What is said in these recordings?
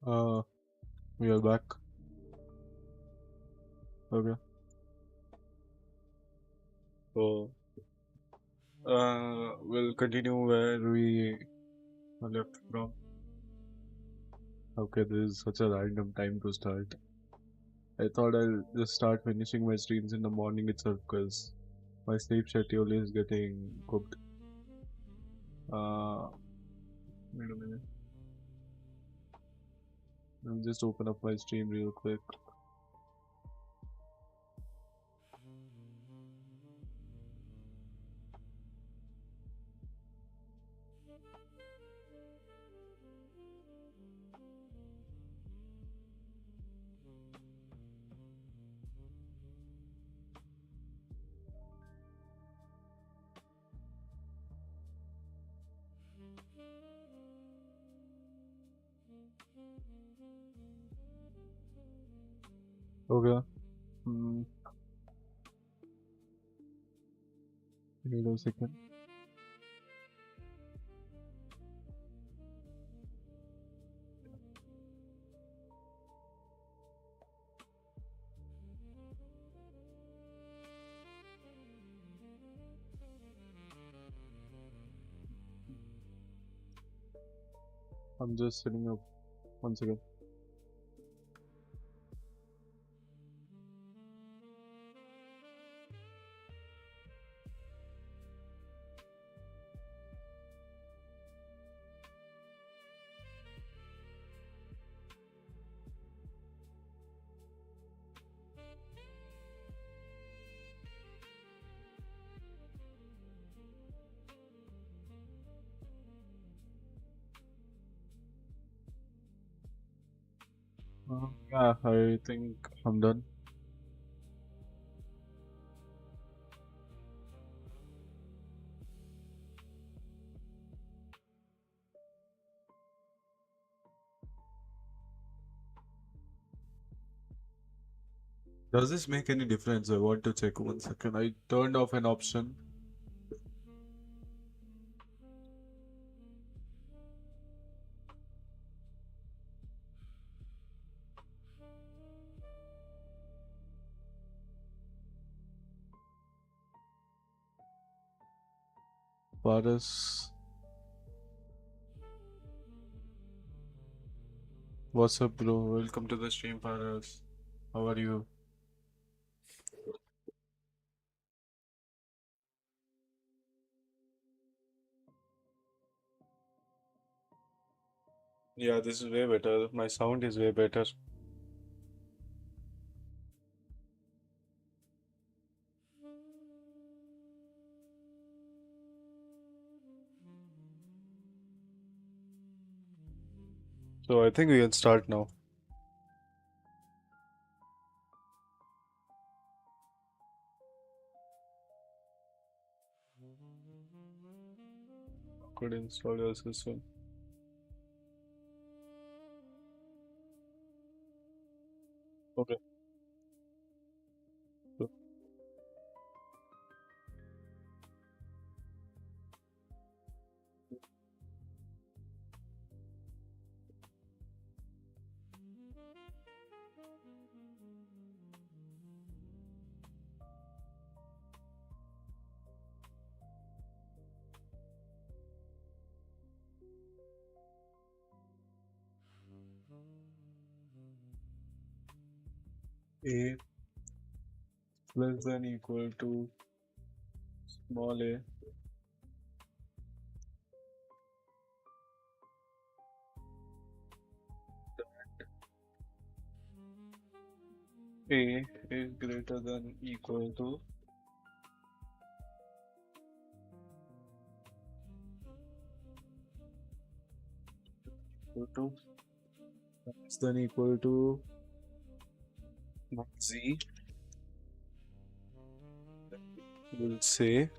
Uh, we are back. Okay. So, we'll continue where we left from. Okay, this is such a random time to start. I thought I'll just start finishing my streams in the morning itself because my sleep schedule is getting cooked. Uh, wait a minute. I'll just open up my stream real quick. Okay. Hmm. Wait a second. I'm just setting up once again. Yeah, I think I'm done. Does this make any difference? I want to check one second. I turned off an option. Paras. What's up, bro? Welcome to the stream, Paras. How are you? Yeah, this is way better. My sound is way better. So I think we can start now. Could install your system. Okay. So, A less than equal to small a. A is greater than equal to less than equal to Z. We'll say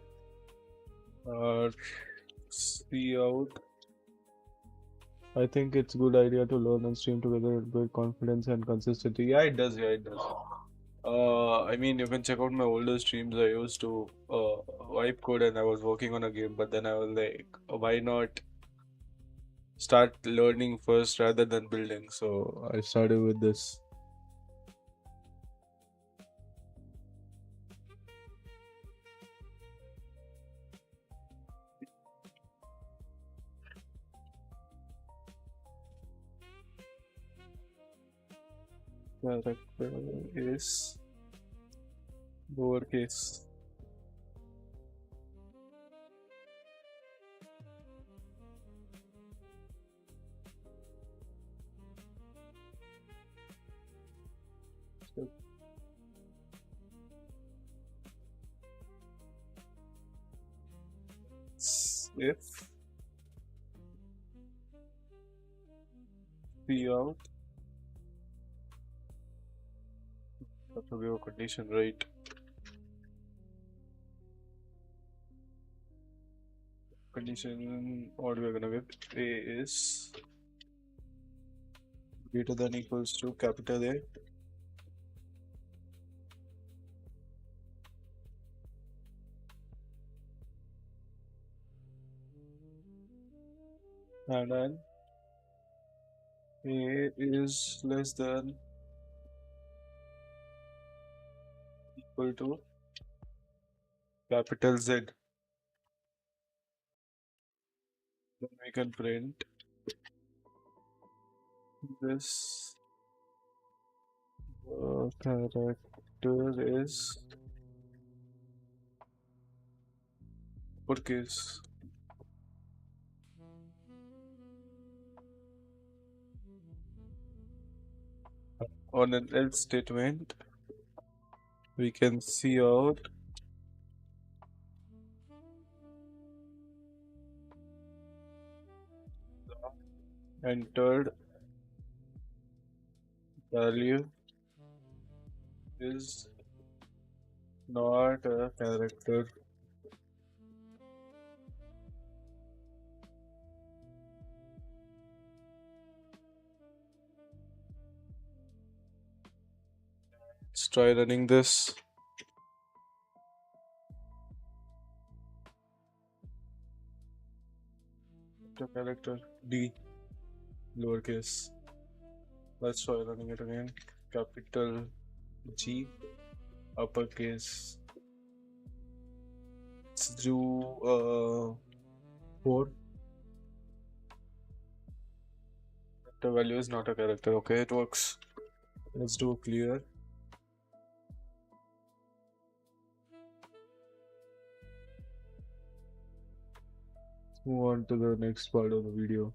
see out. I think it's good idea to learn and stream together, build confidence and consistency. Yeah, it does. Yeah, it does. I mean, you can check out my older streams. I used to wipe code and I was working on a game, but then I was like, why not start learning first rather than building? So I started with this. Character is lowercase. If P out, that will be a condition, right? Condition, what we're gonna get, A is greater than equals to capital A, and then A is less than equal to capital Z. Then we can print this character is uppercase. On an else statement, we can see out entered value is not a character. Let's try running this. The character D, lowercase. Let's try running it again. Capital G, uppercase. Let's do 4. The value is not a character. Okay, it works. Let's do clear. Move on to the next part of the video.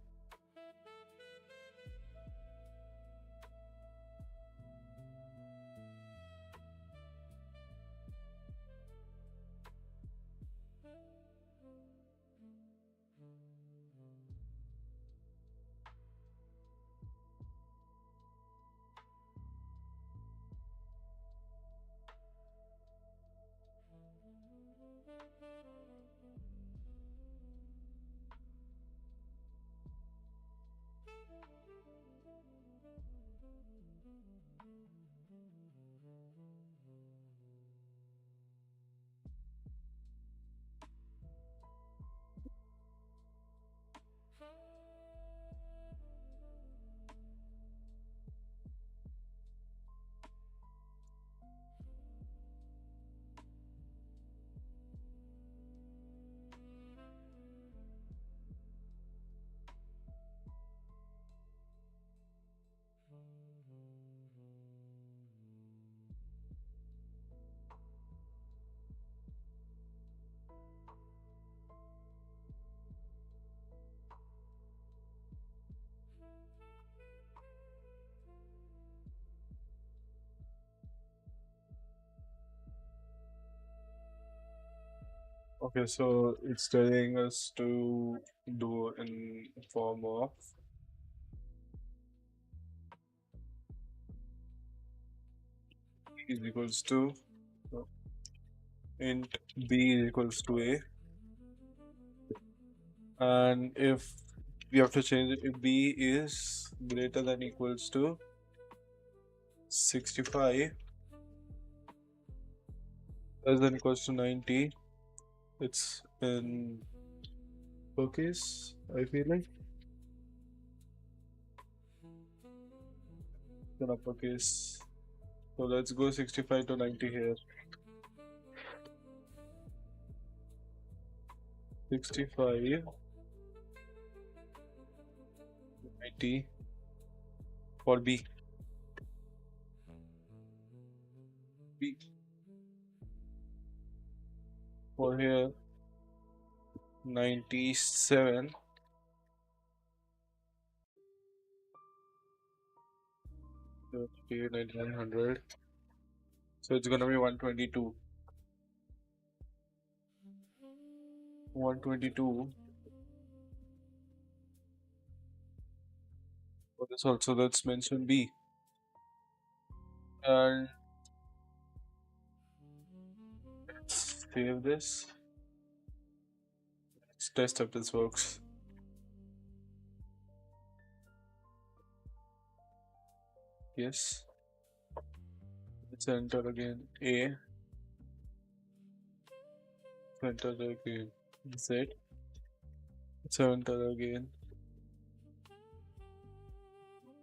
Okay, so it's telling us to do in form of is equals to int b is equals to a, and if we have to change it, if b is greater than equals to 65 less than equals to 90, it's in uppercase, I feel like. In uppercase. So let's go 65 to 90 here. 65 90 for B. B. For here 97. Okay, 9900. So it's gonna be 122. 122. For this also, let's mention B. And let's save this. Let's test if this works. Yes. Let's enter again A. Let's enter again Z. Let's enter again.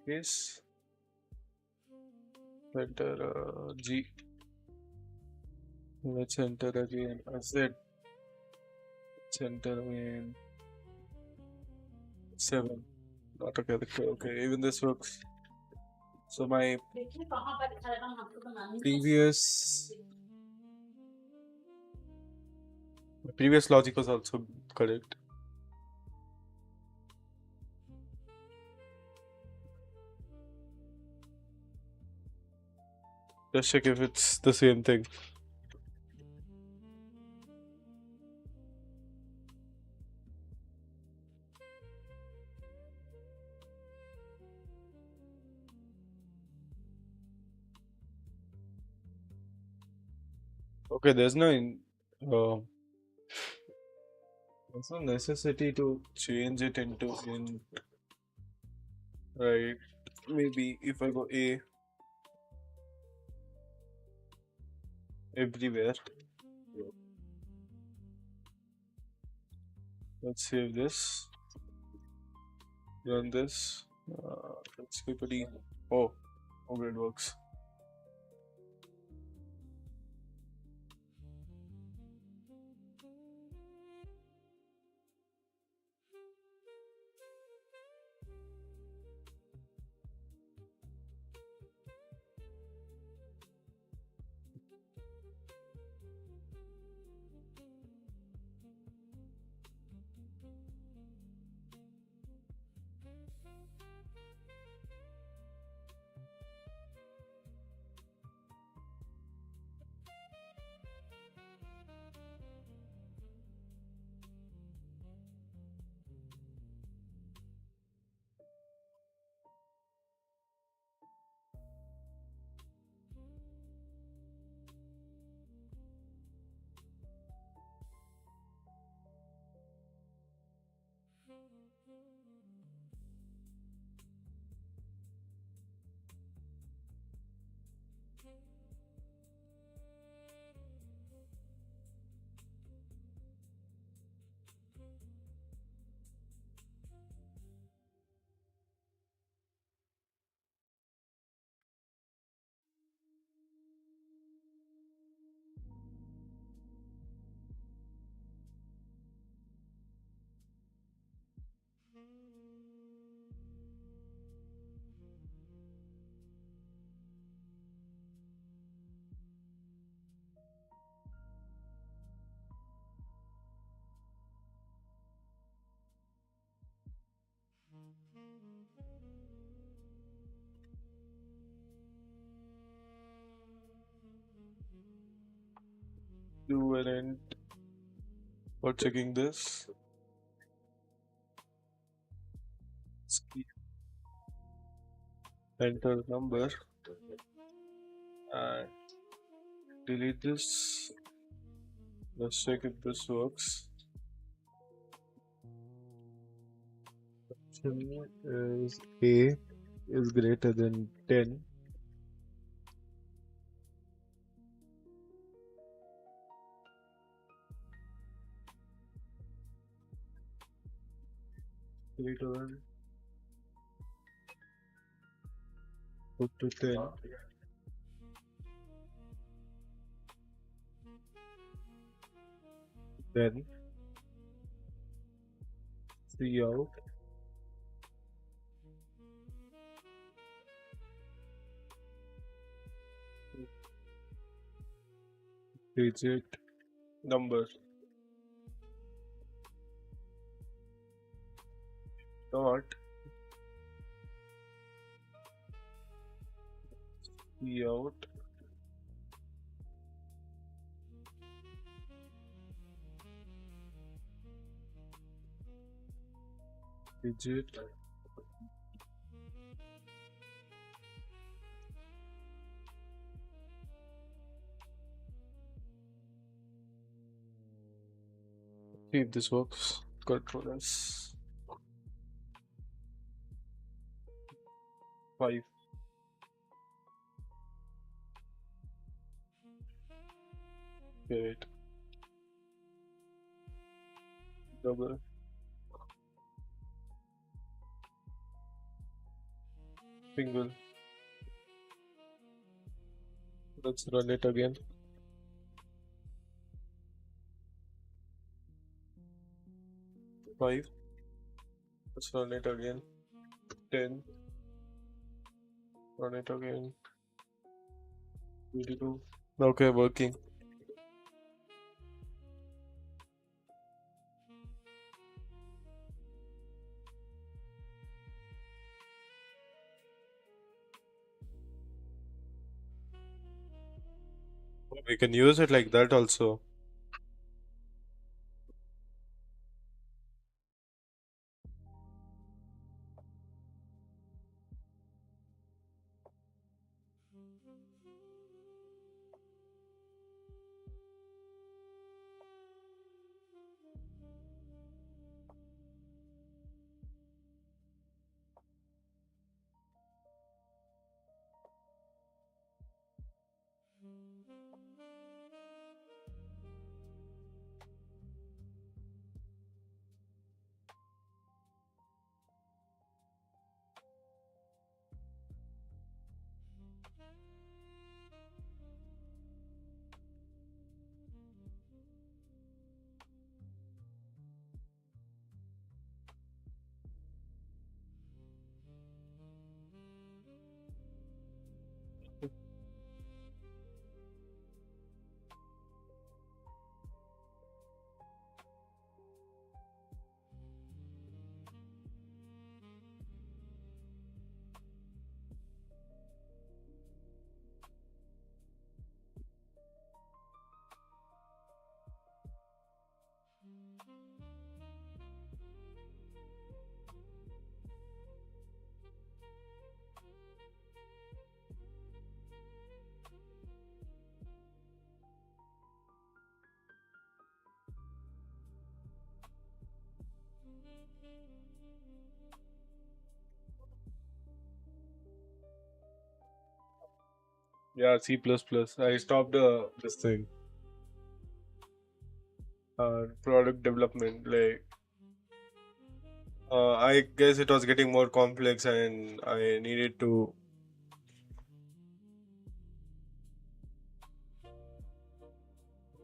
Yes. Enter G. Let's enter again Z. Let's enter again 7. Not a character. Okay, even this works. So my previous logic was also correct. Just check if it's the same thing. Okay, there's no necessity to change it into int, right? Maybe if I go A everywhere, let's save this, run this, let's keep it E. Oh, okay, it works. Do an int for checking this. Enter number and delete this. Let's check if this works. Option is A is greater than 10. Greater than, put to 10. Then see out. Digit number. Dot see out Digit. See if this works. Control S. 5. Wait. Double. Single. Let's run it again. 5. Let's run it again. 10. Run it again. 22. Okay, working. We can use it like that also. Yeah, C++. I stopped this thing. Product development. Like, I guess it was getting more complex and I needed to.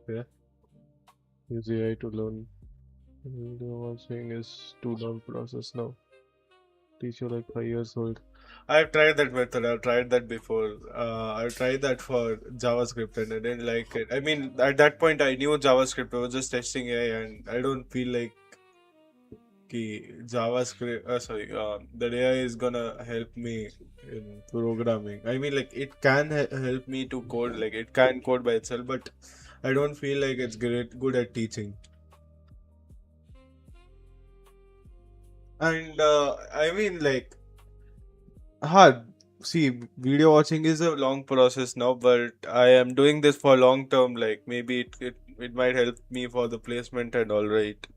Yeah, use AI to learn. The one thing is too long process now. Teach you like 5 years old. I've tried that method. I've tried that before. I've tried that for JavaScript and I didn't like it. I mean, at that point, I knew JavaScript. I was just testing AI, and I don't feel like JavaScript. Sorry, that AI is gonna help me in programming. I mean, like it can help me to code. Like it can code by itself, but I don't feel like it's good at teaching. And I mean, like, hard. See, video watching is a long process now, but I am doing this for long term. Like, maybe it might help me for the placement and all right.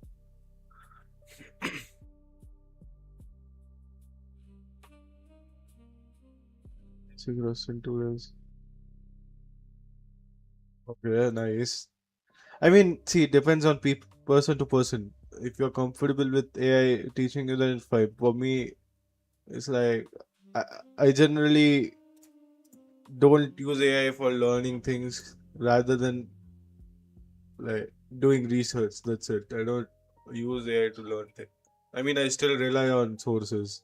Cigarettes in 2 days. Okay, nice. I mean, see, it depends on person to person. If you're comfortable with AI teaching you, then it's fine. For me, it's like I, I generally don't use AI for learning things rather than like doing research. That's it. I don't use AI to learn things. I mean, I still rely on sources.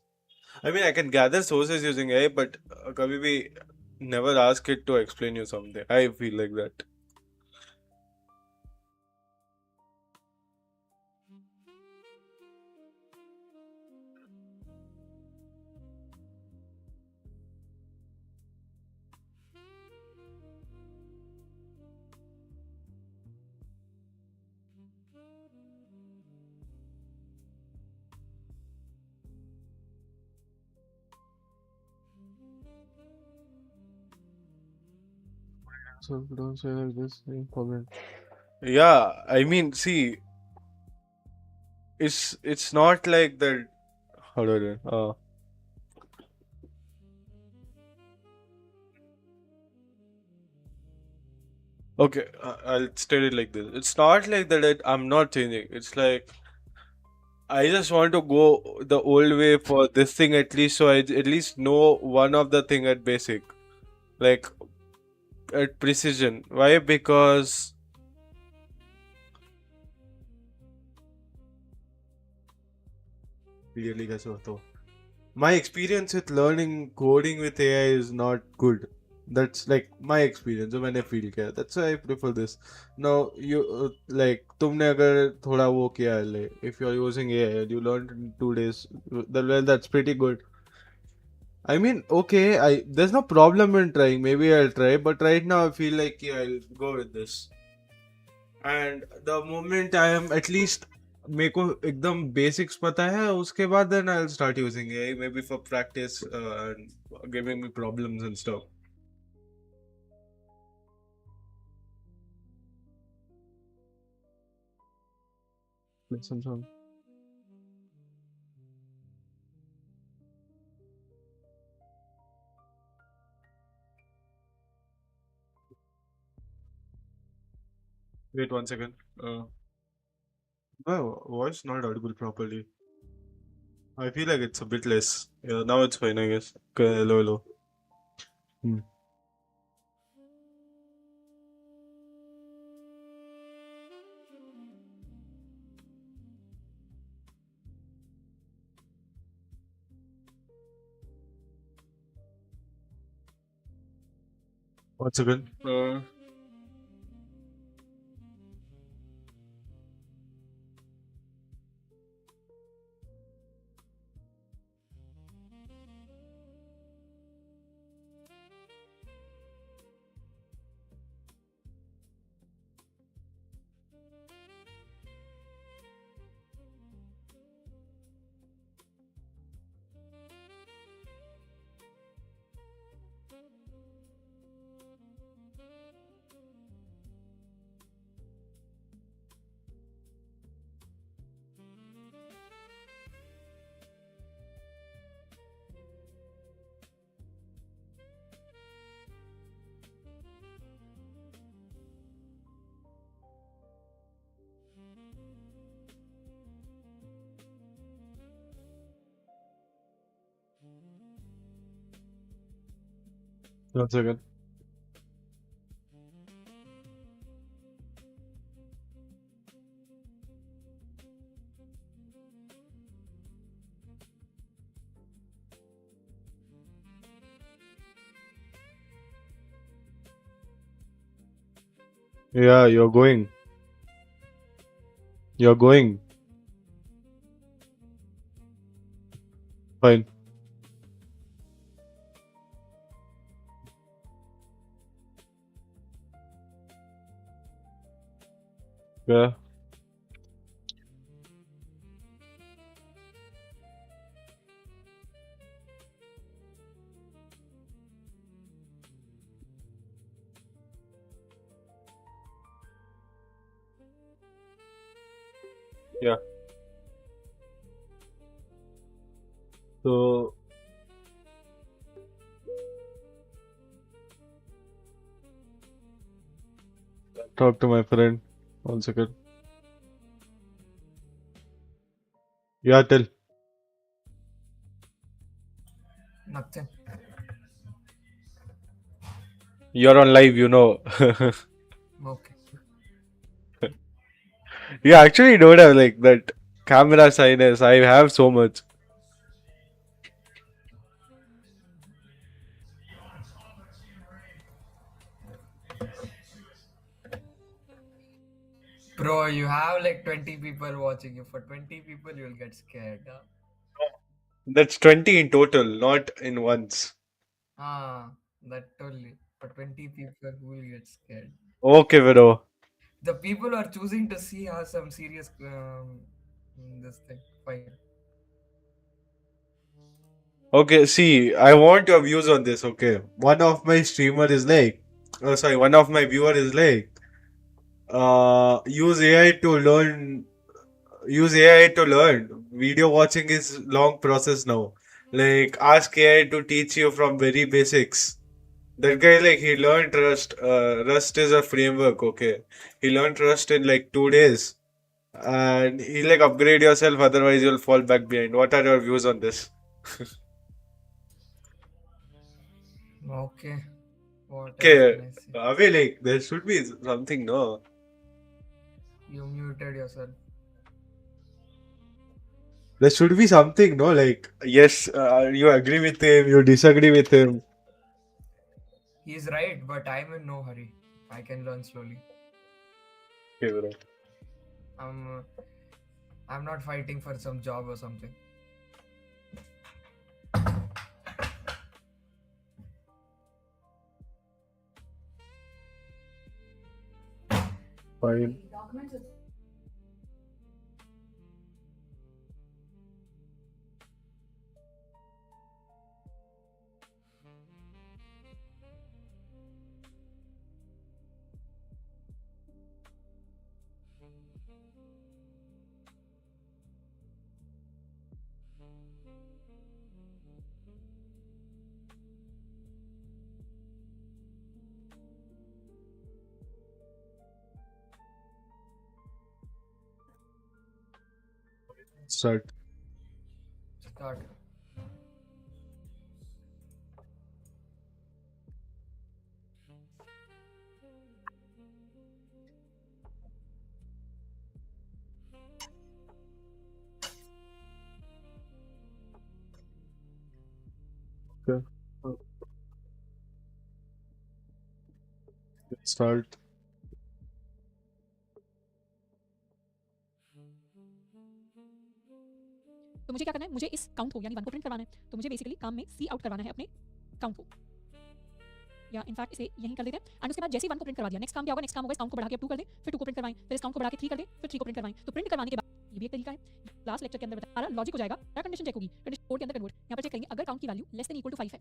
I mean, I can gather sources using AI, but kabhi bhi never ask it to explain you something. I feel like that. So don't say like this in comment. Yeah, I mean, see, it's not like that. How do I do it? Okay, I'll state it like this. It's not like that I'm not changing. It's like I just want to go the old way for this thing at least, so I at least know one of the thing at basic, like at precision. Why? Because really, guys, my experience with learning coding with AI is not good. That's like my experience when I feel care. That's why I prefer this. Now you like तुमने अगर थोड़ा वो किया है ले, if you're using AI and you learned in 2 days, well that's pretty good. I mean, okay, there's no problem in trying. Maybe I'll try, but right now I feel like yeah, I'll go with this. And the moment I am at least मेरे को एकदम basics पता है उसके बाद then I'll start using AI maybe for practice and giving me problems and stuff. Like some song. Wait 1 second. My voice not audible properly. I feel like it's a bit less. Yeah, now it's fine, I guess. Okay, hello, hello. Hmm. 1 second. One second. Yeah, you're going. You're going. Fine. Yeah. Yeah. So talk to my friend. 1 second. Yeah, tell. Nothing. You're on live, you know. Okay. You actually don't have like that camera shyness. I have so much. Bro, you have like 20 people watching you. For 20 people, you'll get scared. Huh? That's 20 in total, not in once. That totally. For 20 people, who will get scared? Okay, Vero. The people are choosing to see some serious this thing. Fine. Okay, see, I want your views on this. Okay, one of my streamer is like, sorry, one of my viewer is like, use AI to learn. Use AI to learn. Video watching is long process now. Like, ask AI to teach you from very basics. That guy, like, he learned Rust. Rust is a framework, okay? He learned Rust in like 2 days. And he like upgrade yourself, otherwise you'll fall back behind. What are your views on this? Okay. What else Okay, can I say? Avi, like, there should be something, no? You muted yourself. There should be something, no? Like, yes, you agree with him, you disagree with him. He's right, but I'm in no hurry. I can learn slowly. Okay, bro. I'm I'm not fighting for some job or something. Fine. Start. Start. Okay. Start. तो मुझे क्या करना है, मुझे इस count को यानी 1 को प्रिंट करवाना है, तो मुझे बेसिकली काम में सी आउट करवाना है अपने काउंट को, या इनफैक्ट इसे यहीं कर देते हैं। एंड उसके बाद जैसे ही 1 को प्रिंट करवा दिया, नेक्स्ट काम क्या होगा, नेक्स्ट काम होगा इस काउंट को बढ़ा के अब 2 कर दें, फिर 2 को प्रिंट करवाएं, फिर इस काउंट को बढ़ा के 3 कर दें, फिर 3 को प्रिंट करवाएं। तो प्रिंट करवाने के बाद ये भी एक तरीका है। लास्ट लेक्चर के अंदर बताया लॉजिक हो जाएगा, क्या कंडीशन चेक होगी, कंडीशन कोड के अंदर कन्वर्ट, यहाँ पर चेक करेंगे अगर काउंट की value less than equal to 5 है।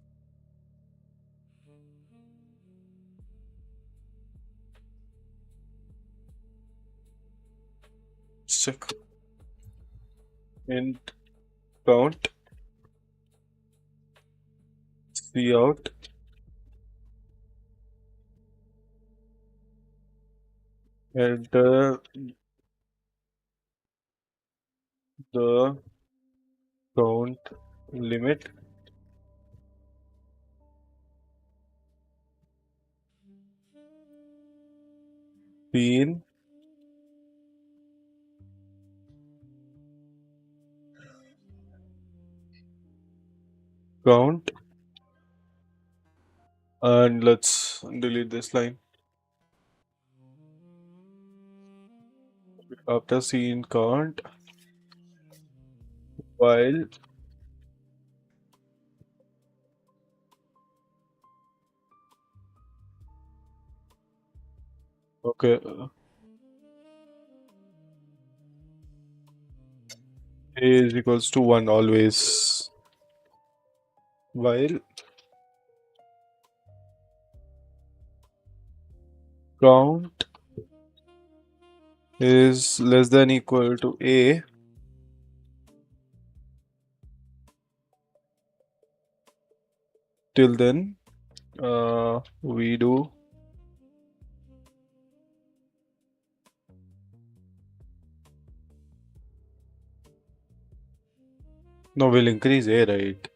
Check. Int count. See out. Enter the count limit. Pin. Count. And let's delete this line. After scene count, while okay, a is equals to 1 always. While count is less than equal to a, till then we do no, we'll increase a, right?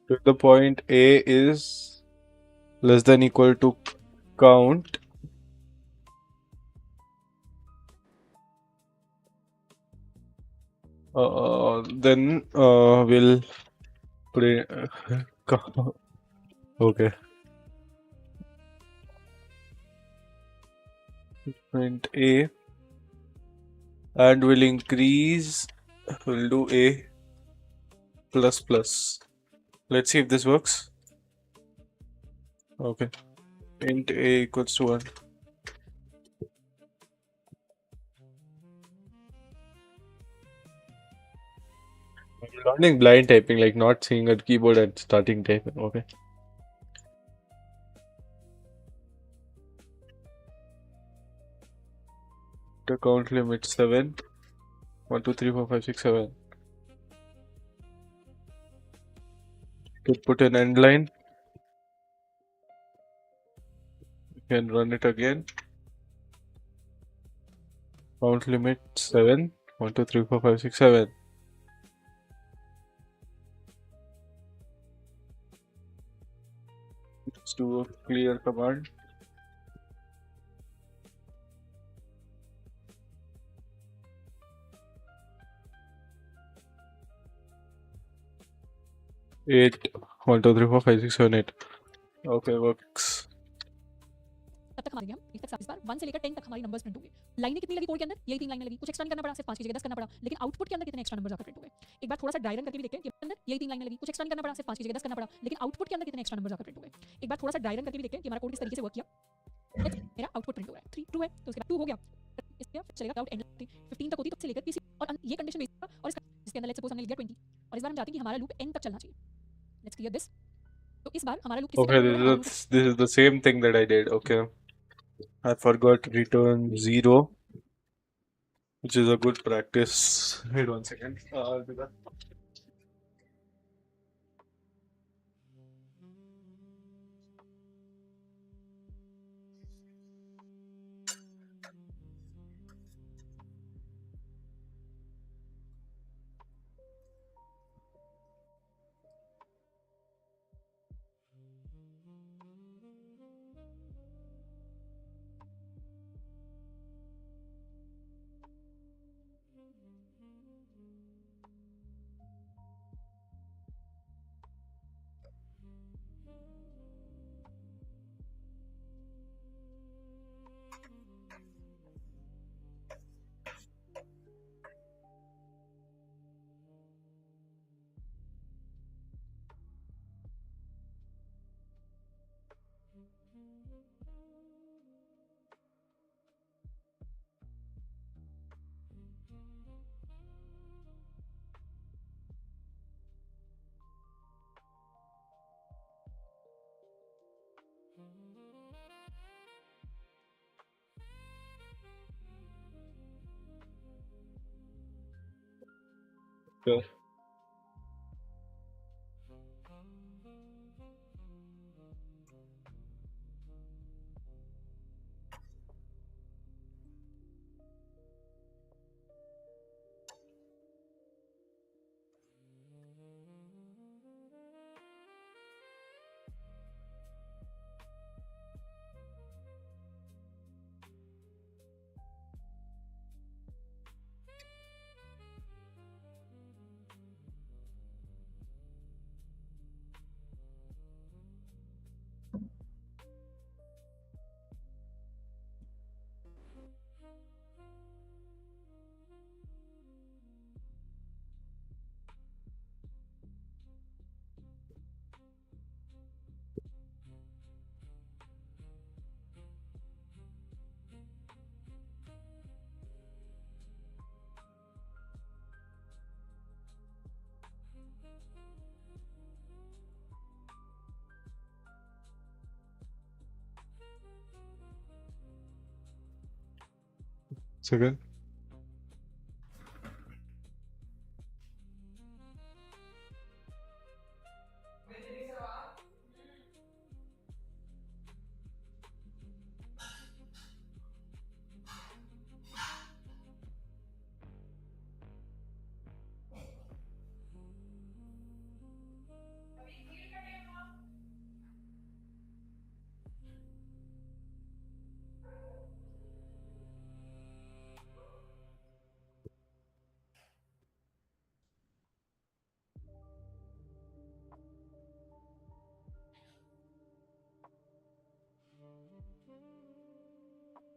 Till the point a is less than equal to count, then we'll print okay, print a, and we'll increase, we'll do a plus plus. Let's see if this works. Okay, int a equals to 1. learning blind typing, like not seeing a keyboard and starting typing. Okay. The count limit 7. 1, 2, 3, 4, 5, 6, 7. To put an end line. You can run it again. Count limit 7. 1, 2, 3, 4, 5, 6, 7. Let's do a clear command. Eight. 1, 2, 3, 4, 5, 6, 7, 8. Okay, works. तब तक हमारे लिए हम एक तक इस बार 1 से लेकर 10 तक हमारी नंबर्स प्रिंट हो गए। लाइनें कितनी लगी कोड के अंदर? यही 3 लाइनें लगी। कुछ एक्स्ट्रा नहीं करना पड़ा, सिर्फ 5 की जगह 10 करना पड़ा। लेकिन आउटपुट के अंदर कितने एक्स्ट्रा नंबर्स आकर प्रिंट हो गए? एक बार थोड़ा सा ड्राई रन करके भी देखते हैं कि अंदर यही 3 लाइनें लगी। कुछ एक्स्ट्रा नहीं करना पड़ा, सिर्फ 5 की जगह 10 करना पड़ा। लेकिन आउटपुट के अंदर कितने एक्स्ट्रा नंबर्स आकर प्रिंट हो गए? एक बार थोड़ा सा ड्राई रन करके भी देखते हैं कि हमारा कोड किस तरीके से वर्क किया। मेरा आउटपुट प्रिंट हो रहा है 3 ट्रू है, तो उसके बाद 2 हो गया। इसके बाद चलेगा काउंट एंड 15 तक होती तब से लेकर किसी और ये कंडीशन बेस्ड और इसके अंदर लेट्स सपोज हमने लिख दिया 20 और इस बार हम चाहते हैं कि हमारा लूप एंड तक चलना चाहिए। Let's clear this. तो इस बार हमारा लूप किस Okay, this is the same thing that I did. Okay. I forgot to return 0, which is a good practice. Wait 1 second. I'll do that. Okay. Second.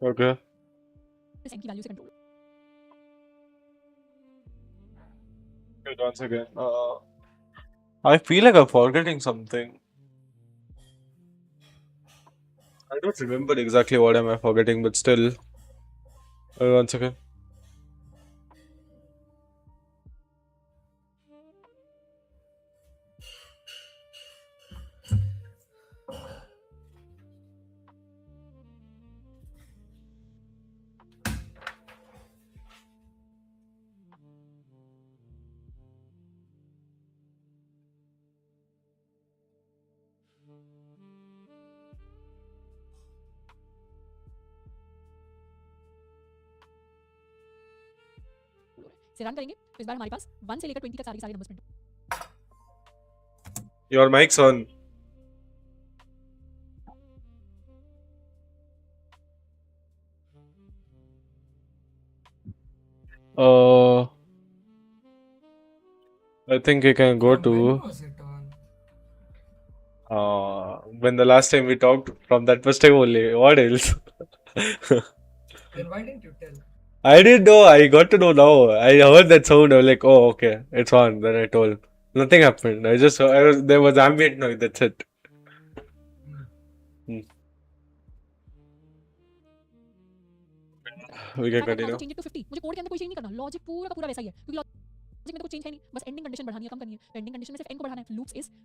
Okay. इस n की value से control. Wait 1 second. I feel like I'm forgetting something. I don't remember exactly what am I forgetting, but still. Wait 1 second. इसे run करेंगे तो इस बार हमारे पास 1 से लेकर 20 तक सारे numbers print Your mic's on. I think you can go From when to was it on? when the last time we talked, from that first time only. What else? Then why didn't you tell? I didn't know. I got to know now. I heard that sound. I was like, oh, okay, it's on. Then I told. Nothing happened. There was ambient noise. That's it. Hmm. We can fact I continue. Change it to 50 मुझे code के अंदर कोई change नहीं करना logic पूरा का पूरा वैसा ही है क्योंकि लॉजिक में तो कुछ चेंज है नहीं बस एंडिंग कंडीशन बढ़ानी है कम करनी है तो एंडिंग कंडीशन में सिर्फ n को बढ़ाना है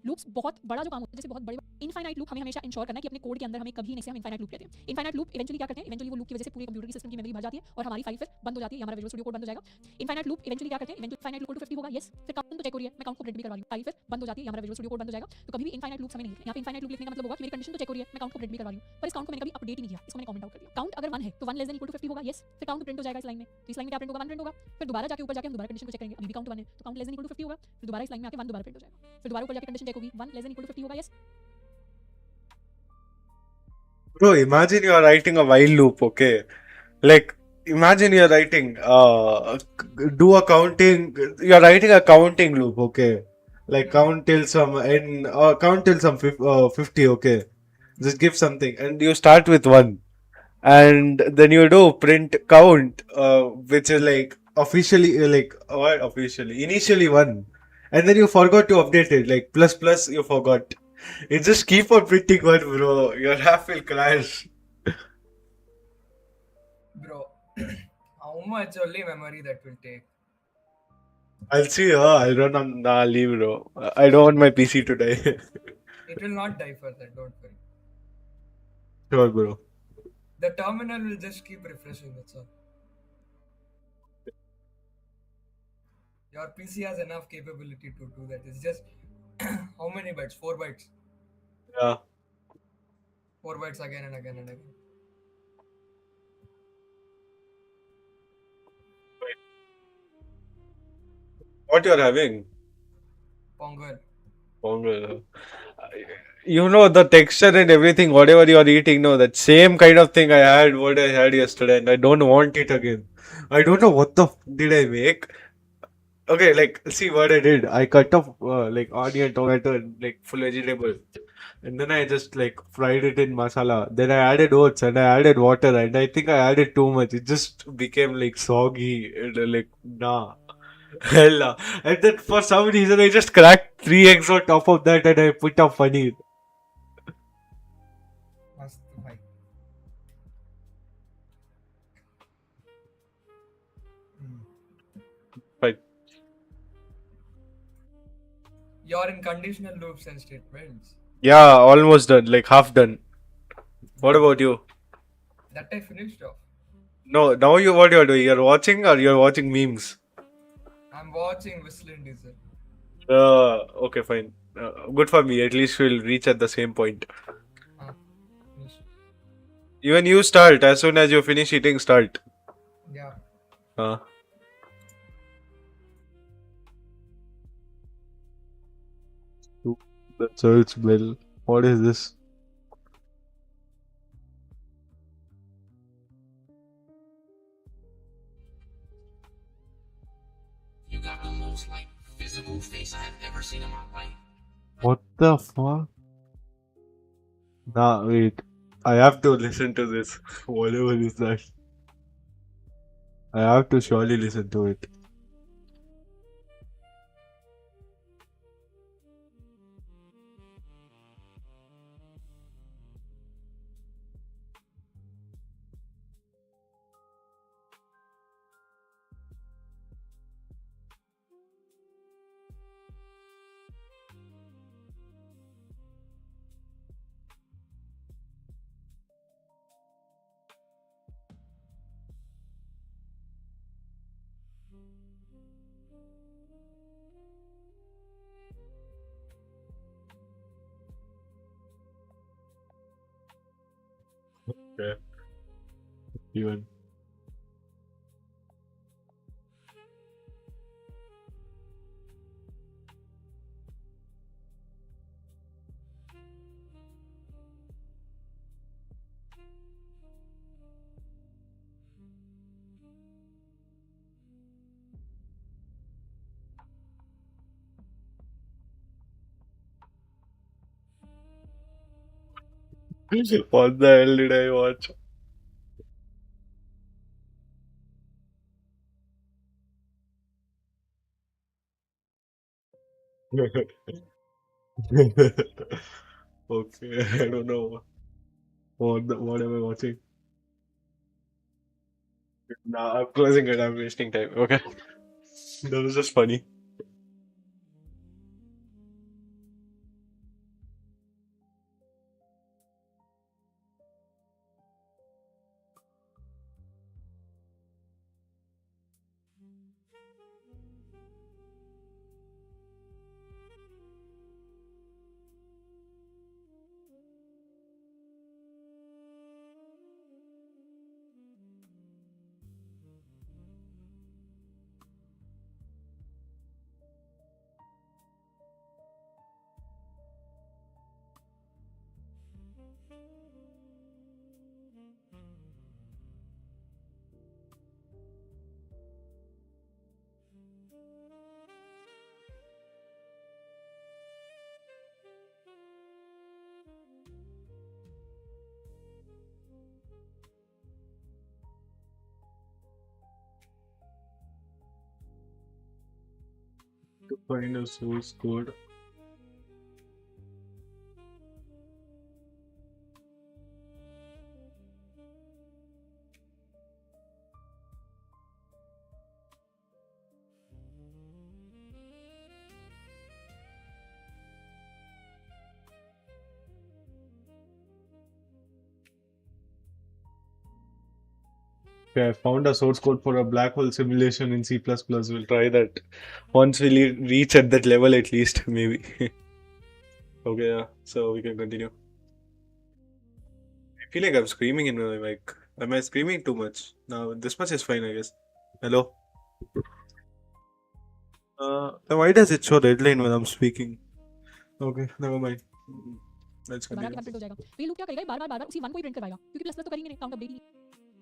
लूप्स बहुत बड़ा जो काम होता है जैसे बहुत बड़े इनफाइनाइट लूप हमें हमेशा इंश्योर करना है कि अपने कोड के अंदर हमें कभी नहीं से हम इनफाइनाइट लूप कहते हैं इनफाइनाइट लूप इवेंचुअली क्या करते हैं इवेंचुअली वो लूप की वजह से पूरे कंप्यूटर की सिस्टम की मेमोरी भर जाती है और हमारी फाइल फिर बंद हो जाती है हमारा विजुअल स्टूडियो कोड बंद हो जाएगा इनफाइनाइट लूप इवेंचुअली क्या करते हैं इनफाइनाइट लूप 50 होगा यस फिर काउंट तो चेक हो रही है मैं काउंट को प्रिंट भी करवा रही हूं फाइल फिर बंद हो जाती है हमारा विजुअल स्टूडियो कोड बंद हो जाएगा तो कभी भी इनफाइनाइट लूप हमें नहीं लिखना यहां पे इनफाइनाइट लूप लिखने का मतलब होगा कि मेरी कंडीशन तो चेक हो रही है मैं काउंट को प्रिंट भी करवा रही हूं पर इस काउंट को मैंने कभी अपडेट ही नहीं किया इसको मैंने कमेंट आउट कर दिया काउंट अगर 1 है तो 1 लेस देन इक्वल टू 50 होगा यस फिर काउंट प्रिंट हो जाएगा इस लाइन में तो इस लाइन में क्या प्रिंट होगा 1 प्रिंट होगा फिर दोबारा जाके ऊपर जाके हम दोबारा कंडीशन को चेक करेंगे अभी भी काउंट 1 है तो count less than equal to 50 होगा फिर दोबारा इस लाइन में आके 1 दोबारा प्रिंट हो जाएगा फिर दोबारा ऊपर जाके कंडीशन चेक होगी 1 लेस देन इक्वल टू 50 होगा yes Bro, imagine you are writing a while loop, okay? Like, imagine you're writing, do a counting, you're writing a counting loop, okay? Like, count till some n, count till some 50, okay? Just give something, and you start with 1. And then you do print count, which is like officially, what officially? Initially 1. And then you forgot to update it, like plus, you forgot. You just keep on printing 1, bro. Your app will crash. Bro, how much only memory that will take? I'll see, I'll run on, nah, leave, bro. I don't want my PC to die. It will not die for that, don't worry. Sure, bro. The terminal will just keep refreshing, that's all. Your PC has enough capability to do that. It's just how many bytes? 4 bytes. Yeah. 4 bytes again and again and again. What you're having? Pongal. Pongal. You know, the texture and everything, whatever you're eating, no, that same kind of thing what I had yesterday, and I don't want it again. I don't know what the did I make. Okay, like, see what I did. I cut off, like, onion, tomato, and, like, full vegetable. And then I just, like, fried it in masala. Then I added oats and I added water, and I think I added too much. It just became, like, soggy. And, like, nah. Hell nah. And then for some reason, I just cracked 3 eggs on top of that and I put up paneer. Must bhai. Fine. You're in conditional loops and statements. Yeah, almost done. Like, half done. What about you? That I finished off. No, now what you're doing? You're watching or you're watching memes? I'm watching Whistling Diesel. Okay, fine. Good for me. At least we'll reach at the same point. Finished. Even you start. As soon as you finish eating, start. Yeah. The church bell. What is this? You got the most like physical face I have ever seen in my life. What the fuck? Nah, wait. I have to listen to this. Whatever is that? I have to surely listen to it. Okay. Even. What the hell did I watch? Okay, I don't know what am I watching. Nah, I'm closing it. I'm wasting time. Okay, that was just funny. To find a source code. Okay, I found a source code for a black hole simulation in C++. We'll try that once we reach at that level at least, maybe. Okay, yeah. So we can continue. I feel like I'm screaming in my mic. Am I screaming too much? No, this much is fine, I guess. Hello? Then why does it show red line when I'm speaking? Okay, never mind. Let's दोबारा continue. आपके complete हो जाएगा तो ये loop क्या करेगा ये बार बार उसी वन को ही प्रिंट करवाएगा क्योंकि प्लस प्लस तो करेंगे नहीं काउंट अपडेट ही नहीं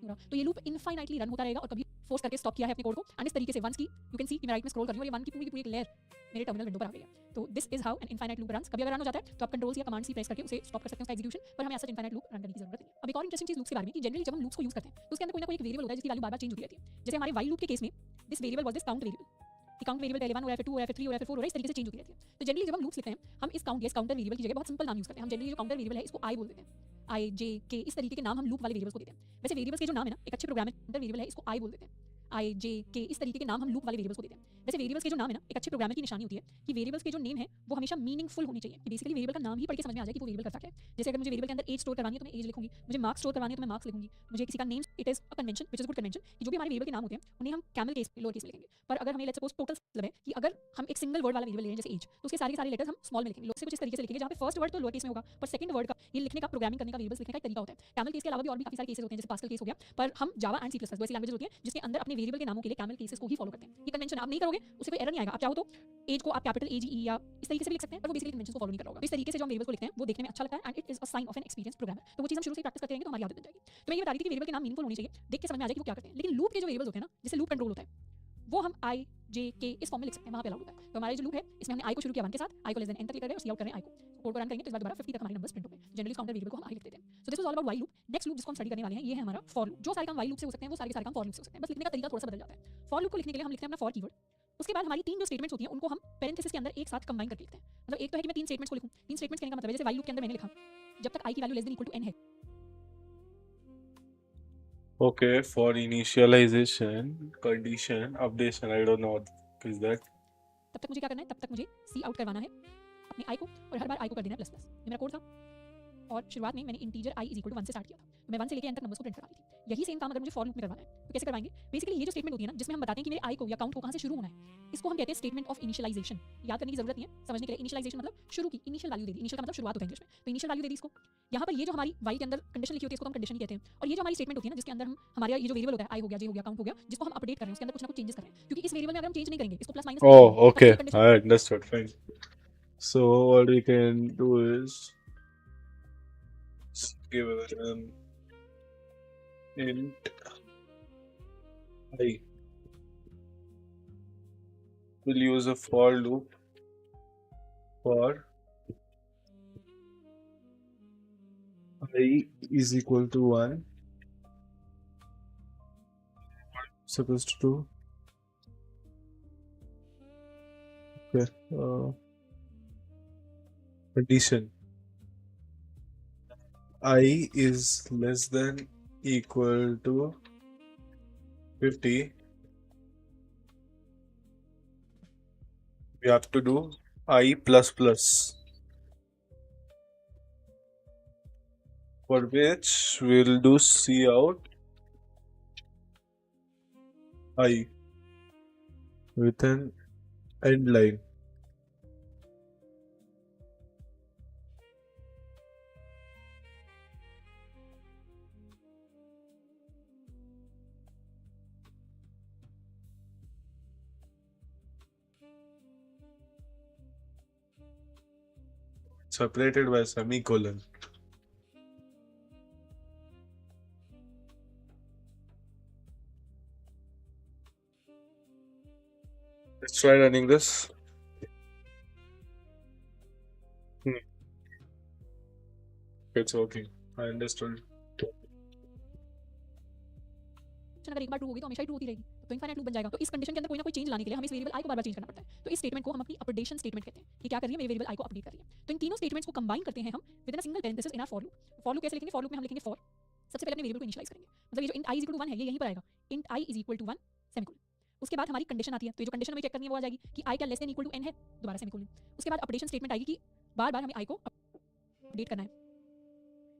हो रहा तो ये लूप इनफाइनाइटली रन होता रहेगा और कभी फोर्स करके स्टॉप किया है अपने कोड को एंड इस तरीके से वंस की यू कैन सी कि मैं राइट में स्क्रॉल कर रही हूँ और ये वन की पूरी एक लेयर मेरे टर्मिनल विंडो पर आ गई है तो this is how an infinite loop runs कभी अगर रन हो जाता है तो आप कंट्रोल्स या कमांड सी प्रेस करके उसे स्टॉप कर सकते हैं उसका एग्जीक्यूशन पर हमें ऐसा इनफाइनाइट लूप रन करने की जरूरत नहीं है अब एक और इंटरेस्टिंग चीज लूप्स के बारे में कि जनरली जब हम लूप्स को यूज करते हैं तो उसके अंदर कोई ना कोई एक वेरिएबल होता है जिसकी वैल्यू बार-बार चेंज होती रहती है जैसे हमारे व्हाइल लूप के केस में this variable was this count variable कि काउंट वेरिएबल पहले 1 हो रहा है फिर 2 हो रहा है फिर 3 हो रहा है फिर 4 हो रहा है इस तरीके से चेंज होती रहती है तो जनरली जब हम लूप्स लिखते हैं हम इस काउंटर वेरिएबल की जगह बहुत सिंपल नाम यूज करते हैं हम जनरली जो काउंटर वेरिएबल है इसको आई बोल देते हैं आई जे के इस तरीके के नाम हम लूप वाले वेरिएबल्स को देते हैं वैसे वेरिएबल्स के जो नाम है ना एक अच्छे प्रोग्रामर वेरिएबल है इसको आई बोल देते हैं आई जे के इस तरीके के नाम हम लूप वाले वेरिएबल्स को देते हैं वैसे वेरिएबल्स के जो नाम है ना एक अच्छे प्रोग्रामर की निशानी होती है कि वेरिएबल्स के जो नेम है वो हमेशा मीनिंगफुल होने चाहिए बेसिकली वेरिएबल का नाम ही पढ़ के समझ में आ जाए कि वो वेरिएबल करता क्या है जैसे अगर मुझे वेरिएबल के अंदर एज स्टोर करवानी है तो मैं एज लिखूंगी मुझे मार्क्स स्टोर करवानी है तो मैं मार्क्स लिखूंगी मुझे किसी का name it is a convention which is good convention कि जो भी हमारे वेरिएबल के नाम होते हैं उन्हें हम कैमल केस लोअर केस में लिखेंगे पर अगर हमें लेट्स सपोज टोटल मतलब है कि अगर हम एक सिंगल वर्ड वाला वेरिएबल ले रहे हैं जैसे एज तो उसके सारे लेटर्स हम स्मॉल में लिखेंगे लोग से कुछ इस तरीके से लिखेंगे जहां पे फर्स्ट वर्ड तो लोअर केस में होगा पर सेकंड वर्ड का ये लिखने का प्रोग्रामिंग करने का वेरिएबल्स लिखने का एक तरीका होता है कैमल केस के अलावा भी और भी काफी सारे केसेस होते हैं जैसे पास्कल केस हो गया पर हम Java and C plus plus वैसी लैंग्वेजेस होती हैं जिसके अंदर अपने वेरिएबल के नामों के लिए कैमल केसेस को ही फॉलो करते हैं ये कन्वेंशन आप नहीं करोगे उससे कोई एरर नहीं आएगा आप चाहो तो एज को आप कैपिटल एज ई या इस तरीके से भी लिख सकते हैं पर वो बेसिकली कन्वेंशन को फॉलो नहीं कर रहा होगा इस तरीके से जो हम वेरिएबल्स को लिखते हैं वो देखने में अच्छा लगता है and it is a sign of an experience programmer तो वो चीज हम शुरू से प्रैक्टिस करते रहेंगे तो हमारी आदत बन जाएगी तो मैं ये बता रही थी कि वेरिएबल के नाम मीनिंगफुल होने चाहिए देख के समझ में आ जाए कि वो क्या करते हैं लेकिन लूप के जो वेरिएबल्स होते हैं ना जैसे लूप कंट्रोल होता है वो हम आई जे के इस फॉर्म में लिख सकते हैं वहां पे अलाउड होता है तो हमारा जो लूप है इसमें हमने आई को शुरू किया 1 के साथ आई को लेस देन n तक क्लिक कर रहे हैं और सी आउट कर रहे हैं आई को कोड को रन करेंगे तो इस बार दोबारा 50 तक हमारे नंबर्स प्रिंट होंगे जनरली काउंटर वेरिएबल को हम आई लिख देते हैं so this was all about while loop next loop जिसको हम स्टडी करने वाले हैं ये है हमारा फॉर लूप जो सारे काम व्हाइल लूप से हो सकते हैं वो सारे के सारे काम फॉर लूप से हो सकते हैं बस लिखने का तरीका थोड़ा सा बदल जाता है फॉर लूप को लिखने के लिए हम लिखते हैं अपना फॉर कीवर्ड उसके बाद हमारी तीन जो स्टेटमेंट्स होती हैं उनको हम पेरेंथेसिस के अंदर एक साथ कंबाइन करके लिखते हैं मतलब एक तो है कि मैं तीन स्टेटमेंट्स को लिखूं तीन स्टेटमेंट्स कहने का मतलब है जैसे व्हाइल लूप के अंदर मैंने लिखा जब तक i की value less than equal to n है Okay, for initialization, condition, updation, I don't know what is that. तब तक मुझे क्या करना है तब तक मुझे सी आउट करवाना है अपने आई को और हर बार आई को कर देना है प्लस प्लस ये मेरा कोड था और शुरुआत में मैंने integer i is equal to 1 से स्टार्ट किया था मैं 1 से लेके n तक नंबर्स को प्रिंट करा रही थी यही सेम काम अगर मुझे फॉर लूप में करवाना है तो कैसे करवाएंगे बेसिकली ये जो स्टेटमेंट होती है ना जिसमें हम बताते हैं कि मेरे i को या काउंट को कहां से शुरू होना है इसको हम कहते हैं स्टेटमेंट ऑफ इनिशियलाइजेशन याद करने की जरूरत नहीं है समझने के लिए इनिशियलाइजेशन मतलब शुरू की इनिशियल वैल्यू दे दी इनिशियल का मतलब शुरुआत होता है इंग्लिश में तो इनिशियल वैल्यू दे दी इसको यहाँ पर ये जो हमारी वाई के अंदर कंडीशन लिखी होती है इसको हम कंडीशन कहते हैं और ये जो हमारी स्टेटमेंट होती है ना जिसके अंदर हम हमारा ये जो वेरिएबल होता है आई हो गया जे हो गया काउंट हो गया जिसको हम अपडेट कर रहे हैं उसके अंदर कुछ ना कुछ चेंजेस कर रहे हैं क्योंकि इस वेरिएबल में अगर हम चेंज नहीं करेंगे इसको plus minus Oh, okay, I understood. Fine. So what we can do is give an int I. We'll use a for loop for I is equal to 1. Supposed to do. Okay. Addition. I is less than equal to 50. We have to do I plus plus, for which we'll do C out I with an end line. Separated by semicolon. Let's try running this. It's working. I understood. अगर एक बार true होगी तो हमेशा ही true होती रहेगी, तो infinite loop बन जाएगा। तो इस कंडीशन के अंदर कोई ना कोई चेंज लाने के लिए हमें इस वेरिएबल आई को बार-बार चेंज करना पड़ता है। तो इस स्टेटमेंट को हम अपनी अपडेशन स्टेटमेंट कहते हैं कि क्या कर रही है, मेरी वेरिएबल आई को अपडेट कर रही है। तो इन तीनों स्टेटमेंट्स को कंबाइन करते हैं हम with in a single parenthesis in hour for loop. For loop कैसे लिखेंगे? फॉर लूप में हम लिखेंगे फॉर, सबसे पहले अपने वेरिएबल को इनिशियलाइज करेंगे। मतलब ये जो int i is equal to 1 है, ये यहीं पर आएगा, int i is equal to 1 semicolon. उसके बाद हमारी कंडीशन आती है, तो ये जो कंडीशन हमें चेक करनी है वो आ जाएगी कि i क्या less than equal to n है, दोबारा सेमीकोलन। उसके बाद अपडेशन स्टेटमेंट आएगी कि बार-बार हमें i को अपडेट करना है।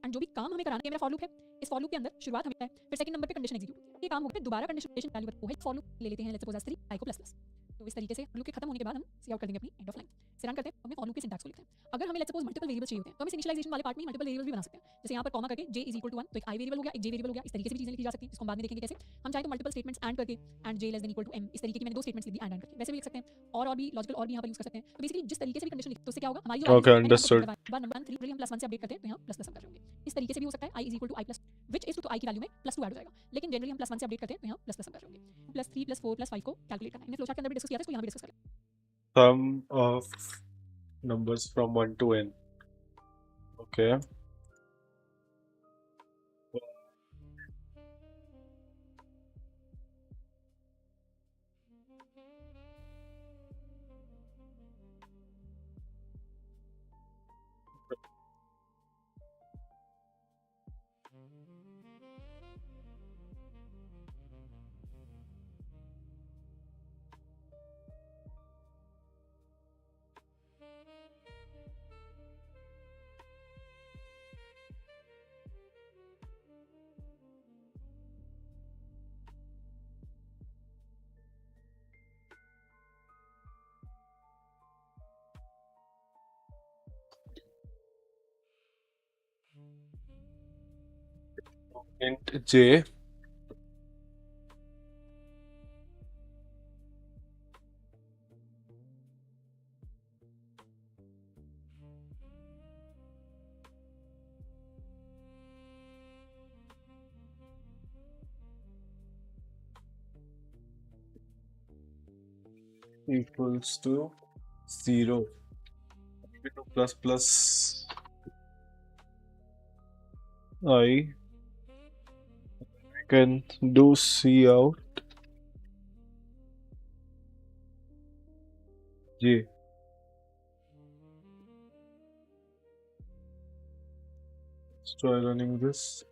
एंड जो भी काम हमें कराना है, मेरा फॉर लूप है, इस फॉर लूप के अंदर शुरुआत हमें है, फिर सेकंड नंबर पे कंडीशन एग्जीक्यूट होती है। ये काम हो गया, दोबारा कंडीशन वैल्यू वो है फॉर लूप ले लेते हैं, लेट्स सपोज 3 i को प्लस प्लस। तो इस तरीके से लूप के खत्म होने के बाद हम सी आउट कर देंगे अपनी एंड ऑफ लाइन से रन करते हैं, हमें फॉर लूप के सिंटैक्स को लिखते हैं। अगर हमें लेट्स सपोज मल्टीपल वेरिएबल्स चाहिए होते हैं तो हम इस इनिशियलाइजेशन वाले पार्ट में मल्टीपल वेरिएबल्स भी बना सकते हैं। जैसे यहाँ पर कॉमा करके j इज इक्वल टू 1, तो एक i वेरिएबल हो गया, एक j वेरिएबल हो गया। इस तरीके से भी चीजें लिखी जा सकती हैं, इसको हम बाद में देखेंगे कैसे। हम चाहे तो मल्टीपल स्टेटमेंट्स ऐड करके and j less than equal to m, इस तरीके की मैंने दो स्टेटमेंट्स लिख दी ऐड करके, वैसे भी लिख सकते हैं। और भी लॉजिकल और भी यहाँ पर यूज कर सकते हैं। तो बेसिकली जिस तरीके से भी कंडीशन लिखते हैं तो उससे क्या होगा, हमारी जो Okay, understood. बार नंबर 3 हम प्लस 1 से अपडेट करते हैं तो यहाँ प्लस प्लस हम कर रहे होंगे। इस तरीके से भी हो सकता है i is equal to i plus which is to i की वैल्यू में प्लस 2 ऐड हो जाएगा, लेकिन जनरली हम प्लस 1 से अपडेट करते हैं तो यहाँ प्लस प्लस हम कर रहे होंगे। प्लस 3 प्लस 4 प्लस 5 को कैलकुलेट करना है, हमने फ्लोचार्ट के अंदर भी डिस्कस किया था, इसको यहाँ भी डिस्कस कर लेते हैं। Sum of numbers from 1 to n. Okay. Int j equals to 0 plus plus I can do C out J. Let's try running this.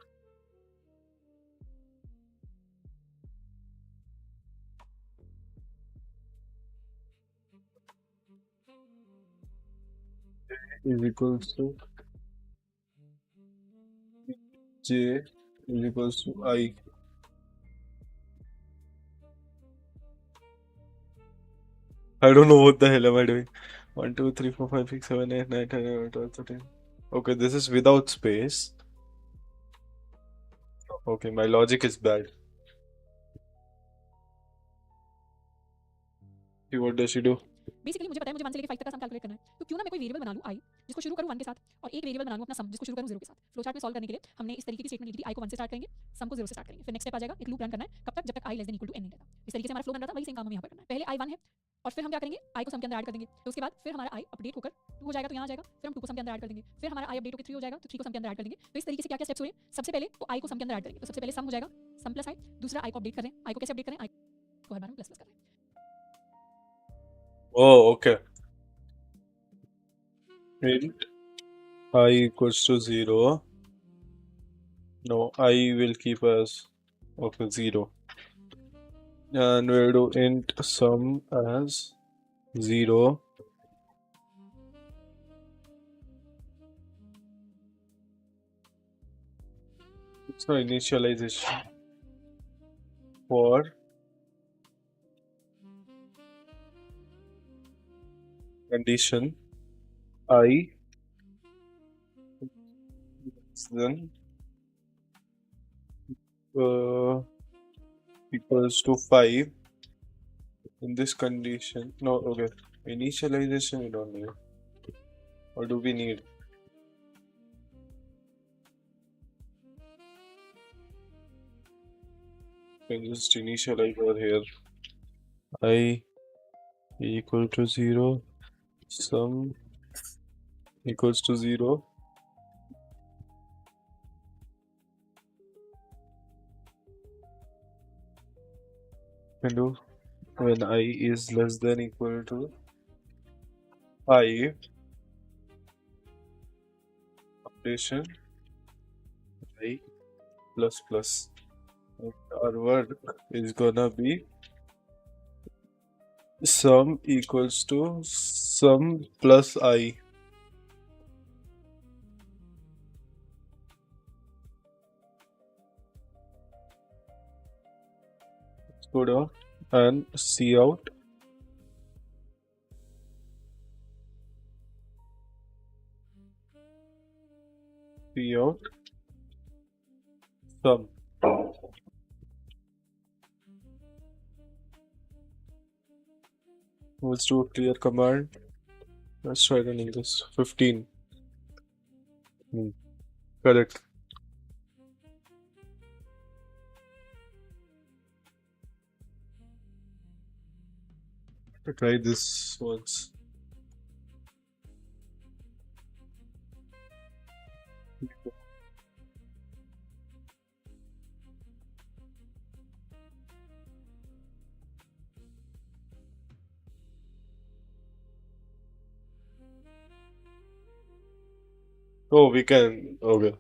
Is equals to J is equals to I. I don't know what the hell am I doing. 1, 2, 3, 4, 5, 6, 7, 8, 9, 10, 11, 12, 13. Okay, this is without space. Okay, my logic is bad. See, what does she do? Basically मुझे पता है मुझे 1 से लेके 5 तक का सम calculate करना है, तो क्यों ना मैं कोई वेरिएबल बना लूं i, जिसको शुरू करूं 1 के साथ, और एक वेरिएबल बना लूं अपना सम, जिसको शुरू करूं 0 के साथ। फ्लोचार्ट में सॉल्व करने के लिए हमने इस तरीके की स्टेटमेंट लिखी थी, i को 1 से स्टार्ट करेंगे, सम को 0 से स्टार्ट करेंगे, फिर नेक्स्ट स्टेप आ जाएगा एक लूप रन करना है, कब तक, जब तक i less than equal to n नहीं रहता। इस तरीके से हमारा फ्लो बन रहा था, वही सेम काम हमें यहाँ पर करना है। पहले i 1 है, और फिर हम क्या करेंगे, i को सम के अंदर ऐड कर देंगे। तो उसके बाद फिर हमारा i अपडेट होकर 2 हो जाएगा, तो यहाँ आ जाएगा। फिर हम 2 को सम के अंदर ऐड कर देंगे। फिर हमारा i अपडेट होकर 3 हो जाएगा, तो 3 को सम के अंदर ऐड कर देंगे। तो इस तरीके से क्या क्या स्टेप्स हुए। सबसे पहले तो i को सम के अंदर ऐड करेंगे, तो सबसे पहले सम हो जाएगा सम प्लस i। दूसरा i को अपडेट कर रहे हैं, i को कैसे अपडेट करें, i को हर बार हम प्लस प्लस कर रहे हैं। Oh, okay. Int I equals to 0. No, I will keep as okay 0. And we'll do int sum as 0. So initialization for condition I then equals to 5. In this condition, no, okay. Initialization we don't need. Or do we need? Can just initialize over here. I equal to 0. Sum equals to 0. Can do when I is less than equal to 5. Operation I plus plus. And our work is gonna be sum equals to sum plus I. Let's go down and see out. See out sum. Let's do a clear command. Let's try running this. 15. Correct. Try this once. Oh, we can. Okay.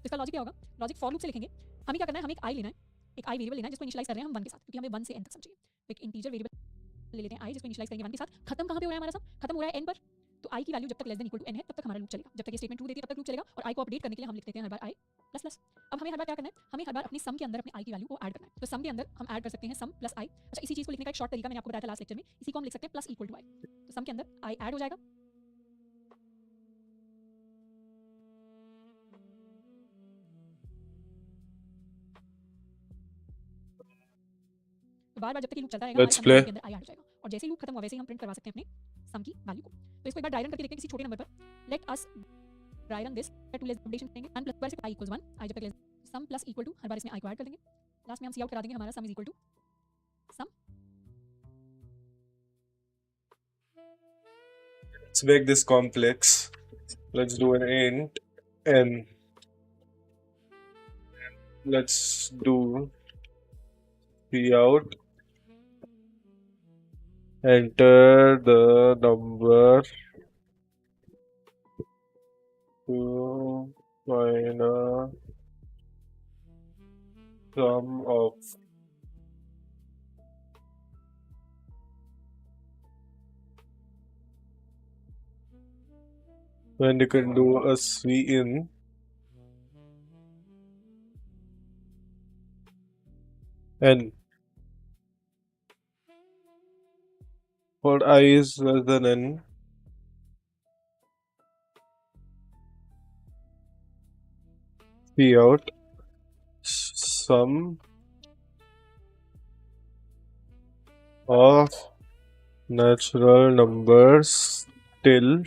इसका logic क्या होगा, logic for loop से लिखेंगे। हमें क्या करना है, हमें एक i लेना है, एक i वेरिएबल लेना है जिसको इनिशियलाइज कर रहे हैं हम 1 के साथ, क्योंकि हमें 1 से n तक सम चाहिए। एक इंटीजर वेरिएबल ले लेते हैं i जिसको इनिशियलाइज करेंगे 1 के साथ। खत्म कहां पे हो रहा है हमारा सम, खत्म हो रहा है n पर। तो i की वैल्यू जब तक less than equal to n है तब तक हमारा लूप चलेगा, जब तक ये स्टेटमेंट ट्रू देती है तब तक लूप चलेगा। और i को अपडेट करने के लिए हम लिख देते हैं हर बार i प्लस प्लस। अब हमें हर बार क्या करना है, हमें हर बार अपनी सम के अंदर अपने i की वैल्यू को ऐड करना है। तो सम के अंदर हम ऐड कर सकते हैं सम प्लस i। अच्छा, इसी चीज को लिखने का एक शॉर्ट तरीका मैंने आपको बताया था लास्ट लेक्चर में, इसी को हम लिख सकते हैं प्लस इक्वल टू i। तो सम के अंदर i ऐड हो जाएगा, तो बार बार जब तक ये लूप चलता रहेगा Let's हमारे play. सम के अंदर i ऐड हो जाएगा। और जैसे ही लूप खत्म हुआ वैसे ही हम प्रिंट करवा सकते हैं अपने सम की वैल्यू को। तो इसको एक बार ड्राई रन करके देखते हैं किसी छोटे नंबर पर। Let us dry run this to less updation देंगे 1 प्लस i इक्वल्स 1, i जब तक less sum plus equal to हर बार इसमें i को ऐड कर देंगे। लास्ट में हम सी आउट करा देंगे हमारा sum is equal to sum. Let's make this complex. Let's do an int n. Let's do cout. Enter the number to find a sum of and you can do a cin n for I is less than n. Cout sum of natural numbers till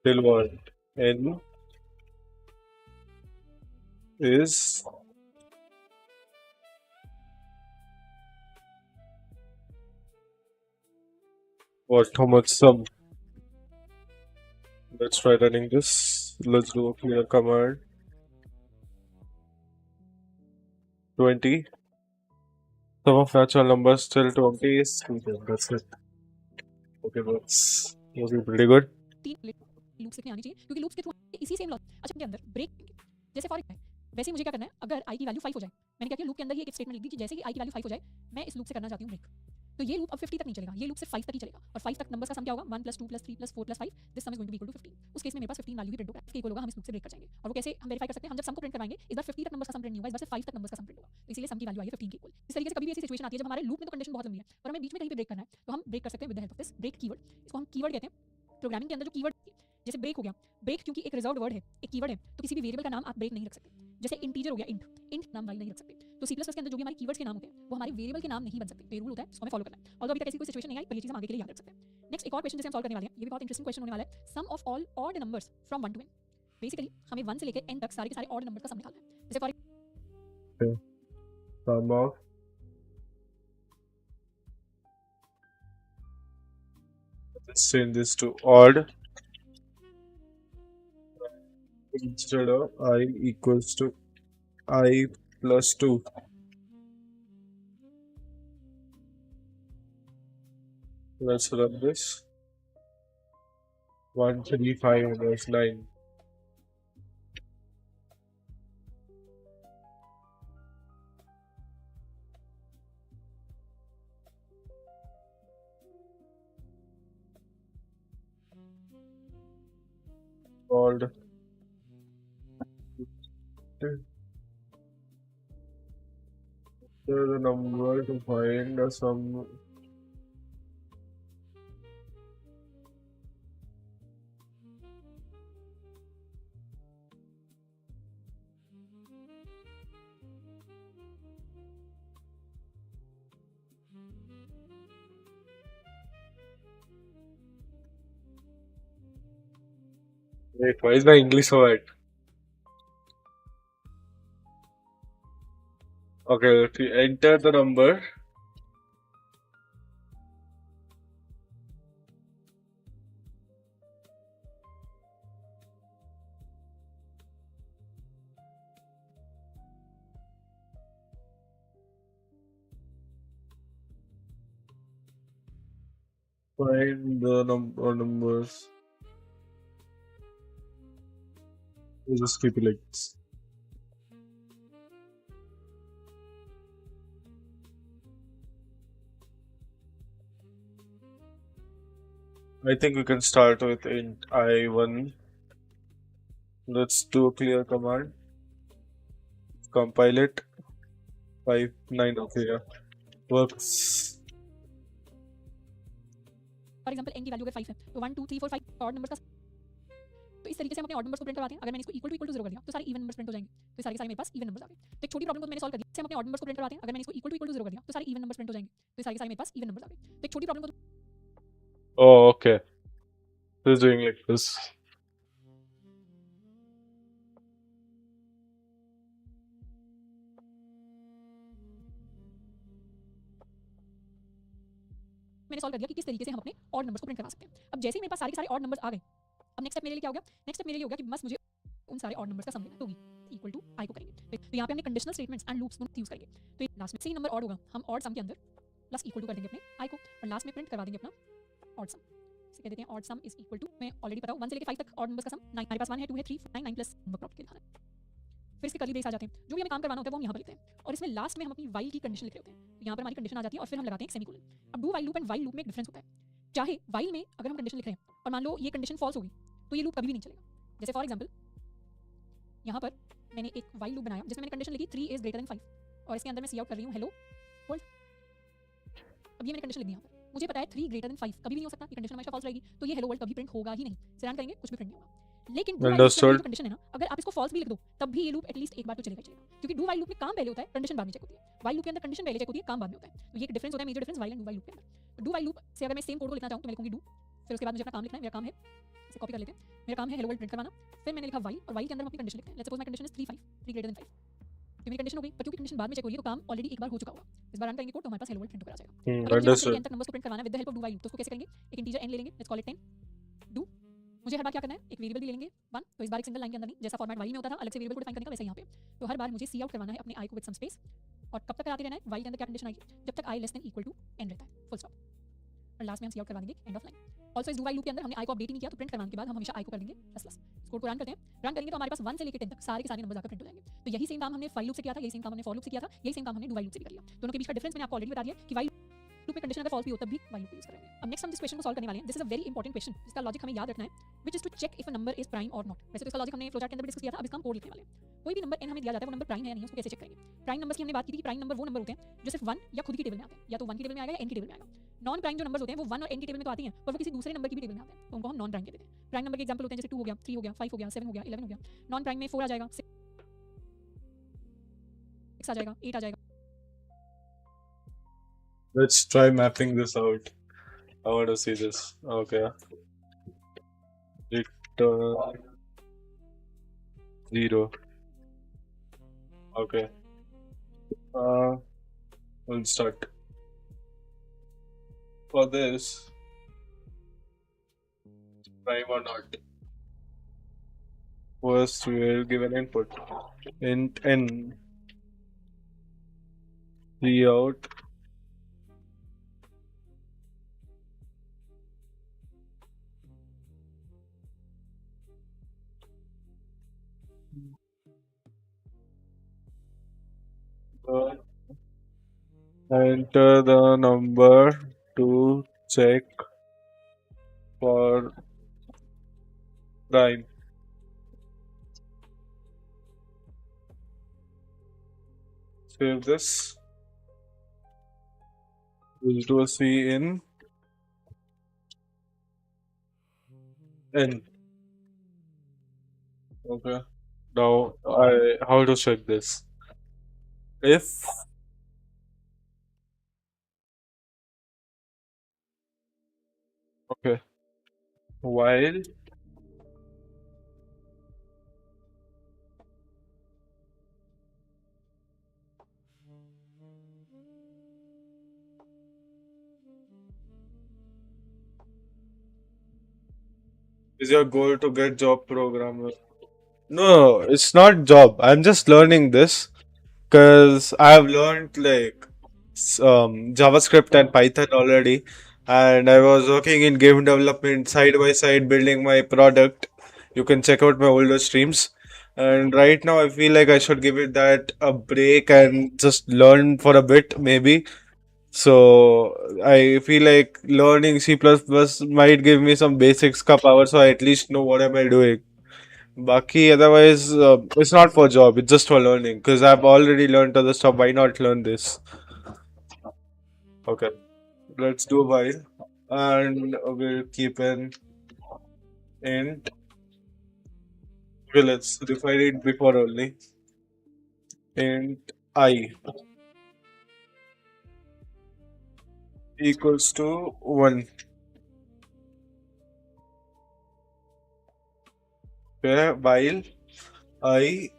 till what? N is what? How much sum? Let's try running this. Let's do a clear command. 20. Sum of natural numbers till 20 is 2. That's it. Okay, that's pretty good. 3 loops कितने आनी चाहिए क्योंकि loops के through इसी same logic अच्छा के अंदर break जैसे फॉर वैसे ही मुझे क्या करना है अगर i की वैल्यू 5 हो जाए मैंने क्या किया लूप के अंदर ही एक स्टेटमेंट लिख दी कि जैसे ही i की वैल्यू 5 हो जाए मैं इस लूप से करना चाहती हूँ ब्रेक तो ये लूप अब 50 तक नहीं चलेगा ये लूप सिर्फ 5 तक ही चलेगा और 5 तक नंबर्स का सम क्या होगा 1 + 2 + 3 + 4 + 5 this sum is going to be equal to 15 उस केस में मेरे पास 15 वैल्यू भी प्रिंट होगा इसके इक्वल होगा हम इस लूप से ब्रेक कर जाएंगे और वो कैसे हम वेरीफाई कर सकते हैं हम जब सम को प्रिंट करवाएंगे इस बार 50 तक नंबर्स का सम प्रिंट नहीं होगा इस बार सिर्फ 5 तक नंबर्स का सम प्रिंट होगा तो इसीलिए सम की वैल्यू आई है 15 के इक्वल इस तरीके से कभी भी ऐसी सिचुएशन आती है जब हमारे लूप में तो कंडीशन बहुत लंबी है और हमें बीच में कहीं पे ब्रेक करना है तो हम ब्रेक कर सकते हैं with the help of this break keyword इसको हम कीवर्ड कहते हैं प्रोग्रामिंग के अंदर जो कीवर्ड जैसे ब्रेक हो गया ब्रेक क्योंकि एक रिजर्व्ड वर्ड है एक कीवर्ड है तो किसी भी वेरिएबल का नाम आप ब्रेक नहीं रख सकते जैसे इंटीजर हो गया इंट नाम वाइल नहीं रख सकते तो C++ के अंदर जो भी हमारे कीवर्ड्स के नाम होते हैं वो हमारे वेरिएबल के नाम नहीं बन सकते तो ये रूल होता है इसको हमें फॉलो करना है और अभी तक ऐसी कोई सिचुएशन नहीं आई पर ये चीज हम आगे के लिए याद रख सकते हैं नेक्स्ट एक और क्वेश्चन जिसे हम सॉल्व करने वाले हैं ये भी बहुत इंटरेस्टिंग क्वेश्चन होने वाला है sum of all odd numbers from 1 to n basically हमें 1 से लेकर n तक सारे के सारे ऑड नंबर का सम निकालना है जैसे for Sum of let's change this to odd instead of I equals to I plus 2. Let's run this. 1, 3, 5, there's 9. Odd. The number to find the sum. Wait, why is my English so bad? Okay, if you enter the number, find the numbers. We'll just keep it like this. I think we can start with int I1. Let's do a clear command. Compile it. 5, 9, okay, yeah. Works. For example n की value अगर 5 है तो 1 2 3 4 5 odd numbers का तो इस तरीके से हम अपने ऑड नंबर्स को प्रिंट करवाते हैं अगर मैंने इसको इक्वल टू 0 कर दिया तो सारे इवन नंबर्स प्रिंट हो जाएंगे तो सारे के सारे मेरे पास इवन नंबर्स आ गए तो एक छोटी प्रॉब्लम को मैंने सॉल्व कर दी इससे हम अपने ऑड नंबर्स को प्रिंट करवाते हैं अगर मैंने इसको इक्वल टू 0 कर दिया तो सारे इवन नंबर्स प्रिंट हो जाएंगे तो सारे के सारे मेरे पास इवन नंबर्स आ गए तो एक छोटी प्रॉब्लम को Oh, okay. This is doing like this. मैंने सॉल्व कर दिया कि किस तरीके से हम अपने ऑड नंबर्स को प्रिंट करवा सकते हैं अब जैसे ही मेरे पास सारे के सारे ऑड नंबर्स आ गए अब नेक्स्ट स्टेप मेरे लिए क्या हो गया नेक्स्ट स्टेप मेरे लिए हो गया कि बस मुझे उन सारे ऑड नंबर्स का सम लेना तो इक्वल टू i को करेंगे तो यहाँ पे हमने conditional statements and loops use करेंगे तो लास्ट में सही नंबर ऑड होगा हम ऑड सम के अंदर प्लस इक्वल टू कर देंगे अपने i को और लास्ट में प्रिंट करवा देंगे अपना ऑड सम इसे कह देते हैं odd sum is equal to मैं ऑलरेडी पता हूँ 1 से लेकर 5 तक ऑड नंबर्स का सम 9 हमारे पास 1 है 2 है 3 9 9 प्लस नंबर प्रॉपर्टी लिखना है फिर इसके कर्ली ब्रेस आ जाते हैं जो भी हमें काम करवाना होता है वो हम यहाँ पर लिखते हैं और इसमें लास्ट में हम अपनी वाइल की कंडीशन लिख रहे होते हैं तो यहाँ पर हमारी कंडीशन आ जाती है और फिर हम लगाते हैं एक सेमीकोलन अब do while loop and while loop में एक डिफरेंस होता है चाहे वाइल में अगर हम कंडीशन लिख रहे हैं और मान लो ये कंडीशन फॉल्स होगी तो ये लूप कभी भी नहीं चलेगा जैसे फॉर एग्जांपल यहाँ पर मैंने एक वाइल लूप बनाया जिसमें मैंने कंडीशन लिखी 3 इज ग्रेटर देन 5 और इसके अंदर मैं सी आउट कर रही हूँ हेलो वर्ल्ड अब ये मैंने कंडीशन लिख दी यहाँ पर मुझे पता है 3 ग्रेटर देन 5 कभी भी नहीं हो सकता ये कंडीशन हमेशा फॉल्स रहेगी तो ये हेलो वर्ल्ड कभी प्रिंट होगा ही नहीं से रन करेंगे कुछ भी प्रिंट नहीं होगा लेकिन डू वाइल लूप कंडीशन है ना अगर आप इसको फॉल्स भी लिख दो तब भी ये लूप एटलीस्ट एक बार तो चलेगा क्योंकि डू वाइल लूप में काम पहले होता है कंडीशन बाद में चेक होती है वाइल लूप के अंदर कंडीशन पहले चेक होती है काम बाद में होता है तो ये एक डिफरेंस होता है major difference while and do while loop के अंदर डू वाइल लूप से अगर मैं सेम कोड को लिखना चाहूँ तो मैं लिखूंगी डू फिर उसके बाद मुझे अपना काम लिखना है। मेरा काम है, इसे कॉपी कर लेते हैं। मेरा काम है हेलो वर्ल्ड प्रिंट करवाना। फिर मैंने लिखा वाइल, और वाइल के अंदर हम अपनी कंडीशन लिखते हैं। Let's suppose my condition is 3 5 3 greater than 5। तो मेरी कंडीशन हो गई, पर क्योंकि कंडीशन बाद में चेक हो रही है तो काम ऑलरेडी एक बार हो चुका होगा। इस बार रन करेंगे कोड तो हमारे पास हेलो वर्ल्ड प्रिंट हो कर आ जाएगा। अगर मुझे यहाँ से लेके Understood. एन तक नंबर्स को प्रिंट करवाना है with the help of do while loop, तो उसको कैसे करेंगे? एक इंटीजर एन ले लेंगे, लेट्स कॉल इट 10। डू, मुझे हर बार क्या करना है, एक वेरिएबल भी ले लेंगे 1। तो इस बार एक सिंगल लाइन के अंदर नहीं, जैसा फॉर्मेट वाइल में होता था अलग से वेरिएबल को डिफाइन करने का, वैसे यहाँ पे तो हर बार मुझे सी आउट करवाना है अपने आई को विद सम स्पेस। और कब तक कराते रहना है? वाइल के अंदर क्या कंडीशन आएगी? जब तक i less than equal to n रहता है, फुल स्टॉप। और लास्ट में हम सी आउट करवा देंगे एंड ऑफ लाइन। ऑल्सो इस डू वाइल लूप के अंदर हमने आई को अपडेट ही नहीं किया, तो प्रिंट करवाने के बाद हम हमेशा आई को कर देंगे प्लस प्लस। इस कोड को रन करते हैं। रन करेंगे तो हमारे पास 1 से लेकर 10 तक सारे के सारे नंबर आकर प्रिंट हो जाएंगे। तो यही सेम काम हमने फाइल लूप से किया था, यही सेम काम हमने फॉर लूप से किया था, यही सेम काम हमने डू वाइल लूप से भी कर लिया। दोनों के बीच का डिफरेंस मैंने आपको ऑलरेडी बता दिया कि वाइल लूप में कंडीशन अगर फॉल्स भी हो तब भी वाइल लूप यूज करेंगे। अब नेक्स्ट हम जिस क्वेश्चन को सॉल्व करने वाले हैं, this is a very important question जिसका लॉजिक हमें याद रखना है, which is to check if a number is prime और नॉट। वैसे तो इसका लॉजिक हमने फ्लो चार्ट के अंदर भी डिस्कस किया था, अब इसका हम कोड लिखने वाले हैं। कोई भी नंबर n हमें दिया जाता है, वो नंबर प्राइम है या नहीं, उसको कैसे चेक करेंगे? प्राइम नंबर्स की हमने बात की थी कि प्राइम नंबर वो नंबर होते हैं जो सिर्फ 1 या खुद की टेबल में आते हैं, या तो 1 की टेबल में आएगा या n की टेबल में आएगा। नॉन प्राइम जो नंबर्स होते हैं वो 1 और n की टेबल में तो आती हैं, पर वो किसी दूसरे नंबर की भी टेबल में आते हैं, तो उनको हम नॉन प्राइम कहते हैं। प्राइम नंबर के एग्जांपल होते हैं जैसे 2 हो गया, 3 हो गया, 5 हो गया, 7 हो गया, 11 हो गया। नॉन प्राइम में 4 आ जाएगा, 6 आ जाएगा, 8 आ जाएगा। Let's try mapping this out. I want to see this. Okay. Return 0. Okay. We'll start. For this, prime or not. First, we'll give an input. Int n. Out. Enter the number to check for prime. Save this. We'll do a C in N. Okay. Now, how to check this? If okay, while is your goal to get job programmer? No, it's not job. I'm just learning this because I've learned like JavaScript and Python already, and I was working in game development side by side building my product. You can check out my older streams. And right now, I feel like I should give it that a break and just learn for a bit, maybe. So I feel like learning C++ might give me some basics ka power, so I at least know what am I doing. Baki, otherwise, it's not for job. It's just for learning. Because I've already learned other stuff. Why not learn this? Okay, let's do a while, and we'll keep an int. Okay, let's define it before only. Int I equals to 1. Okay, while I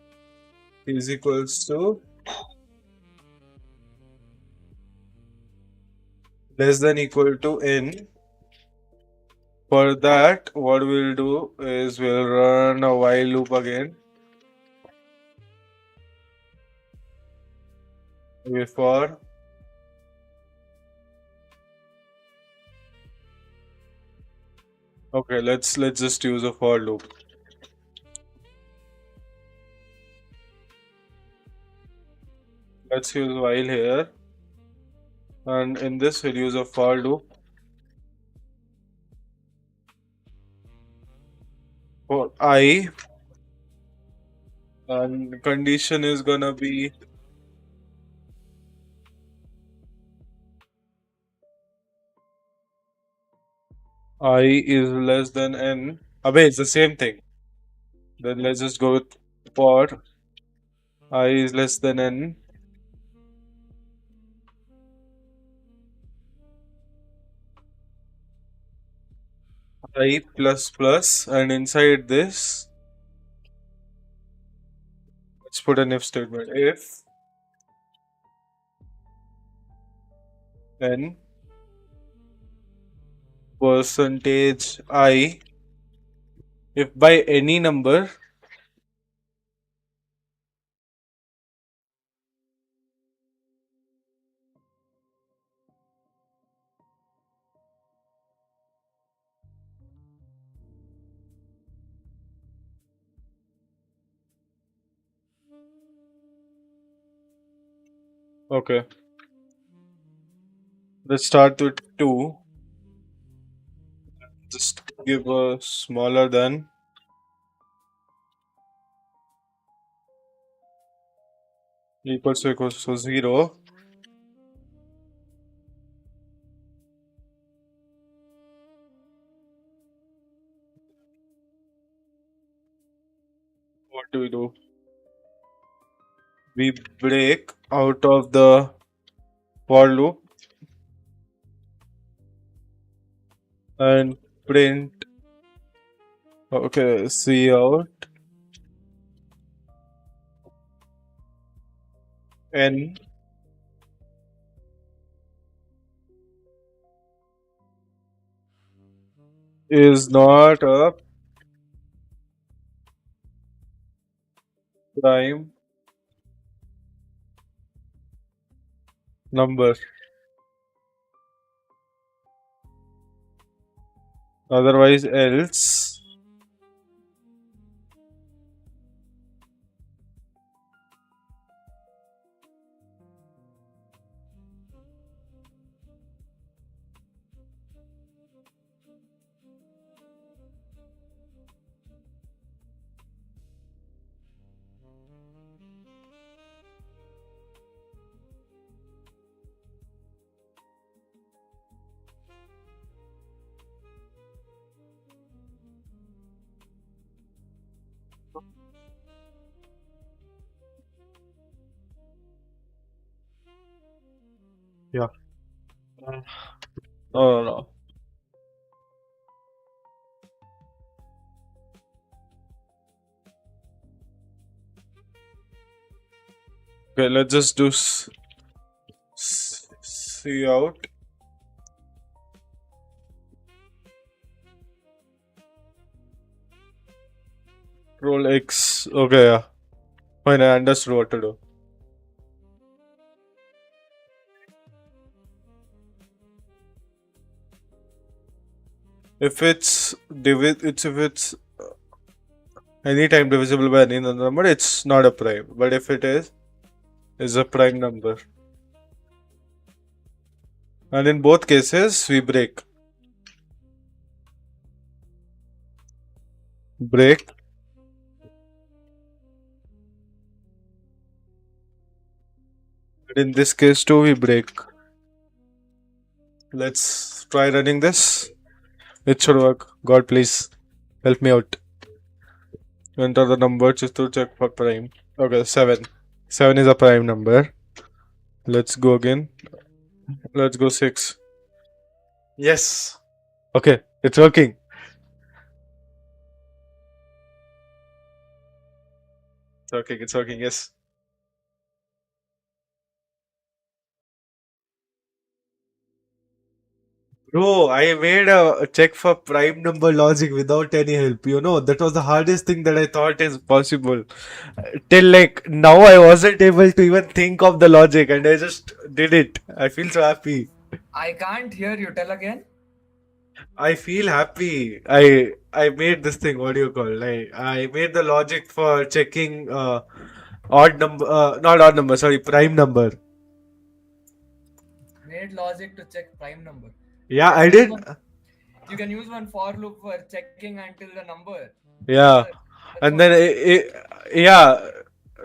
is equals to less than equal to n. For that, what we'll do is we'll run a while loop again. For okay, let's just use a for loop. Let's use while here, and in this we'll use a for loop. For I, and condition is gonna be I is less than n. Abey, it's the same thing. Then let's just go with for I is less than n. I plus plus, and inside this, let's put an if statement. If n percentage I, if by any number okay, let's start with 2. Just give a smaller than equals to 0. What do? We break out of the for loop and print, okay, cout n is not a prime number, otherwise else yeah. No. Okay, let's just do cout roll x. Okay, yeah. Fine, I understood what to do. If it's anytime divisible by any other number, it's not a prime. But if it is, it's a prime number. And in both cases, we break. Break. And in this case too, we break. Let's try running this. It should work. God, please help me out. Enter the number just to check for prime. Okay, 7. 7 is a prime number. Let's go again. Let's go 6. Yes. Okay, it's working. It's working, yes. Bro, I made a check for prime number logic without any help. You know, that was the hardest thing that I thought is possible. Till like now, I wasn't able to even think of the logic and I just did it. I feel so happy. I can't hear you. Tell again. I feel happy. I made this thing. What do you call? I made the logic for checking odd number, not odd number. Sorry, prime number. Made logic to check prime number. Yeah, I did. You can use one for loop for checking until the number. Yeah, and then yeah.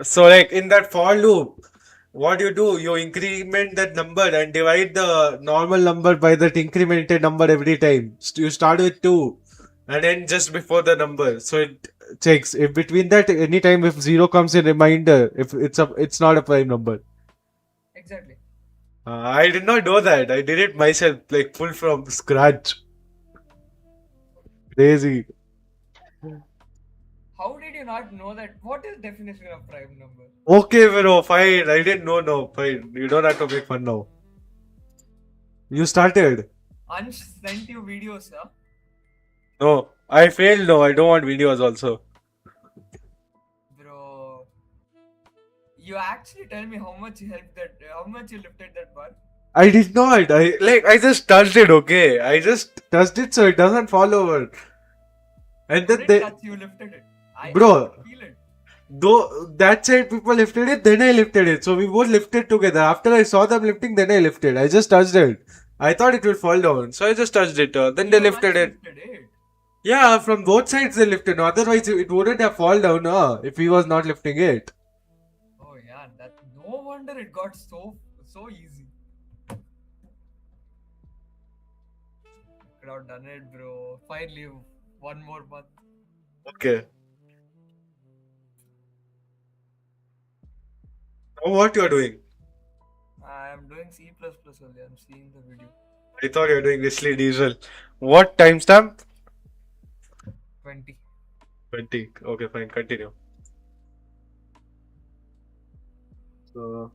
So like in that for loop, what you do? You increment that number and divide the normal number by that incremented number every time. You start with 2 and then just before the number. So it checks if between that anytime if 0 comes in reminder, if it's not a prime number. Exactly. I did not know that. I did it myself, like full from scratch. Daisy. How did you not know that? What is definition of prime number? Okay, bro, fine. I didn't know. No, fine. You don't have to make fun now. You started. Ansh sent you videos, huh? No, I failed. No, I don't want videos also. Bro, you actually tell me how much you lifted that bar. I did not. I just touched it. Okay, I just touched it so it doesn't fall over. And You then didn't touch, you lifted it. I Bro. could feel it. though that side people lifted it, then I lifted it. So we both lifted together. After I saw them lifting, then I lifted. I just touched it. I thought it would fall down, so I just touched it. Then they You lifted Ansh it. lifted it. Yeah, from both sides they lifted. No, otherwise it wouldn't have fallen down. If he was not lifting it. Oh yeah, that no wonder it got so easy. Could have done it, bro. Finally, one more month. Okay. Now what you are doing? I am doing C++ only. I'm seeing the video. I thought you were doing Wesley Diesel. What timestamp? 20. 20. Okay, fine. Continue. So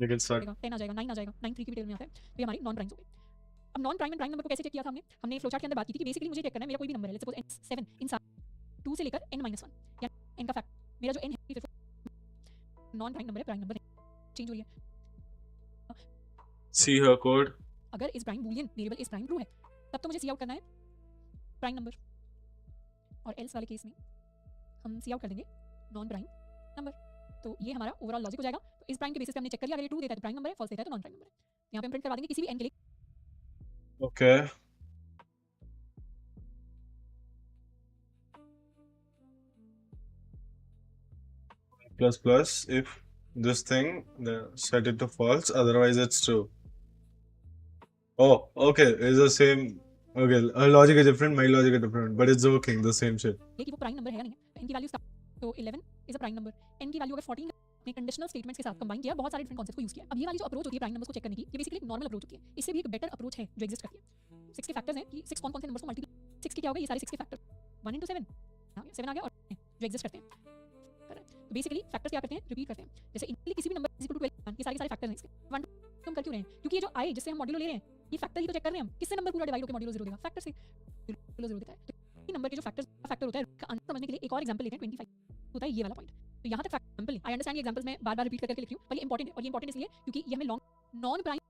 you can start. 10 आ जाएगा 9 आ जाएगा 9 3 की भी table में आता है तो ये हमारे नॉन प्राइम्स हो गए अब non prime and prime number को कैसे चेक किया था हमने फ्लो चार्ट के अंदर बात की थी कि बेसिकली मुझे चेक करना है मेरा कोई भी नंबर है लेट्स सपोज n7 इन 2 से लेकर n-1 या n का फैक्टर मेरा जो n है नॉन प्राइम नंबर है प्राइम नंबर चेंज हो रही है See her code. अगर इस प्राइम बूलियन वेरिएबल इस प्राइम ट्रू है तब तो मुझे सी आउट करना है प्राइम नंबर और एल्स वाले केस में हम सी आउट कर देंगे नॉन प्राइम नंबर तो ये हमारा ओवरऑल लॉजिक हो जाएगा तो इस प्राइम के बेसिस पे हमने चेक कर लिया अगर ये ट्रू देता है तो प्राइम नंबर है फॉल्स देता है तो नॉन प्राइम नंबर है यहाँ पे हम प्रिंट करवा देंगे किसी भी n के लिए Okay. Plus plus if this thing set it to false, otherwise it's true. Oh, okay. It's the same. Okay, her logic is different, my logic is different, but it's working, the same shit. ये कि वो prime number है या नहीं है n की value तो 11 is a prime number n की वैल्यू अगर 14 ने कंडीशनल स्टेटमेंट्स के साथ कंबाइन किया बहुत सारे डिफरेंट कॉन्सेप्ट्स को यूज किया अब ये वाली जो अप्रोच होती है प्राइम नंबर्स को चेक करने की ये बेसिकली एक नॉर्मल अप्रोच होती है इससे भी एक बेटर अप्रोच है जो एग्जिस्ट करती है 6 के फैक्टर्स हैं कि 6 कौन-कौन से नंबर्स को मल्टीप्लाई 6 के क्या हो गए ये सारे 6 के फैक्टर 1 into 7 7 आ गया और जो एग्जिस्ट करते हैं तो बेसिकली फैक्टर्स क्या करते हैं रिपीट करते हैं जैसे इनके किसी भी नंबर इज इक्वल टू 12 ये सारे फैक्टर्स हैं इसके 1 तुम कर क्यों रहे हैं क्योंकि ये जो i जिससे हम मॉड्यूलो ले रहे हैं ये फैक्टर ही तो चेक कर रहे हैं हम किससे नंबर पूरा डिवाइड होकर मॉड्यूलो 0 देगा फैक्टर से मॉड्यूलो 0 देता है तो ये नंबर के जो फैक्टर होता है का आंसर समझने के लिए एक और एग्जांपल लेते हैं 25 होता है ये वाला पॉइंट तो यहाँ तक एग्जांपल आई अंडरस्टैंड ये एग्जांपल्स मैं बार-बार रिपीट करके लिख रही हूँ पर ये इंपॉर्टेंट है और ये इंपॉर्टेंट इसलिए क्योंकि ये हमें लॉन्ग नॉन प्राइम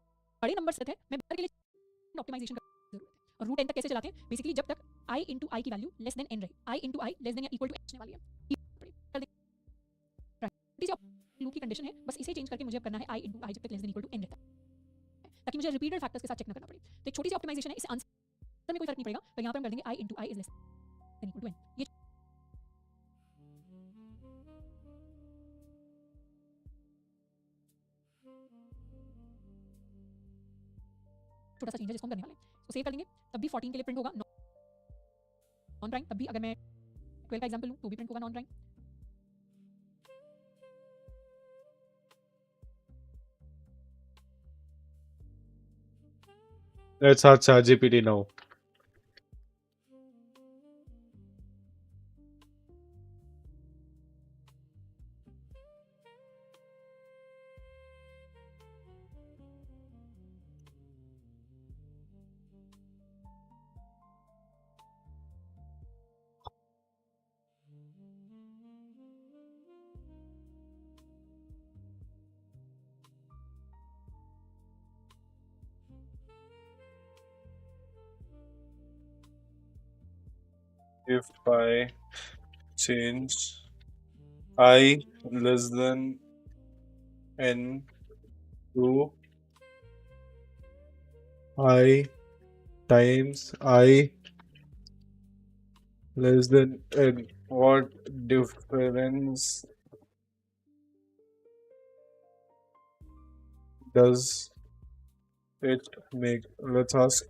बड़े नंबर सेट है मैं बार के लिए ऑप्टिमाइजेशन की जरूरत है और रूट n तक कैसे चलाते हैं बेसिकली जब तक i into i की वैल्यू लेस देन n रहे i into i less then या इक्वल टू h होने वाली है लूप की कंडीशन है बस इसे चेंज करके मुझे अब करना है i into i जब तक less than equal to n रहता है ताकि मुझे रिपीटेड फैक्टर्स के साथ चेक ना करना पड़े तो एक छोटी सी ऑप्टिमाइजेशन है इसे आंसर में कोई फर्क नहीं पड़ेगा पर यहाँ पर हम कर देंगे i into i is less than equal to n ये छोटा सा चेंज है जिसको हम करने वाले हैं तो सेव कर देंगे तब भी 14 के लिए प्रिंट होगा नॉन प्राइम तब भी अगर मैं 12 का एग्जांपल लूं तो भी प्रिंट होगा non prime Let's ask ChatGPT now. If I change I less than n to I times I less than n, what difference does it make? Let's ask.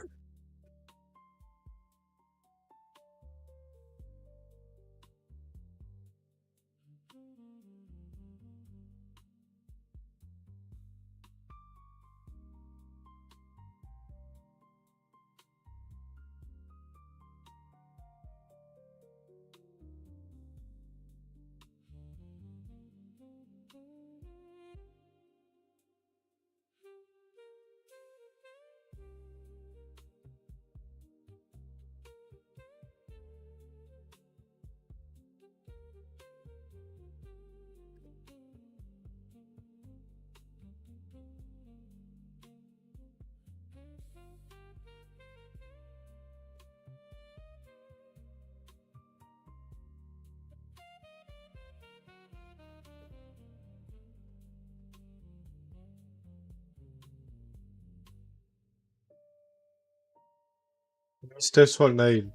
Let's test for 9.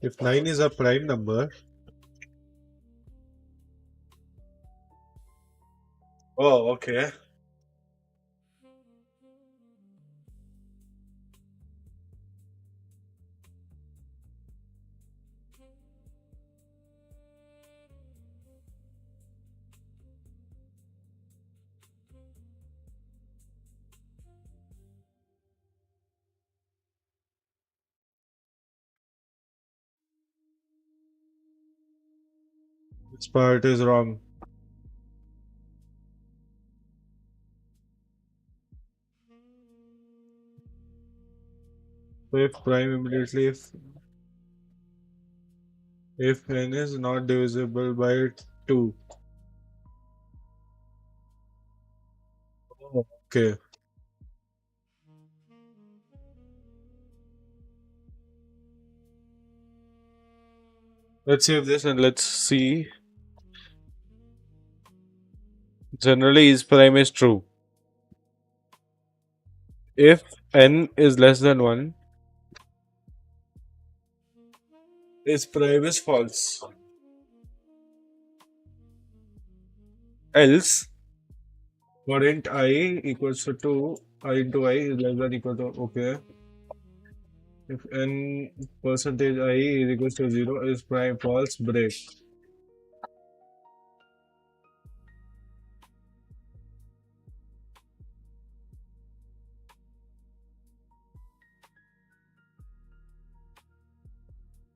If 9 is a prime number. Oh, okay. This part is wrong. So if prime immediately if n is not divisible by 2. Oh, okay. Let's save this and let's see. Generally, is prime is true. If n is less than 1, is prime is false. Else, for int I equals to 2, I into I is less than equal to, okay. If n percentage I is equals to 0, is prime false, break.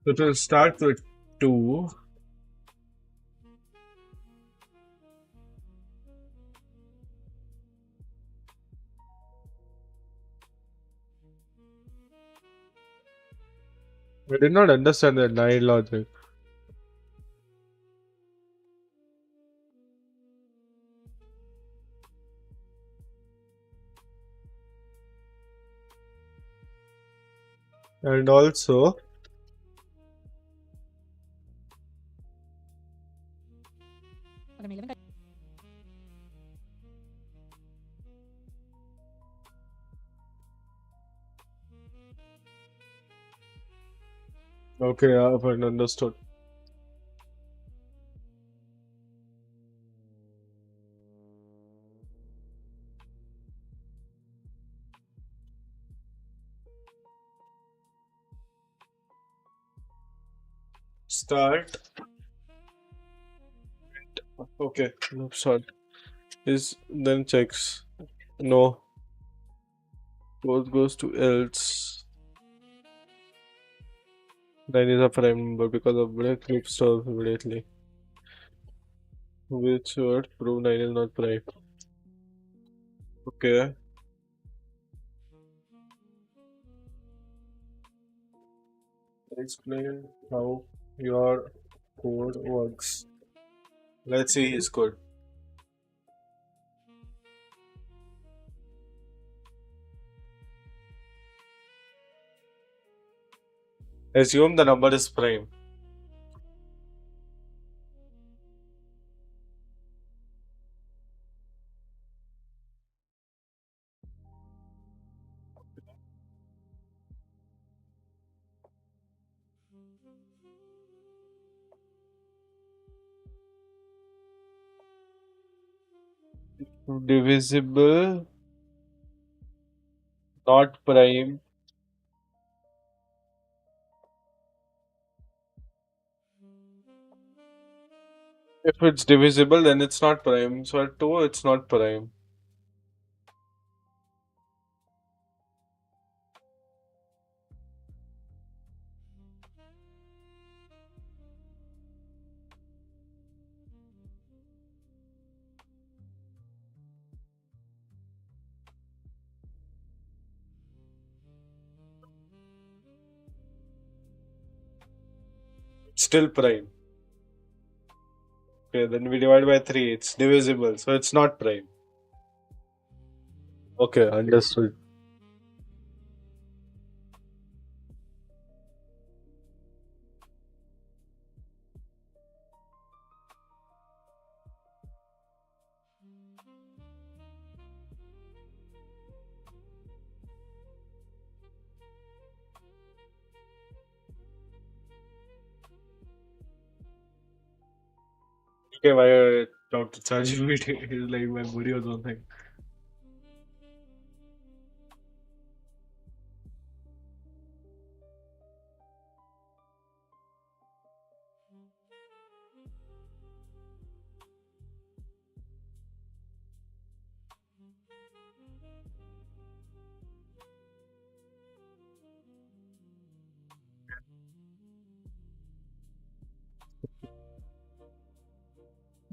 So it will start with 2. I did not understand that 9 logic. And also, अगर मैं 11 का okay, I have understood. Start. Okay, no, start. Is then checks. No. Both goes to else. 9 is a prime number because of break loop stops immediately. Which would prove 9 is not prime. Okay. Explain how your code works. Let's see his code. Assume the number is prime. Divisible, not prime. If it's divisible, then it's not prime. So at 2, it's not prime. Still prime. Okay, then we divide by 3. It's divisible, so it's not prime. Okay, understood. Okay, why I talk to ChatGPT is like my body or something.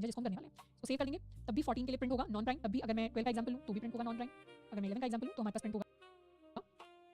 जिसको हम करने वाले हैं तो save कर लेंगे तब भी 14 के लिए प्रिंट होगा नॉन प्राइम तब भी अगर मैं 12 का एग्जांपल लूँ तो भी प्रिंट होगा नॉन प्राइम अगर मैं 11 का एग्जांपल लूँ तो हमारे पास प्रिंट होगा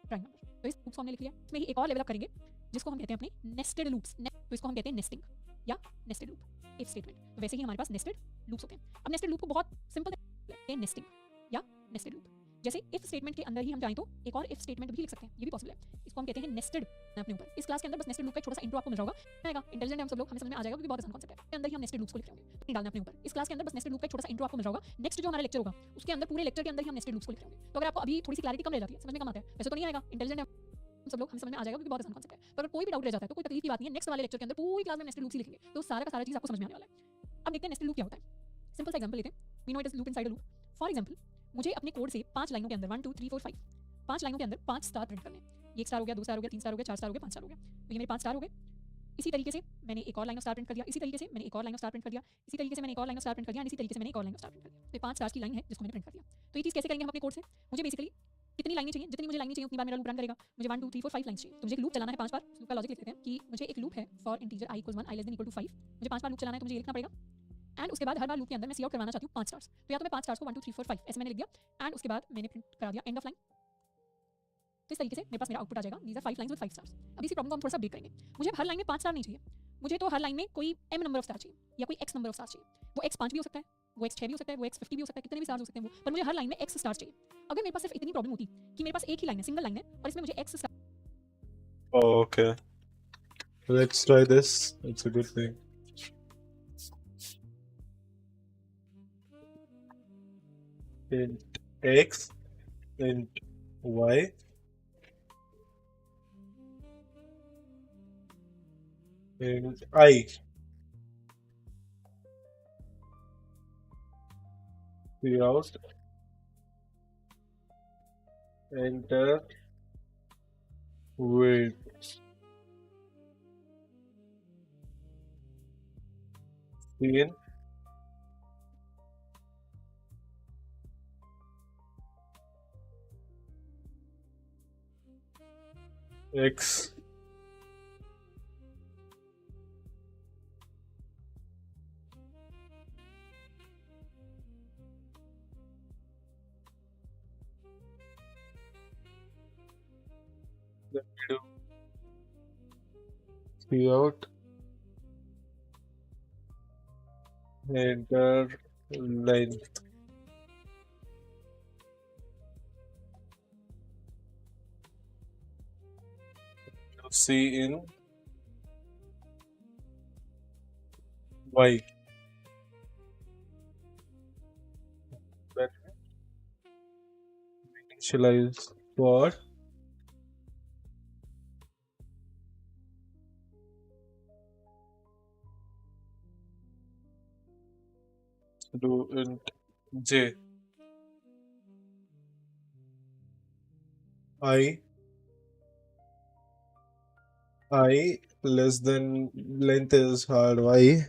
प्राइम नंबर तो इस लूप्स को हमने लिख लिया इसमें ही एक और लेवल अप करेंगे जिसको हम कहते हैं अपने नेस्टेड लूप्स तो इसको हम कहते हैं नेस्टिंग या नेस्टेड लूप इफ स्टेटमेंट तो वैसे ही हमारे पास नेस्टेड लूप्स होते हैं अब नेस्टेड लूप को बहुत सिंपल कहते हैं नेस्टिंग या नेस्टेड लूप जैसे इफ स्टेटमेंट के अंदर ही हम चाहें तो एक और इफ स्टेटमेंट भी लिख सकते हैं ये भी पॉसिबल है इसको हम कहते हैं नेस्टेड अपने ऊपर इस क्लास के अंदर बस नेस्टेड लूप का एक छोटा सा इंट्रो आपको मिल जाएगा आएगा इंटेलिजेंट हम सब लोग हमें समझ में आ जाएगा क्योंकि बहुत आसान कॉन्सेप्ट है इसके अंदर ही हम नेस्टेड लूप्स को लिख रहे होंगे तो डालना अपने ऊपर इस क्लास के अंदर बस नेस्टेड लूप का एक छोटा सा इंट्रो आपको मिल जाएगा नेक्स्ट जो हमारा लेक्चर होगा उसके अंदर पूरे लेक्चर के अंदर ही हम नेस्टेड लूप्स को लिख रहे होंगे तो अगर आपको अभी थोड़ी सी क्लैरिटी कम रह जाती है समझ में कम आता है वैसे तो नहीं आएगा इंटेलिजेंट हम सब लोग हमें समझ में आ जाएगा क्योंकि बहुत आसान कॉन्सेप्ट है तो अगर कोई भी डाउट रह जाता है तो कोई तकलीफ की बात नहीं है नेक्स्ट वाले लेक्चर के अंदर पूरी क्लास में नेस्टेड लूप्स ही लिखेंगे तो सारा का सारा चीज आपको समझ में आने वाला है अब देखते हैं नेस्टेड लूप क्या होता है सिंपल सा एग्जांपल लेते हैं we know it is loop inside a loop for example मुझे अपने कोड से 5 लाइनों के अंदर 1 2 3 4 5 5 लाइनों के अंदर 5 स्टार प्रिंट करने हैं ये 1 स्टार हो गया 2 स्टार हो गया 3 स्टार हो गया 4 स्टार हो गया 5 स्टार हो गया तो ये मेरे 5 स्टार हो गए इसी तरीके से मैंने एक और लाइन ऑफ स्टार प्रिंट कर दिया इसी तरीके से मैंने एक और लाइन ऑफ स्टार प्रिंट कर दिया इसी तरीके से मैंने एक और लाइन ऑफ स्टार प्रिंट कर दिया इसी तरीके से मैंने एक और लाइन ऑफ स्टार प्रिंट कर दिया तो ये 5 स्टार्स की लाइन है जिसको मैंने प्रिंट कर दिया तो ये चीज़ कैसे करेंगे हम अपने कोड से मुझे बेसिकली कितनी लाइनें चाहिए जितनी मुझे लाइनें चाहिए उतनी बार मेरा लूप रन करेगा मुझे 1 2 3 4 5 लाइन्स चाहिए तो मुझे एक लूप चलाना है 5 बार उस लूप का लॉजिक लिख लेते हैं कि मुझे एक लूप है फॉर इंटीजर i = 1 i <= 5 मुझे 5 बार लूप चलाना है तो मुझे ये लिखना पड़ेगा एंड उसके बाद हर बार लूप के अंदर मैं सी आउट करवाना चाहती हूँ 5 स्टार्स तो या तो मैं 5 स्टार्स को 1 2 3 4 5 ऐसे मैंने लिख दिया एंड उसके बाद मैंने प्रिंट करा दिया एंड ऑफ लाइन तो इस तरीके से मेरे पास मेरा आउटपुट आ जाएगा these are 5 lines with 5 stars अब इसी प्रॉब्लम को हम थोड़ा सा ब्रेक करेंगे मुझे हर लाइन में 5 स्टार नहीं चाहिए मुझे तो हर लाइन में कोई m नंबर ऑफ स्टार चाहिए या कोई x नंबर ऑफ स्टार्स चाहिए वो x 5 भी हो सकता है वो x 6 भी हो सकता है वो x 50 भी हो सकता है कितने भी स्टार्स हो सकते हैं वो पर मुझे हर लाइन में x स्टार्स चाहिए अगर मेरे पास सिर्फ इतनी प्रॉब्लम होती कि मेरे पास एक ही लाइन है सिंगल लाइन है और इसमें मुझे x star Oh, okay. Let's try this. It's a good thing. Int x, int y, int I. See out. Enter. Wait. Scene. X. Then we do see out. Enter length. C in Y. Then initialize for do int J. I less than length is hard y.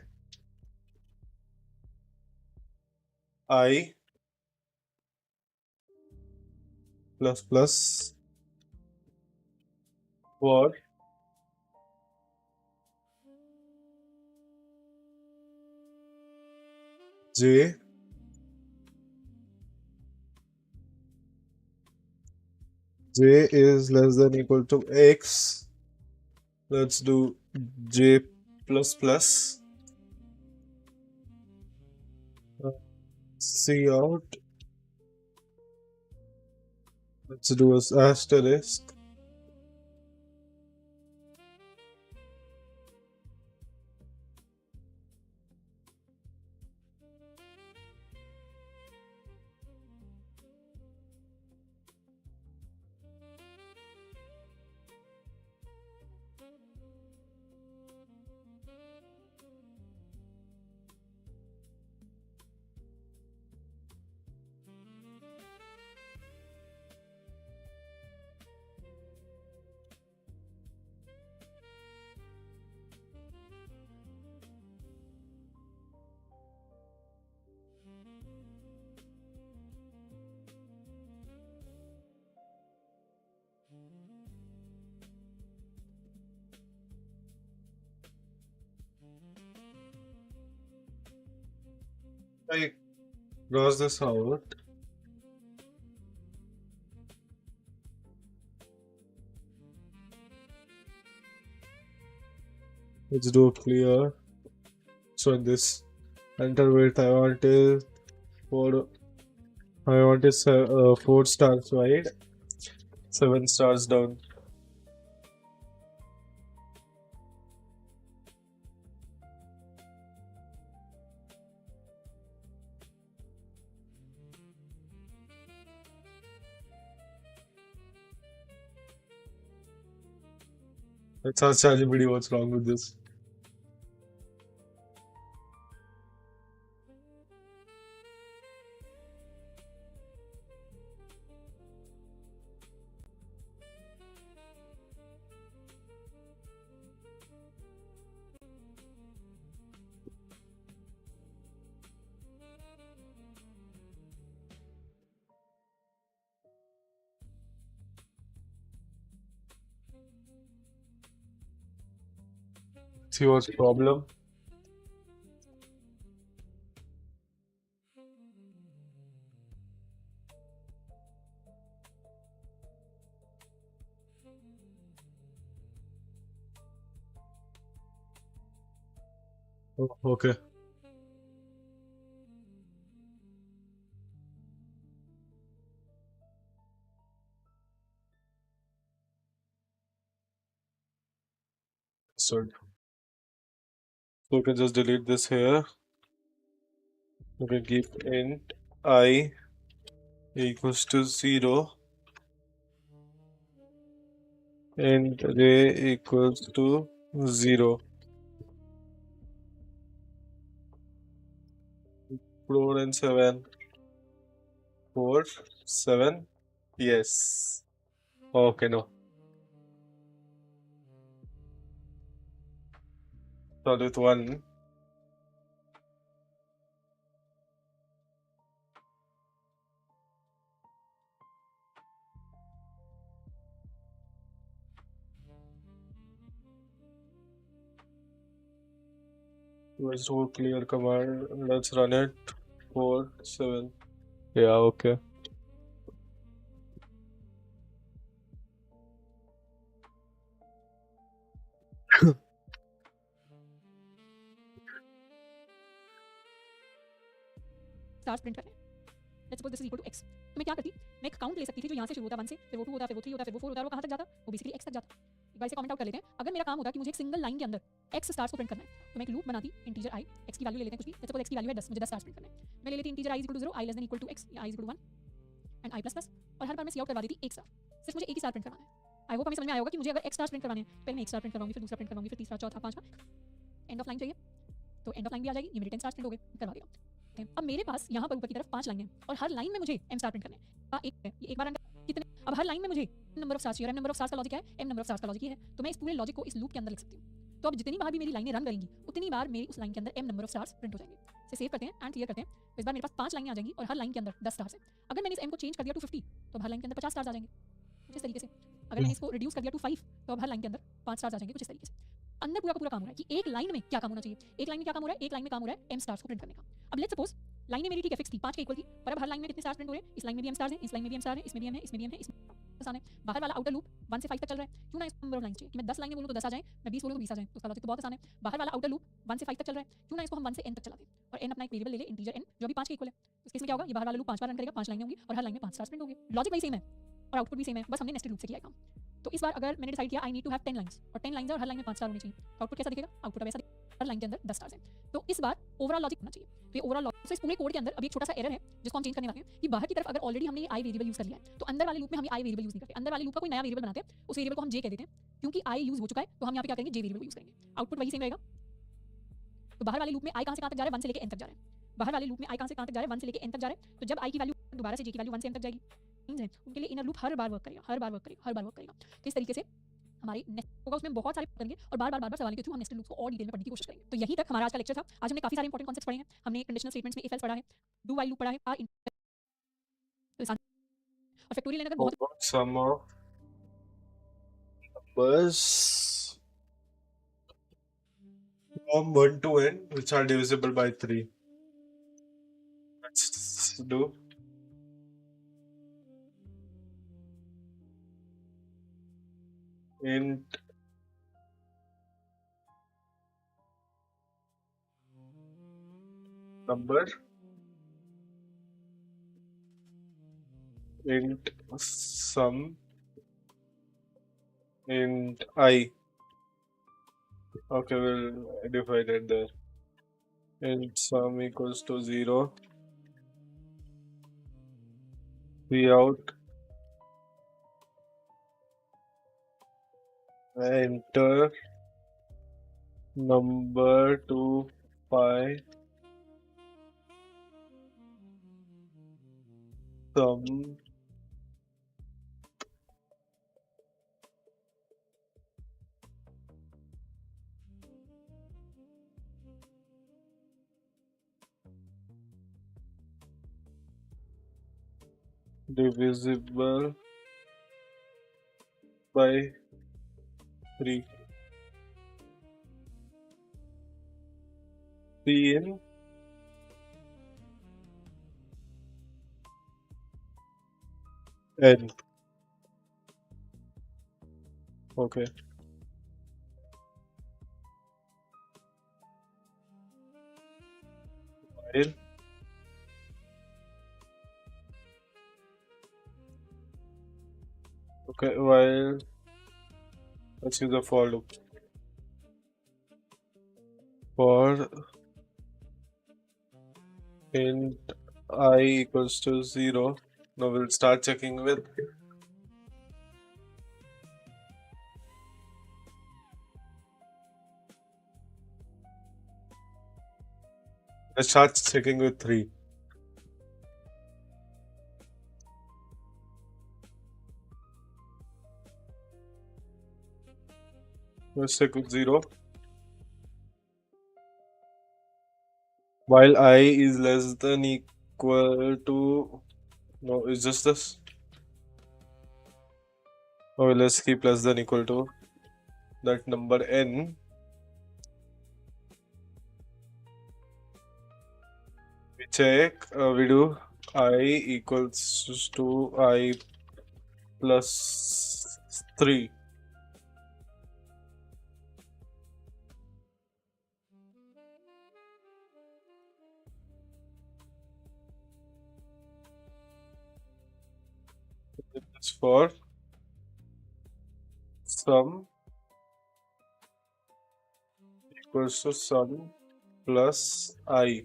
I plus plus for J J is less than equal to X. Let's do J plus plus. C out. Let's do as asterisk. I cross this out. Let's do a clear. So in this enter width, I want is 4 stars wide, 7 stars down. Let's ask ChatGPT what's wrong with this. See what's the problem? Oh, okay. So we can just delete this here. We can keep int I equals to 0 and j equals to 0. 4 and 7. 4, 7. Yes. Okay, no. Start with 1. Let's do a clear command. Let's run it. 4, 7. Yeah, okay. Stars print करने let's suppose this is equal to x तो मैं क्या करती मैं एक count ले सकती थी जो यहाँ से शुरू होता 1 से फिर वो 2 होता फिर वो 3 होता फिर वो 4 होता वो कहाँ तक जाता वो बेसिकली x तक जाता एक बार इसे कमेंट आउट कर लेते हैं अगर मेरा काम होता कि मुझे एक सिंगल लाइन के अंदर x स्टार्स को प्रिंट करना है तो मैं एक लूप बनाती इंटीजर i x की वैल्यू ले लेते हैं कुछ भी लेट्स सपोज x की वैल्यू है 10 मुझे 10 स्टार्स प्रिंट करना है मैं ले लेती integer i is equal to 0 i less than equal to x या i is equal to 1 and i plus plus और हर बार मैं सी आउट करवा देती एक स्टार सिर्फ मुझे एक ही स्टार प्रिंट करवाना है आई होप हमें समझ में आया होगा कि मुझे अगर x स्टार्स प्रिंट करवाने हैं पहले मैं एक स्टार प्रिंट करवाऊंगी फिर दूसरा प्रिंट करवाऊंगी फिर तीसरा चौथा पांचवा एंड ऑफ लाइन चाहिए तो एंड ऑफ लाइन भी आ जाएगी ये मेरे 10 स्टार्स प्रिंट हो गए करवा दिया अब मेरे पास यहाँ पर ऊपर की तरफ 5 लाइनें हैं और हर लाइन में मुझे m स्टार प्रिंट करना है एक है ये एक बार कितने अब हर लाइन में मुझे नंबर ऑफ स्टार्स चाहिए नंबर ऑफ स्टार्स का लॉजिक है m नंबर ऑफ स्टार्स का लॉजिक है तो मैं इस पूरे लॉजिक को इस लूप के अंदर लिख सकती हूँ तो अब जितनी बार भी मेरी लाइनें रन करेंगी उतनी बार मेरी उस लाइन के अंदर m number of stars print हो जाएंगे इसे सेव करते हैं एंड क्लियर करते हैं तो इस बार मेरे पास 5 लाइनें आ जाएंगी और हर लाइन के अंदर 10 स्टार्स है अगर मैंने इस m को चेंज कर दिया टू 50 तो हर लाइन के अंदर 50 स्टार्स आ जाएंगे कुछ इस तरीके से अगर मैंने इसको रिड्यूस कर दिया टू 5 तो अब हर लाइन के अंदर 5 स्टार्स आ जाएंगे कुछ इस तरीके से अंदर पूरा का पूरा काम हो रहा है कि एक लाइन में क्या काम होना चाहिए एक लाइन में क्या काम हो रहा है एक लाइन में काम हो रहा है m स्टार्स को प्रिंट करने का अब लेट्स सपोज लाइनें मेरी ठीक है फिक्स थी 5 के इक्वल थी पर अब हर लाइन में कितने स्टार्स प्रिंट हो रहे हैं इस लाइन में भी m स्टार्स हैं इस लाइन में भी m स्टार है इसमें भी m है इसमें भी m है इसमें आसान है बाहर वाला आउटर लूप 1 से 5 तक चल रहा है क्यों ना इस नंबर ऑफ लाइंस चाहिए कि मैं 10 लाइनें बोलूं तो 10 आ जाएं मैं 20 बोलूं तो 20 आ जाएं तो उसका लॉजिक तो बहुत आसान है बाहर वाला आउटर लूप 1 से 5 तक चल रहा है क्यों ना इसको हम 1 से n तक चला दें और n अपना एक वेरिएबल ले ले इंटीजर n जो भी 5 के इक्वल है तो इस केस में क्या होगा ये बाहर वाला लूप 5 बार रन करेगा 5 लाइनें होंगी और हर लाइन में 5 स्टार्स प्रिंट होंगे लॉजिक वही सेम है और आउटपुट भी सेम है बस हमने नेस्टेड लूप से किया है काम तो इस बार अगर मैंने डिसाइड किया I need to have 10 lines और 10 लाइंस है और हर लाइन में 5 स्टार होने चाहिए तो आउटपुट कैसा दिखेगा आउटपुट वैसा हर लाइन के अंदर 10 स्टार्स हैं तो इस बार ओवरऑल लॉजिक होना चाहिए तो ये ओवरऑल लॉजिक तो इस पूरे कोड के अंदर अभी एक छोटा सा एरर है जिसको हम चेंज करने वाले हैं कि बाहर की तरफ अगर ऑलरेडी हमने आई वेरिएबल यूज कर लिया है तो अंदर वाले लूप में हम आई वेरिएबल यूज नहीं करते अंदर वाले लूप का कोई नया वेरिएबल बनाते हैं उस वेरिएबल को हम जे कह देते हैं क्योंकि आई यूज हो चुका है तो हम यहाँ पे क्या करेंगे जे वेरिएबल यूज करेंगे आउटपुट वही सेम रहेगा तो बाहर वाले लूप में आई कहाँ से कहाँ तक जा रहा है 1 से लेके n तक जा रहा है बाहर वाले लूप में आई कहाँ से कहाँ तक जा रहा है 1 से लेके n तक जा रहा है तो जब आई की वैल्यू दोबारा से जे की वैल्यू 1 से n तक जाएगी उनके लिए इनर लूप हर बार वर्क करेगा हर बार वर्क करेगा हर बार वर्क करेगा तो इस तरीके से हमारे नेस्ट होगा उसमें बहुत सारे करेंगे और बार-बार सवाल के थ्रू हम नेस्टेड लूप्स को और डिटेल में पढ़ने की कोशिश करेंगे तो यहीं तक हमारा आज का लेक्चर था आज हमने काफी सारे इंपॉर्टेंट कॉन्सेप्ट्स पढ़े हैं हमने कंडीशनल स्टेटमेंट्स में इफ एल्स पढ़ा है डू व्हाइल लूप पढ़ा है और फैक्टोरियल अगर बहुत some of numbers from 1 to n which are divisible by 3 Let's do int number, int sum, int I. Okay, we'll define it there. Int sum equals to 0. Out. Enter number to pi sum divisible by 3. C in n. Okay. While let's use the for loop. For int I equals to 0. Now we'll start checking with let's start checking with 3. Let's check with 0. While I is less than equal to, no, it's just this. Okay, let's keep less than equal to that number n. We check, we do I equals to I plus 3. It's for sum equals to sum plus I.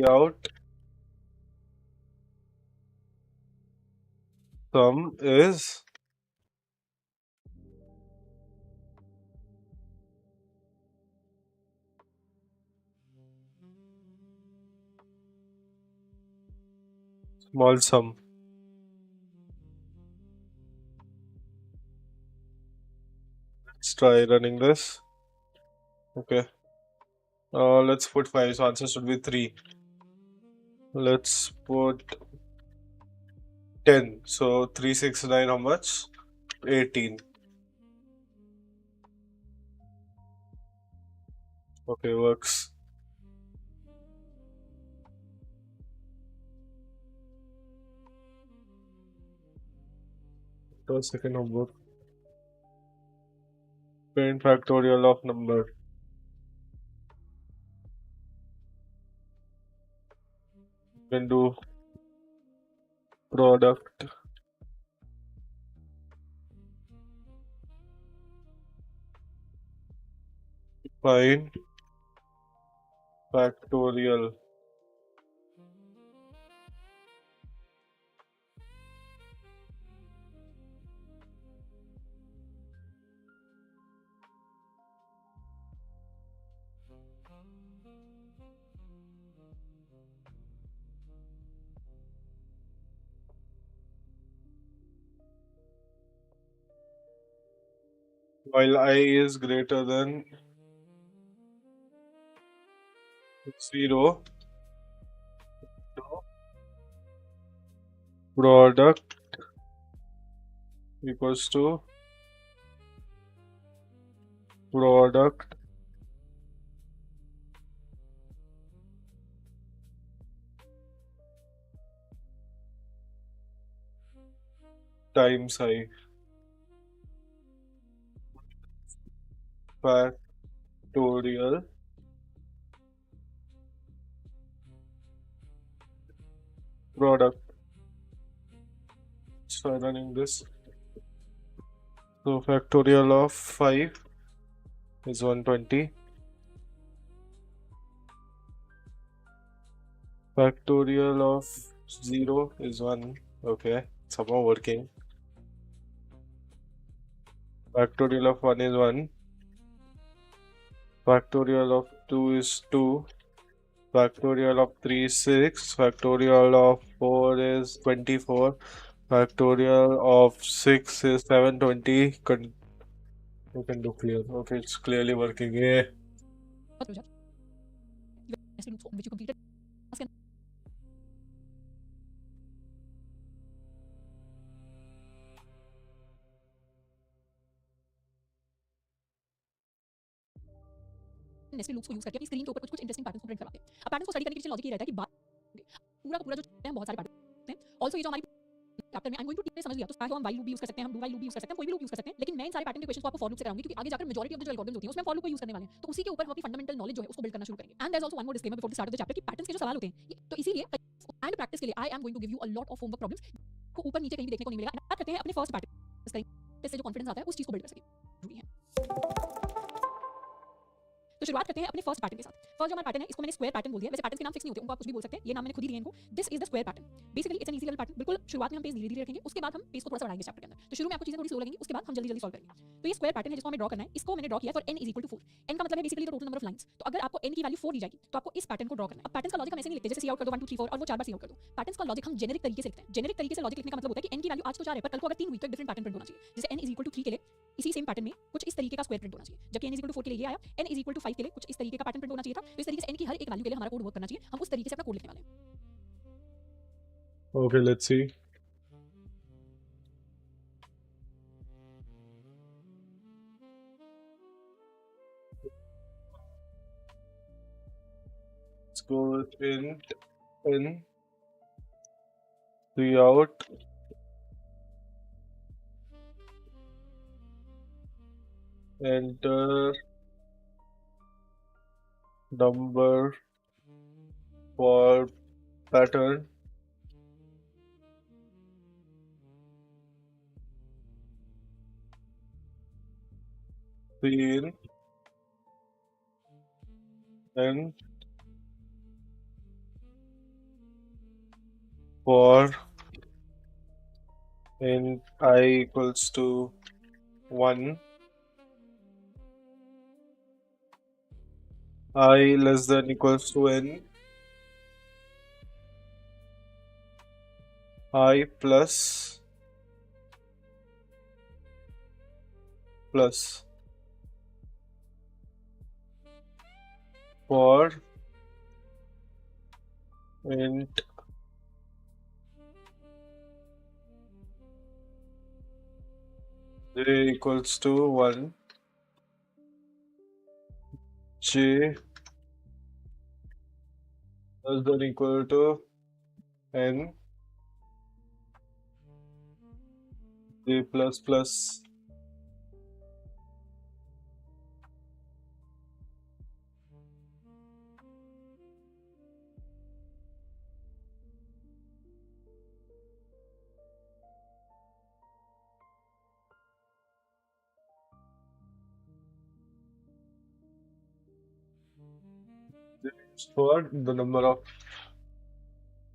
Out sum is small sum. Let's try running this. Okay. Let's put 5. So answer should be 3. Let's put 10. So 3, 6, 9, how much? 18. Okay, works. The second homework. Print factorial of number. Then do product find factorial. While I is greater than 0, product equals to product times I factorial product. So running this. So factorial of 5 is 120. Factorial of 0 is 1. Okay, somehow working. Factorial of 1 is 1. Factorial of 2 is 2. Factorial of 3 is 6. Factorial of 4 is 24. Factorial of 6 is 720. You can do clear. Okay, it's clearly working. Yeah. project. Nested loops which you completed. Nested loops को use करके अपनी screen के ऊपर कुछ कुछ interesting patterns को print करवाते हैं। अब पैटर्न्स को स्टडी करने के पीछे लॉजिक ये रहता है कि पूरा का पूरा जो है बहुत सारे पैटर्न हैं। ऑल्सो ये जो हमारी चैप्टर में I am going to teach समझ लिया तो हम व्हाइल लूप भी यूज कर सकते हैं, हम डू व्हाइल लूप भी यूज कर सकते हैं, कोई भी लूप यूज कर सकते हैं, लेकिन मैं इन सारे पैटर्न के क्वेश्चंस को आपको फॉर लूप से कराऊंगी क्योंकि आगे जाकर मेजॉरिटी ऑफ द जो एल्गोरिथम्स होती हैं उसमें फॉर लूप को यूज करने वाले हैं। तो उसी के ऊपर हम अपनी फंडामेंटल नॉलेज जो है उसको बिल्ड करना शुरू करेंगे। And there is also one more disclaimer before the start of the chapter कि पैटर्न्स के जो सवाल होते हैं तो इसीलिए एंड प्रैक्टिस के लिए I am going to give you a lot of homework problems को ऊपर नीचे कहीं भी देखने को नहीं मिलेगा। बात करते हैं अपने फर्स्ट पैटर्न करेंगे, इससे जो कॉन्फिडेंस आता है उस चीज को बिल्ड कर सके जरूरी है। तो शुरुआत करते हैं अपने फर्स्ट पैटर्न के साथ। फर्स्ट जो हमारा पैटर्न है इसको मैंने स्क्वायर पैटर्न बोल दिया। वैसे पैटर्न्स के नाम फिक्स नहीं होते, उनको आप कुछ भी बोल सकते हैं, ये नाम मैंने खुद ही दिए इनको। This is the square pattern. Basically it's an easy level pattern. बिल्कुल शुरुआत में हम पेज धीरे-धीरे रखेंगे, उसके बाद हम पेज को थोड़ा सा बढ़ाएंगे चैप्टर के अंदर। तो शुरू में आपको चीजें थोड़ी स्लो लगेंगी, उसके बाद हम जल्दी-जल्दी सॉल्व करेंगे। तो ये स्क्वायर पैटर्न है जिसको हमें ड्रॉ करना है। इसको मैंने ड्रॉ किया फॉर n = 4। n का मतलब है basically the total number of lines. तो अगर आपको n की वैल्यू 4 दी जाएगी तो आपको इस पैटर्न को ड्रॉ करना है। अब पैटर्न्स का लॉजिक हम ऐसे नहीं लिखते जैसे सी आउट कर दो 1 2 3 4 और वो 4 बार सी आउट कर दो। पैटर्न्स का लॉजिक हम जेनेरिक तरीके से लिखते हैं। जेनेरिक तरीके से लॉजिक लिखने का मतलब होता है कि n की वैल्यू आज तो 4 है पर कल को अगर 3 हुई तो एक डिफरेंट पैटर्न प्रिंट होना चाहिए। जैसे n = 3 के लिए इसी सेम पैटर्न में कुछ इस तरीके का स्क्वायर प्रिंट होना चाहिए, जबकि n = 4 के लिए ये आया। n = 5 के लिए कुछ इस तरीके का पैटर्न प्रिंट होना चाहिए था। तो इस तरीके से n की हर एक वैल्यू के लिए हमारा कोड वर्क करना चाहिए। हम उस तरीके से अपना कोड लिखने वाले हैं। Okay, let's see. Let's go with int n 3 out enter number for pattern in and for int I equals to 1, I less than equals to n, I plus for int j equals to 1, j less than equal to n, j plus plus for the number of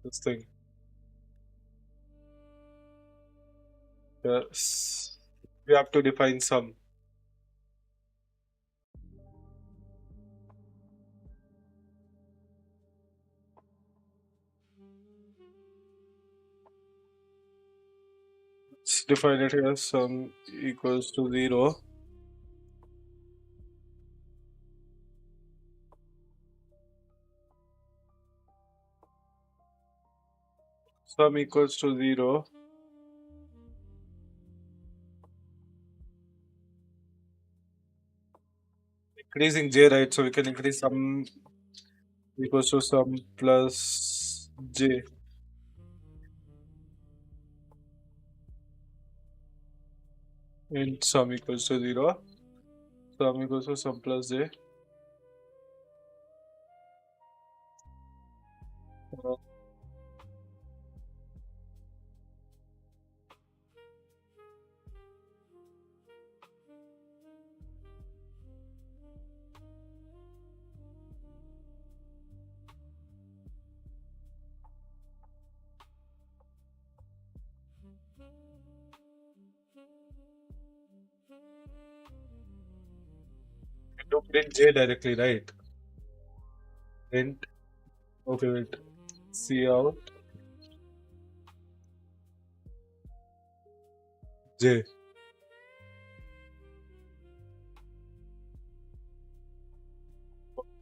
this thing. Yes, we have to define sum. Let's define it as sum equals to 0. Sum equals to 0. Increasing j, right? So we can increase sum equals to sum plus j. And sum equals to 0. Sum equals to sum plus j. Uh, to print j directly, right? Print. Okay, wait. Cout j.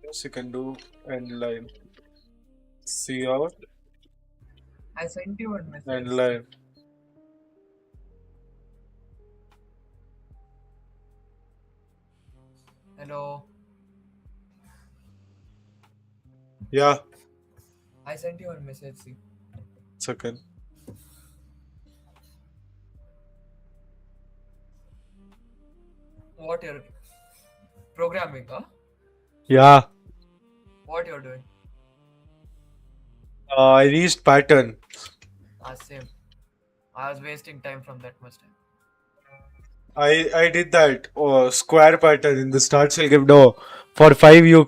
Yes, you can do end line. Cout I sent you one message. end line. Hello. Yeah, I sent you one message. See. second. What you're programming, huh? Yeah. What you're doing? I reached pattern. Same. I was wasting time from that much time. I did that square pattern in the start shell give no. For 5 you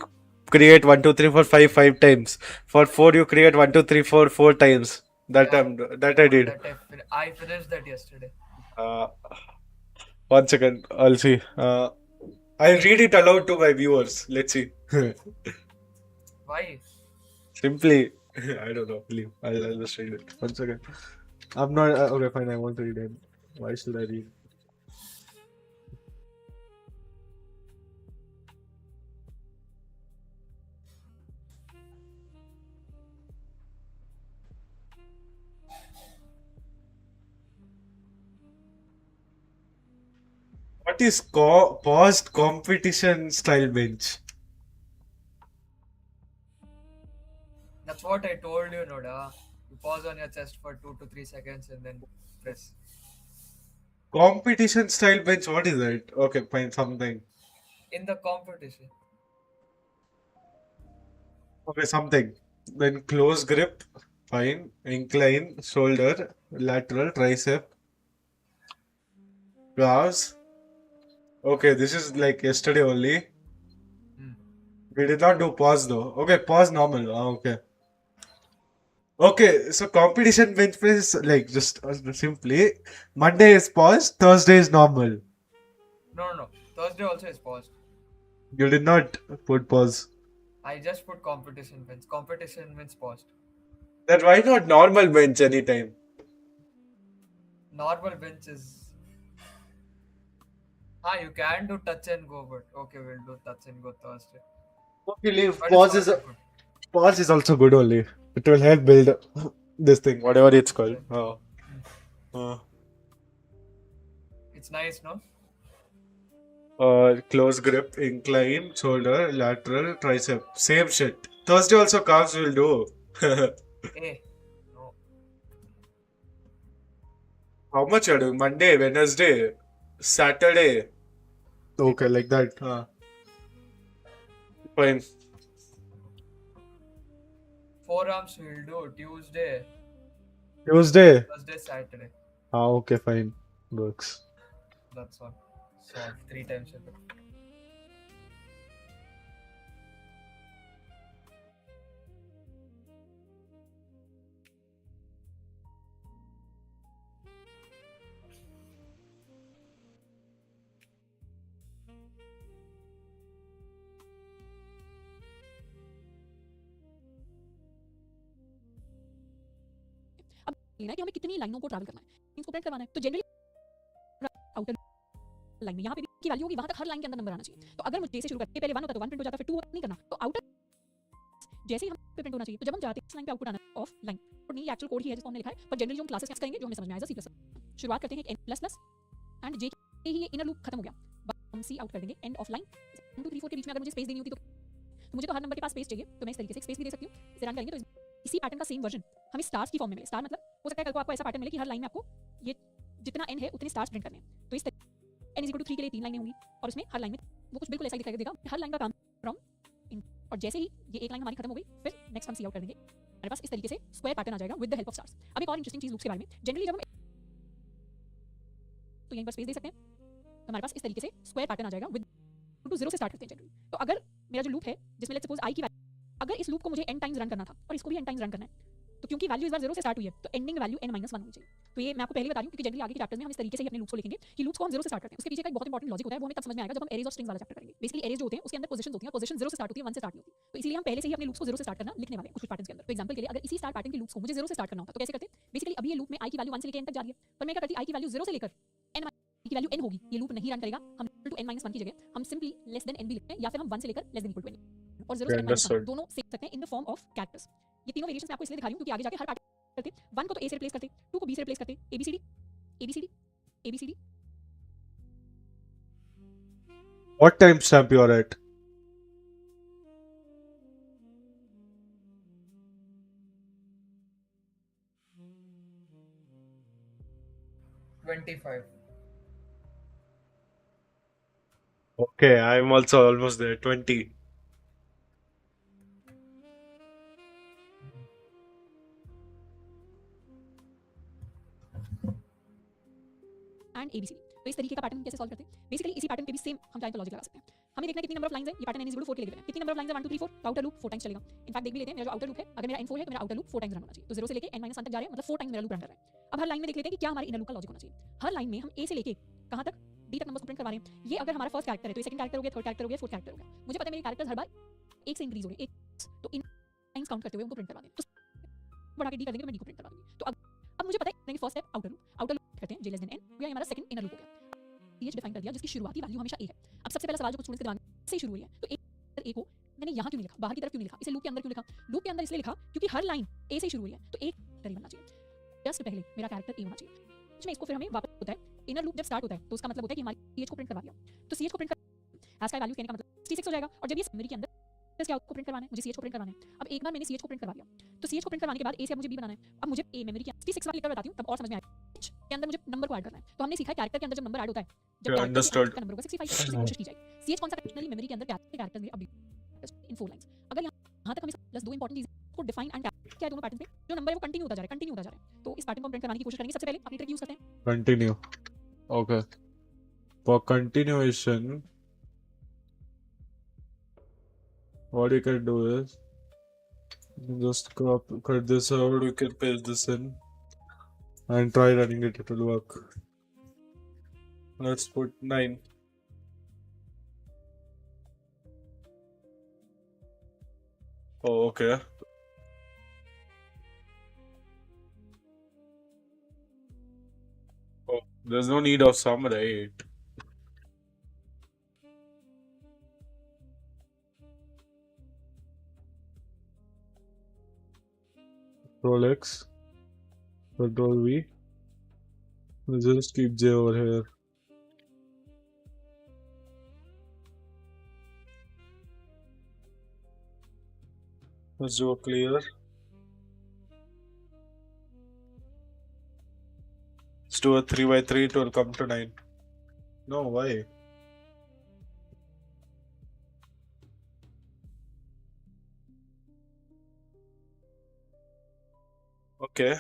create 1 2 3 4 5 times. For 4 you create 1 2 3 4 4 times. That Yeah. that I did. That I finished that yesterday. 1 second. I'll see. I'll read it aloud to my viewers. Let's see. Why? Simply, I don't know. Leave. I'll just read it. 1 second. I'm not okay. Fine. I won't read it. Why should I read? What is paused competition style bench? That's what I told you, Noda. You pause on your chest for 2 to 3 seconds and then press. Competition style bench, what is that? Okay, fine, something. In the competition. Okay, something. Then close grip, fine. Incline, shoulder, lateral, tricep, calves. Okay, this is like yesterday only. Hmm. We did not do pause though. Okay, pause normal. Okay. Okay, so competition bench press is like just simply Monday is pause, Thursday is normal. No. Thursday also is paused. You did not put pause. I just put competition wins. Competition wins paused. Then why not normal bench anytime? Normal bench is. You can do touch and go, but okay, we'll do touch and go Thursday. Okay, leave. But Pause it's is also good. pause is also good only. It will help build this thing, whatever it's called. It's nice, no? Close grip, incline, shoulder, lateral, tricep. Same shit. Thursday also calves will do. Hey, no. How much are you doing? Monday, Wednesday, Saturday. Okay, like that. Fine. Forearms we'll do Tuesday, Tuesday. Thursday, Saturday. Okay, fine. Works. That's all. Solve 3 times a day. अब लेना है कि हमें कितनी लाइनों को travel करना है इसको प्रिंट करवाना है तो जनरली आउटर लाइन में यहाँ पे भी की वैल्यू होगी वहां तक हर लाइन के अंदर नंबर आना चाहिए तो अगर मुझे से शुरू करके पहले 1 होता तो 1 प्रिंट हो जाता फिर 2 नहीं करना तो आउटर जैसे ही हम पे प्रिंट होना चाहिए। तो जब हम चाहते हैं इस लाइन पे आउटपुट आना ऑफ लाइन, और नहीं एक्चुअल कोड ही है जिसको हमने लिखा है, पर जनरली जो हम क्लासेस कैसे करेंगे जो हमें समझ में आएगा C++। शुरुआत करते हैं एक n++ एंड जे के ही ये इनर लूप खत्म हो गया, हम सी आउट कर देंगे एंड ऑफ लाइन 1 2 3 4 के बीच में अगर मुझे स्पेस देनी होती तो मुझे तो हर नंबर के पास स्पेस चाहिए, तो मैं इस तरीके से स्पेस भी दे सकती हूँ। इसे रन करेंगे तो इसी पैटर्न का सेम वर्जन हमें स्टार्स की फॉर्म में मिले। स्टार मतलब हो सकता है कल को आपको ऐसा पैटर्न मिले कि हर लाइन में आपको ये जितना n है उतने स्टार्स प्रिंट करने हैं। तो इस n = 3 के लिए 3 लाइनें होंगी और उसमें हर लाइन में वो कुछ बिल्कुल ऐसा ही दिखाई देगा, हर लाइन का काम फ्रॉम इन। और जैसे ही ये एक लाइन हमारी खत्म हो गई, फिर नेक्स्ट हम सी आउट कर देंगे, हमारे पास इस तरीके से स्क्वायर पैटर्न आ जाएगा with the help of stars. अब एक और इंटरेस्टिंग चीज लूप्स के बारे में, जनरली जब हम तो यहीं पर स्पेस दे सकते हैं, तो हमारे पास इस तरीके से स्क्वायर पैटर्न आ जाएगा विद टू 0 से स्टार्ट करते हैं जनरली। तो अगर मेरा जो लूप है जिसमें लेट्स सपोज i की वैल्यू, अगर इस लूप को मुझे n टाइम्स रन करना था और इसको भी n टाइम्स रन करना है, तो क्योंकि वैल्यू इस बार 0 से स्टार्ट हुई है तो एंडिंग वैल्यू n - 1 होनी चाहिए। तो ये मैं आपको पहले बता रही हूं क्योंकि जनरली आगे के चैप्टर्स में हम इस तरीके से ही अपने लूप्स को लिखेंगे कि लूप्स को हम 0 से स्टार्ट करते हैं। उसके पीछे का एक बहुत इंपॉर्टेंट लॉजिक होता है, वो हमें तब समझ में आएगा जब हम एरेज ऑफ स्ट्रिंग्स वाला चैप्टर करेंगे। बेसिकली एरेज जो होते हैं उसके अंदर पोजीशंस होती हैं, पोजीशन 0 से स्टार्ट होती है, 1 से स्टार्ट नहीं होती। तो इसलिए हम पहले से ही अपने लूप्स को 0 से स्टार्ट करना लिखने वाले हैं कुछ पैटर्न्स के अंदर। तो एग्जांपल के लिए अगर इसी स्टार्ट पैटर्न के लूप्स को मुझे 0 से स्टार्ट करना होता तो कैसे करते? बेसिकली अभी ये लूप में i की वैल्यू 1 से लेकर n तक जा रही है, पर मैं क्या करती, i की वैल्यू 0 से लेकर n की वैल्यू n होगी, ये लूप नहीं रन करेगा। हम n - 1 की जगह हम सिंपली लेस देन n भी लिखते हैं या फिर हम 1 से लेकर less than equal to n और 0 से n - 1 दोनों सेव सकते हैं in the form of characters. ये तीनों वेरिएशंस मैं आपको इसलिए दिखा रही हूं क्योंकि आगे जाके हर पैटर्न करते 1 को तो a से रिप्लेस करते, 2 को b से रिप्लेस करते, abcd abcd abcd। What timestamp you are at? $25. Okay, I'm also almost there. 20. And ABCD. तो इस तरीके का पैटर्न कैसे सॉल्व करते हैं? बेसिकली इसी पैटर्न पे भी सेम हम चाहें तो लॉजिक लगा सकते हैं। हमें देखना है कितनी नंबर ऑफ लाइंस है, ये पैटर्न n = 4 के लिए गिवन है। कितनी नंबर ऑफ लाइंस है 1 2 3 4, तो आउटर लूप 4 टाइम्स चलेगा। इनफैक्ट देख भी लेते हैं, मेरा जो आउटर लूप है अगर मेरा n 4 है तो मेरा आउटर लूप 4 टाइम्स रन होना चाहिए। तो 0 से लेके n - 1 तक जा रहे हैं, मतलब 4 टाइम्स मेरा लूप रन कर रहा है। अब हर लाइन में देख लेते हैं कि क्या हमारे इनर लूप का लॉजिक होना चाहिए। हर लाइन में हम a से लेके कहां तक d तक नंबर्स को प्रिंट करवा रहे हैं। ये अगर हमारा फर्स्ट कैरेक्टर है तो ये सेकंड कैरेक्टर हो गया, थर्ड कैरेक्टर हो गया, फोर्थ कैरेक्टर हो गया। मुझे पता है मेरे कैरेक्टर्स हर बार 1 से इंक्रीज हो रहे हैं, 1 तो इन टाइम्स काउंट करते हुए उनको प्रिंट करवा दें। तो बढ़ा के d कर देंगे तो मैं d को प्रिंट करवा दूंगी। तो अब मुझे पता है कि फर्स्ट स्टेप आउटर लूप करते हैं j n, ये हमारा सेकंड इनर लूप हो गया। ये डिफाइन कर दिया जिसकी शुरुआती वैल्यू हमेशा a है। अब सबसे पहला सवाल जो कुछ स्टूडेंट्स के दिमाग में से ही शुरू हुई है, तो a को मैंने यहाँ क्यों नहीं लिखा, बाहर की तरफ क्यों नहीं लिखा, इसे लूप के अंदर क्यों लिखा? लूप के अंदर इसलिए लिखा क्योंकि हर लाइन a से ही शुरू हुई है, तो एक कैरेक्टर ही बनना चाहिए। जस्ट पहले मेरा कैरेक्टर a होना चाहिए, इसमें इसको फिर हमें वापस होता है इनर लूप जब स्टार्ट होता है तो उसका मतलब होता है कि हमारी ch को प्रिंट करवा दिया। तो ch को प्रिंट कर एज का वैल्यू कहने का मतलब 66 हो जाएगा। और जब ये मेमोरी के अंदर क्या को प्रिंट करवाना है, मुझे ch को प्रिंट करवाना है। अब एक बार मैंने ch को प्रिंट करवा दिया, तो ch को प्रिंट करवाने के बाद a से अब मुझे b बनाना है। अब मुझे a मेमोरी के 66 वाला लिखकर बताती हूँ तब और समझ में आएगा। h के अंदर मुझे नंबर को ऐड करना है। तो हमने सीखा है कैरेक्टर के अंदर जब नंबर ऐड होता है, जब Yeah, understood. का नंबर होगा 65 से कोशिश की जाएगी। ch कौन सा कंडीशनली मेमोरी के अंदर कैरेक्टर मेरे अपडेट इन 4 लाइंस। अगर यहां तक हमें प्लस दो इंपॉर्टेंट चीजें को डिफाइन एंड क्या है दोनों पैटर्न पे, जो नंबर है वो कंटिन्यू होता जा रहा है। तो इस पैटर्न को प्रिंट करवाने की कोशिश करेंगे। सबसे पहले अपनी ट्रिक यूज करते हैं, Continue. Okay. For continuation, what you can do is just cut this out, you can paste this in and try running it, it will work. Let's put 9. Oh, okay. Oh, there's no need of sum, right? Control X, Control V. Let's just keep J over here. Let's do a clear. Let's do a 3 by 3, it will come to 9. No, why? Okay.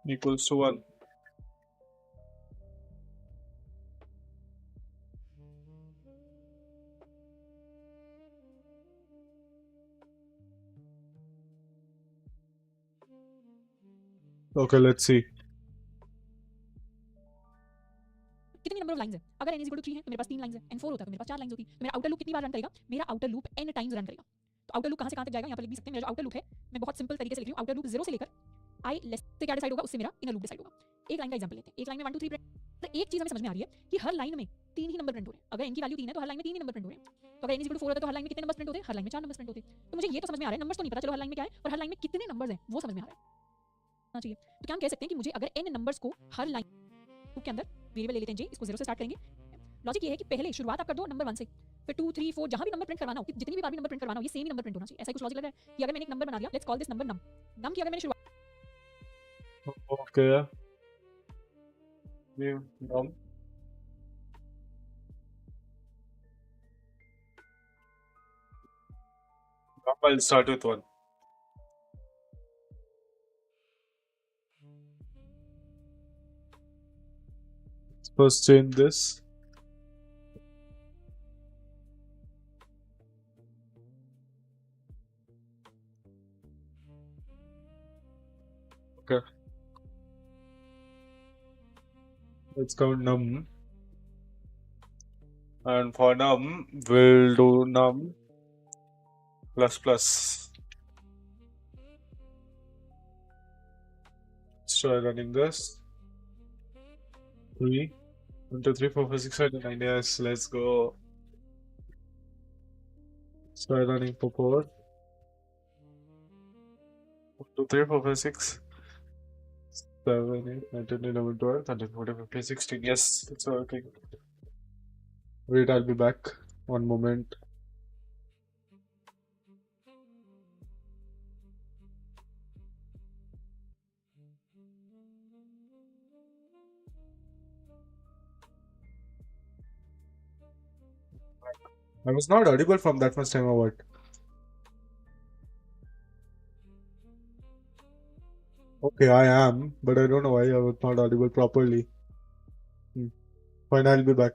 Equals to 1. Okay, let's see. कितनी number of lines है? अगर n is equal to 3 है तो मेरे पास 3 lines है, n 4 होता है तो मेरे पास 4 लाइंस होती। तो मेरा आउटर लूप कितनी बार रन करेगा? मेरा outer loop n times run करेगा। तो आउटर लूप कहां से कहां तक जाएगा? यहां पर लिख भी सकते हैं। मेरा जो आउटर लूप है, मैं बहुत सिंपल तरीके से लिख रही हूं। आउटर लूप 0 से लेकर i लेस से क्या डिसाइड होगा, उससे मेरा इनर लूप डिसाइड होगा। एक लाइन का एग्जांपल लेते हैं। एक लाइन में 1 2 3 प्रिंट। तो एक चीज हमें समझ में आ रही है कि हर लाइन में 3 ही नंबर प्रिंट हो रहे हैं। अगर n की वैल्यू 3 है तो हर लाइन में 3 ही नंबर प्रिंट हो रहे हैं। तो अगर n 4 होता है तो हर लाइन में कितने नंबर्स प्रिंट होते हैं? हर लाइन में 4 नंबर्स प्रिंट होते हैं। तो मुझे ये तो समझ में आ रहा है, नंबर्स तो नहीं पता चलो हर लाइन में क्या है, पर हर लाइन में कितने नंबर्स हैं वो समझ में आ रहा है चाहिए। तो क्या हम कह सकते हैं कि मुझे अगर n नंबर्स को हर लाइन के अंदर वेरिएबल ले लेते हैं j, इसको 0 से स्टार्ट करेंगे। लॉजिक ये है कि पहले शुरुआत आप कर दो नंबर 1 से, फिर 2 3 4 जहां भी नंबर प्रिंट करवाना हो, जितनी भी बार भी नंबर प्रिंट करवाना हो, ये सेम ही नंबर प्रिंट होना चाहिए। ऐसा ही कुछ लॉजिक लग रहा है कि अगर मैंने एक नंबर बना दिया, लेट्स कॉल दिस नंबर नम। नम की अगर मैंने शुरुआत Okay. Yeah. I'll start with 1. First change this. Okay. Let's count num. And for num, we'll do num plus plus. Let's try running this. 3, 1 2 3 4 5 6 7 9. Yes, let's go. Let's try running for 4. 1 2 3 4 5 6 7 8 9 10 11 12 13 14 15 16. Yes, it's working. Wait, I'll be back. One moment. I was not audible from that much time or what? Okay, I am, but I don't know why I was not audible properly. Fine, I'll be back.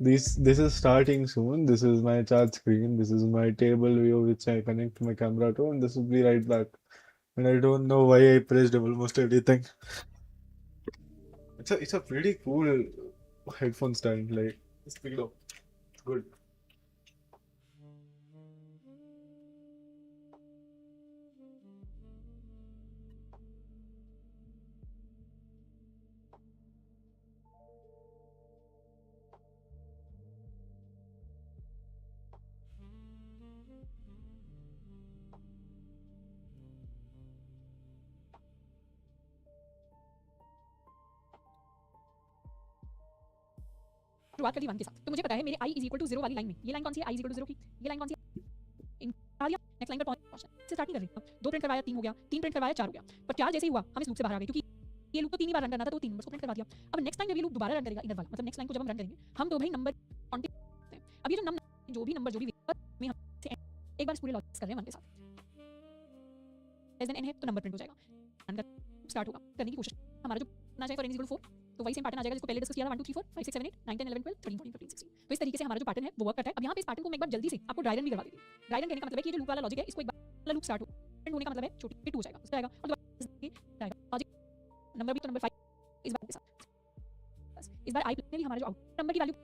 This is starting soon. This is my chat screen. This is my table view which I connect my camera to, and this will be right back. And I don't know why I pressed almost everything. It's a pretty cool headphone stand. Like it's pretty low. Good. शुरुआत कर दी 1 के साथ तो मुझे पता है मेरे i is equal to 0 वाली लाइन में ये लाइन कौन सी है i इज इक्वल टू 0 की ये लाइन कौन सी है आ गया नेक्स्ट लाइन पर पहुंचना से स्टार्ट नहीं कर रही 2 प्रिंट करवाया 3 हो गया 3 प्रिंट करवाया 4 हो गया पर 4 जैसे ही हुआ हम इस लूप से बाहर आ गए क्योंकि ये लूप तो 3 ही बार रन करना था तो 3 नंबर को प्रिंट करवा दिया अब नेक्स्ट टाइम जब ये लूप दोबारा रन करेगा इनर वाला मतलब नेक्स्ट लाइन को जब हम रन करेंगे हम तो भाई नंबर काउंटिंग हैं अब ये जो नंबर जो भी में हम एक बार इस पूरे लॉजिक कर रहे हैं 1 के साथ लेस देन n है तो नंबर प्रिंट हो जाएगा रन कर स्टार्ट होगा करने की कोशिश हमारा जो ना चाहिए फॉर n 4 तो वही सेम पैटर्न आ जाएगा जिसको पहले डिस्कस किया था 1 2 3 4 5 6 7 8 9 10 11 12 13 14 15 16 तो इस तरीके से हमारा जो पैटर्न है वो वर्क करता है अब यहाँ पे इस पैटर्न को मैं एक बार जल्दी से आपको ड्राई रन भी करवा देती हूँ ड्राई रन कहने का मतलब है कि ये जो लूप वाला लॉजिक है इसको एक बार लूप स्टार्ट होने का मतलब है छोटी फिर 2 हो जाएगा उस जाएगा और दोबारा लॉजिक नंबर भी तो नंबर 5 इस बार के साथ बस इस बार आई प्लेन हमारा जो आउट नंबर की वैल्यू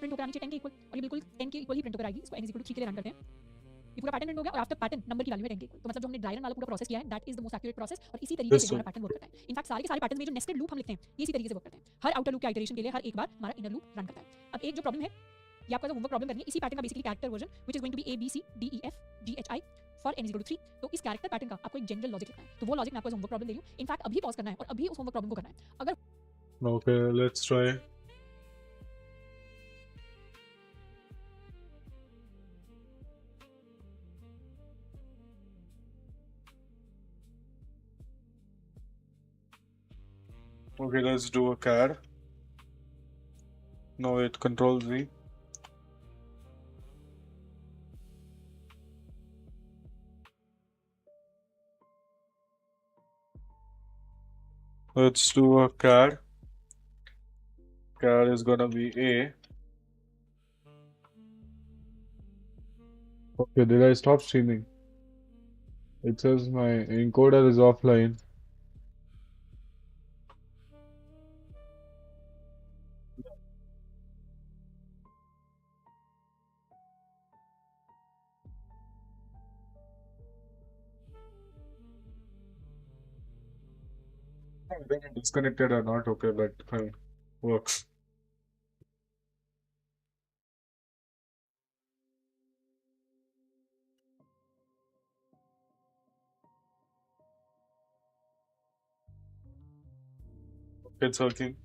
प्रिंट होकर आनी चाहिए 10 के इक्वल और ये बिल्कुल 10 के इक्वल ही प्रिंट होकर आएगी इसको n 3 के लिए रन करते हैं ये पूरा पैटर्न प्रिंट हो गया और आफ्टर पैटर्न नंबर की वैल्यू है 10 के इक्वल तो मतलब जो हमने ड्राई रन वाला पूरा प्रोसेस किया है that is the most accurate process और इसी तरीके से हमारा पैटर्न वर्क करता है इनफैक्ट सारे के सारे पैटर्न में जो नेस्टेड लूप हम लिखते हैं ये इसी तरीके से वर्क करते हैं हर आउटर लूप के आइटरेशन के लिए हर एक बार हमारा इनर लूप रन करता है अब एक जो प्रॉब्लम है ये आपका जो होमवर्क प्रॉब्लम करनी है इसी पैटर्न का basically character version which is going to be a b c d e f g h i for n 3 तो इस कैरेक्टर पैटर्न का आपको एक जनरल लॉजिक लिखना है तो वो लॉजिक मैं आपको होमवर्क प्रॉब्लम दे रही हूं इनफैक्ट अभी पॉज करना है और अभी उस होमवर्क प्रॉब्लम को करना है अगर Okay, let's try. Okay, let's do a CAD. Now it Control Z. Let's do a CAD. CAD is gonna be A. Okay, did I stop streaming? It says my encoder is offline. I don't know disconnected or not, okay, but fine. Works. It's working.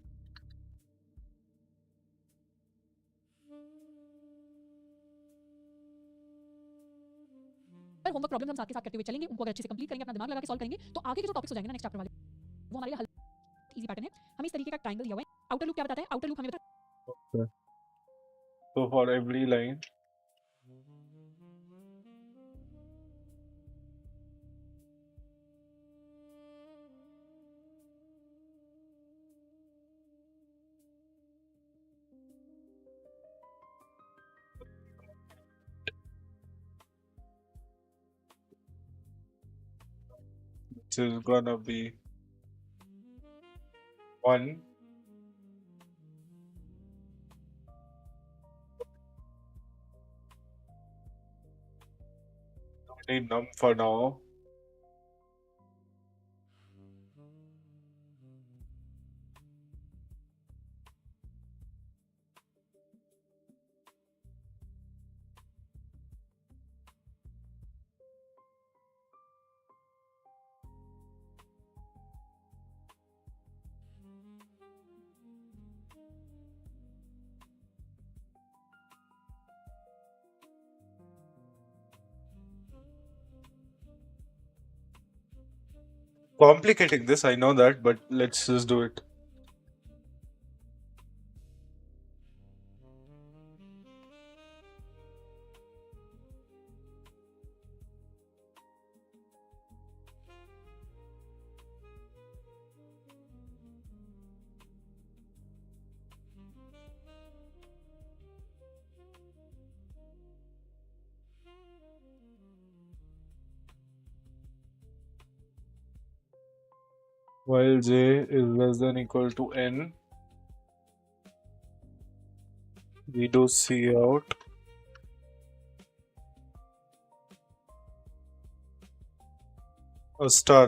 Homework problem हम साथ के साथ करते हुए चलेंगे उनको अगर अच्छे से कंप्लीट करेंगे अपना दिमाग लगा के सॉल्व करेंगे तो आगे के जो टॉपिक्स हो जाएंगे ना नेक्स्ट चैप्टर वाले वो हमारे लिए हल्का इजी पैटर्न है हमें इस तरीके का ट्रायंगल दिया हुआ है आउटर लूप क्या बताता है आउटर लूप हमें बताता है So for every line, which is gonna be 1. Don't need num for now. Complicating this, I know that, but let's just do it. While j is less than equal to n, we do cout a star.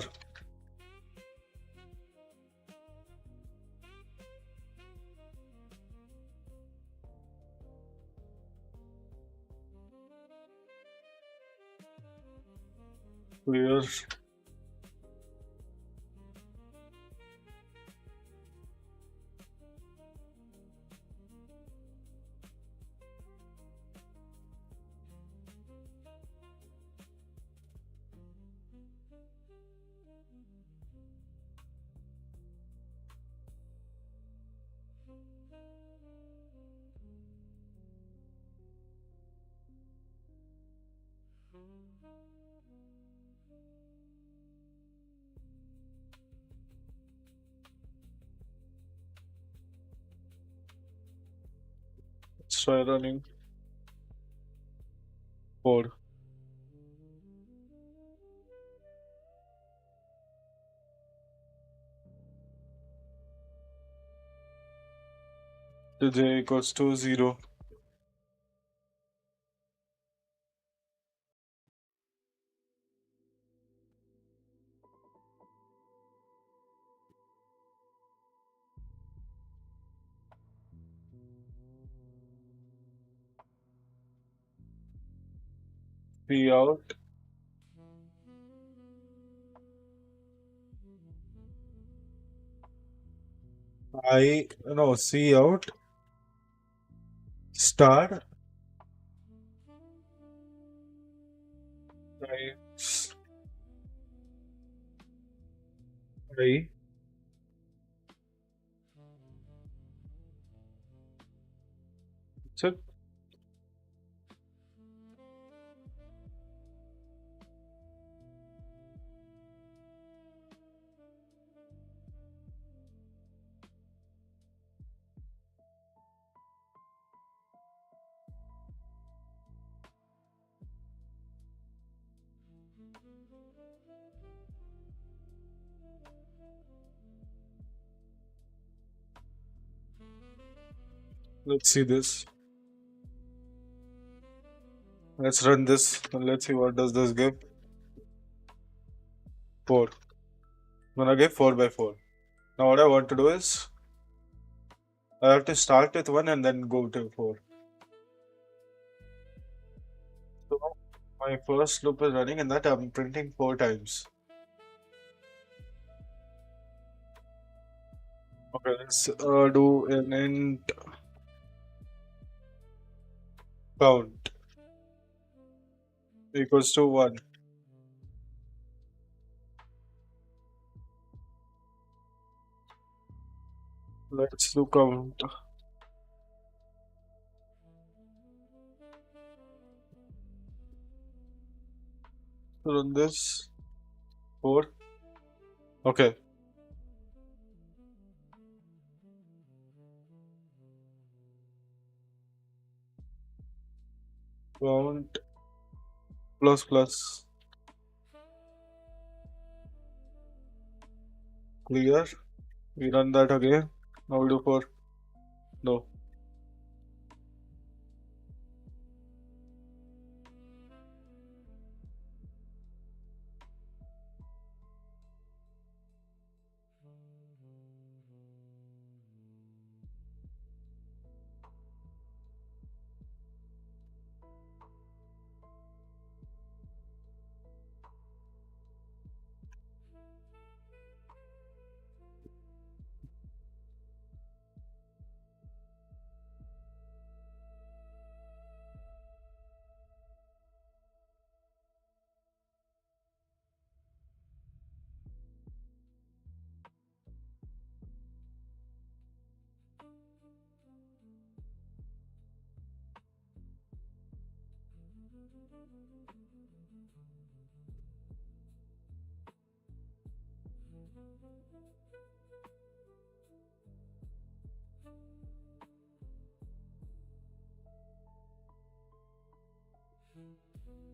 Clear. Let's try running 4. So j equals to 0. Cout cout star times I check. Let's see this. Let's run this and let's see what does this give. 4. I'm gonna give 4 by 4. Now what I want to do is I have to start with 1 and then go to 4. So my first loop is running and that I'm printing 4 times. Okay, let's do an int count equals to 1. Let's do count. Run this 4. Okay. Count plus plus. Clear. We run that again. Now we do 4. No.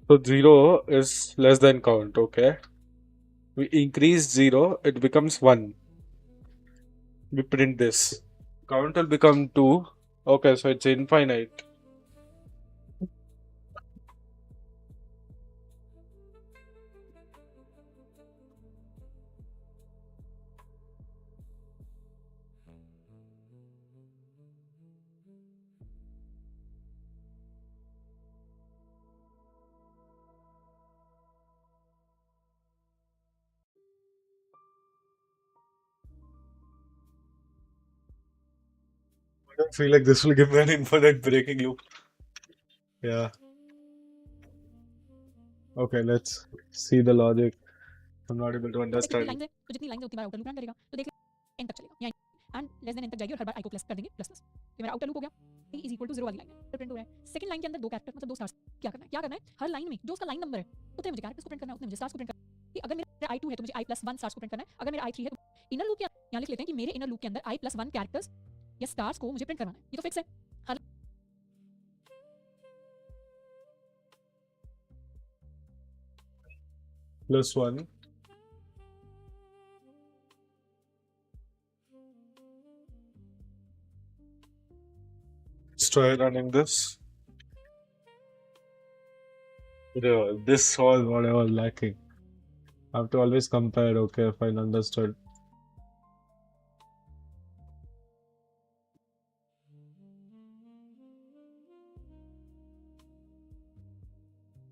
So 0 is less than count, okay? We increase 0, it becomes 1. We print this. Count will become 2. Okay, so it's infinite. I don't feel like this will give me an infinite breaking loop. Yeah. Okay, let's see the logic. I'm not able to कितनी understand. Line है तो जितनी line है उतनी बार outer loop run करेगा तो देख and तक चलेगा यहाँ एंड लेस देन एंड तक जाएगी और हर बार आई को प्लस कर देंगे प्लस प्लस तो मेरा आउटर लूप हो गया i इज इक्वल टू 0 वाली लाइन है प्रिंट हो रहा है सेकंड लाइन के अंदर दो कैरेक्टर मतलब दो स्टार्स क्या करना है हर लाइन में जो उसका लाइन नंबर है उतने मुझे कैरेक्टर्स को प्रिंट करना है उतने मुझे स्टार्स को प्रिंट करना है कि अगर मेरा i2 है तो मुझे i+1 स्टार्स को प्रिंट करना है अगर मेरा i3 है तो इनर लूप यहाँ लिख लेते हैं कि मेरे इनर लूप के अंदर i+1 कैरेक्टर्स या स्टार्स को मुझे प्रिंट करवाना है ये तो फिक्स है हर +1. Let's try running this. This was what I was lacking. I have to always compare, okay, if I understood.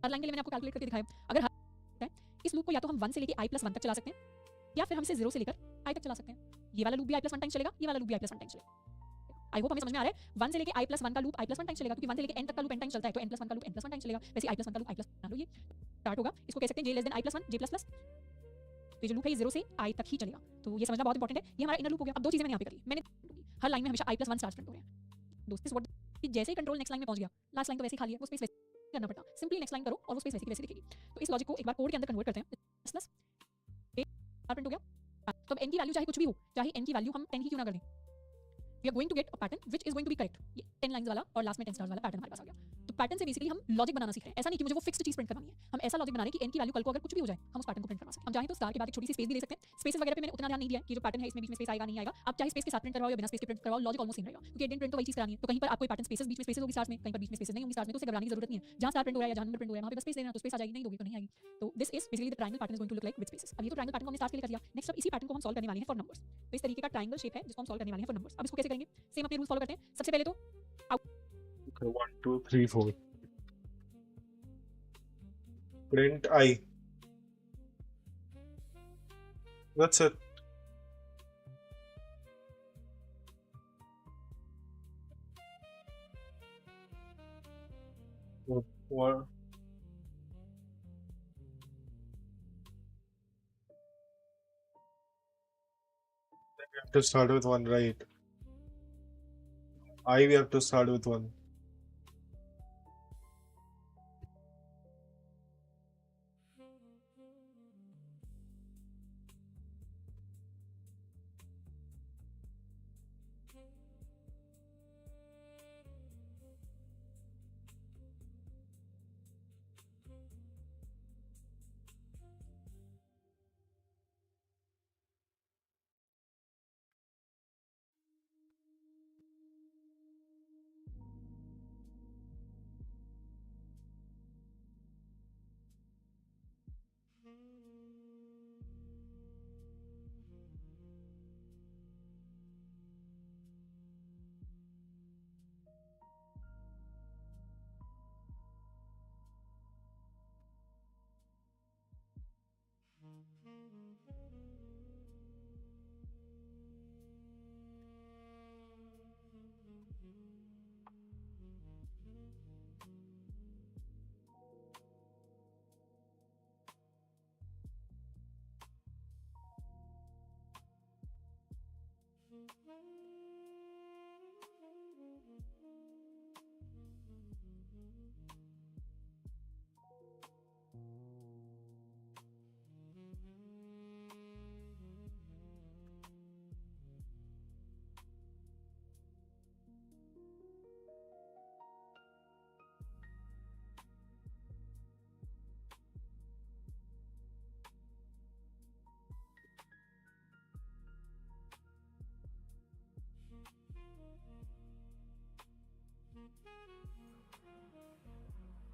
Her line के लिए मैंने आपको कैलकुलेट करके दिखाया अगर हर इस लूप को या तो हम 1 से लेके i+1 तक चला सकते हैं या फिर हम इसे 0 से लेकर i तक चला सकते हैं ये वाला लूप भी i+1 टाइम्स चलेगा ये वाला लूप भी i+1 टाइम्स चलेगा आई होप हमें समझ में आ रहा है 1 से लेके i+1 का लूप i+1 टाइम्स चलेगा क्योंकि 1 से लेके n तक का लूप n टाइम्स चलता है तो n+1 का लूप n+1 टाइम्स चलेगा वैसे i+1 का लूप i+ मान लो ये स्टार्ट होगा इसको कह सकते हैं j less then i+1 j++ तो ये जो लूप है ये 0 से i तक ही चलेगा तो ये समझना बहुत इंपॉर्टेंट है ये हमारा इनर लूप हो गया अब दो चीजें मैंने यहाँ पे करी मैंने हर लाइन में हमेशा i+1 स्टार्स प्रिंट हो रहे हैं दोस्त इस व्हाट जैसे ही कंट्रोल नेक्स्ट लाइन में पहुंच गया लास्ट लाइन तो वैसे ही खाली है वो स्पेस वैसे करना पड़ता सिंपली नेक्स्ट लाइन करो और वो स्पेस वैसे की वैसे दिखेगी तो इस लॉजिक को एक बार कोड के अंदर कन्वर्ट करते हैं प्लस प्रिंट हो गया तो अब n की वैल्यू चाहे कुछ भी हो चाहे n की वैल्यू हम 10 ही क्यों ना कर दें we are going to get a pattern which is going to be correct ये 10 लाइंस वाला और लास्ट में 10 स्टार्स वाला पैटर्न हमारे पास आ गया तो पैटर्न से बेसिकली हम लॉजिक बनाना सीख रहे हैं ऐसा नहीं कि मुझे वो फिक्स्ड चीज प्रिंट करवानी है हम ऐसा लॉजिक बना रहे हैं कि n की वैल्यू कल को अगर कुछ भी हो जाए हम उस पैटर्न को प्रिंट करवा सकते हैं हम चाहें तो स्टार के बाद एक छोटी सी स्पेस भी ले सकते हैं स्पेसेस वगैरह पे मैंने उतना ध्यान नहीं दिया कि जो पैटर्न है इसमें बीच में स्पेस आएगा नहीं आएगा आप चाहे स्पेस के साथ प्रिंट करवाओ या बिना स्पेस के प्रिंट करवाओ लॉजिक ऑलमोस्ट सेम रहेगा क्योंकि एडेंट प्रिंट तो वही चीज करानी है तो कहीं पर आपको पैटर्न स्पेसेस बीच में स्पेसेस होगी स्टार्स में कहीं पर बीच में स्पेसेस नहीं होंगी स्टार्स में तो उसे घबराने की जरूरत नहीं है जहां स्टार प्रिंट हो रहा है या जहां नंबर प्रिंट हो रहा है वहां पे बस स्पेस देना तो स्पेस आ जाएगी नहीं दोगे तो नहीं आएगी तो this is basically the triangle pattern is going to look like with spaces अब ये तो ट्रायंगल पैटर्न को हमने स्टार्स के लिए कर दिया नेक्स्ट अब इसी पैटर्न को हम सॉल्व करने वाले हैं फॉर नंबर्स तो इस तरीके का ट्रायंगल शेप है जिसको हम सॉल्व करने वाले हैं फॉर नंबर्स अब इसको कैसे करेंगे सेम अपने रूल फॉलो करते हैं सबसे पहले तो Okay, 1, 2, 3, 4. Print I. That's it. What? We have to start with 1, right? We have to start with 1.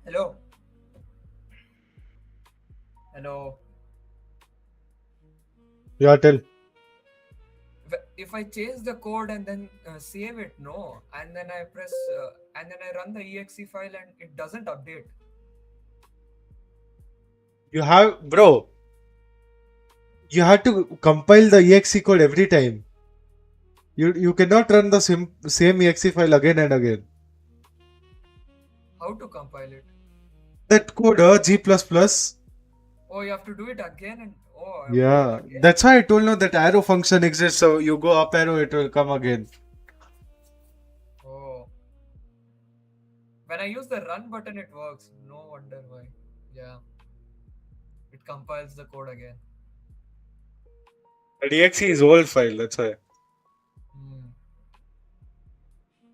Hello. Hello. Yeah, tell. If I change the code and then save it, no, and then I press and then I run the exe file and it doesn't update. You have, bro, you have to compile the exe code every time. You cannot run the same exe file again and again. How to compile it? That code, G++. Oh, you have to do it again and oh, I have to do Yeah, it again. that's why I told you that arrow function exists. So you go up arrow, it will come again. Oh. When I use the run button, it works. No wonder why. Yeah. It compiles the code again. The exe is old file, that's why. Hmm.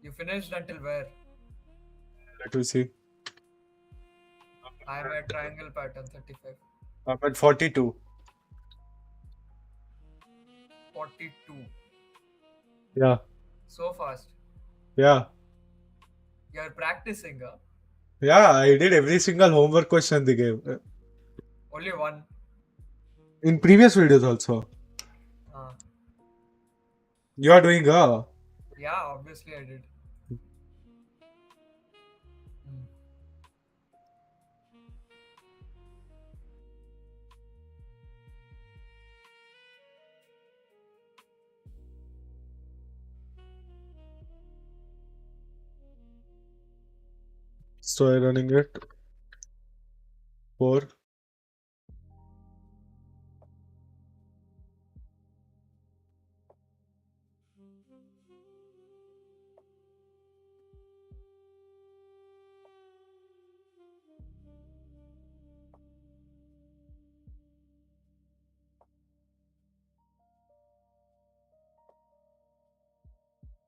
You finished until where? Let me see. I am at triangle pattern 35. I'm at 42. 42. Yeah, So fast. yeah. You're practicing, huh? Yeah, I did every single homework question they gave. Only one. In previous videos also. Uh, You are doing yeah, obviously I did. Hmm. So I'm running it. 4.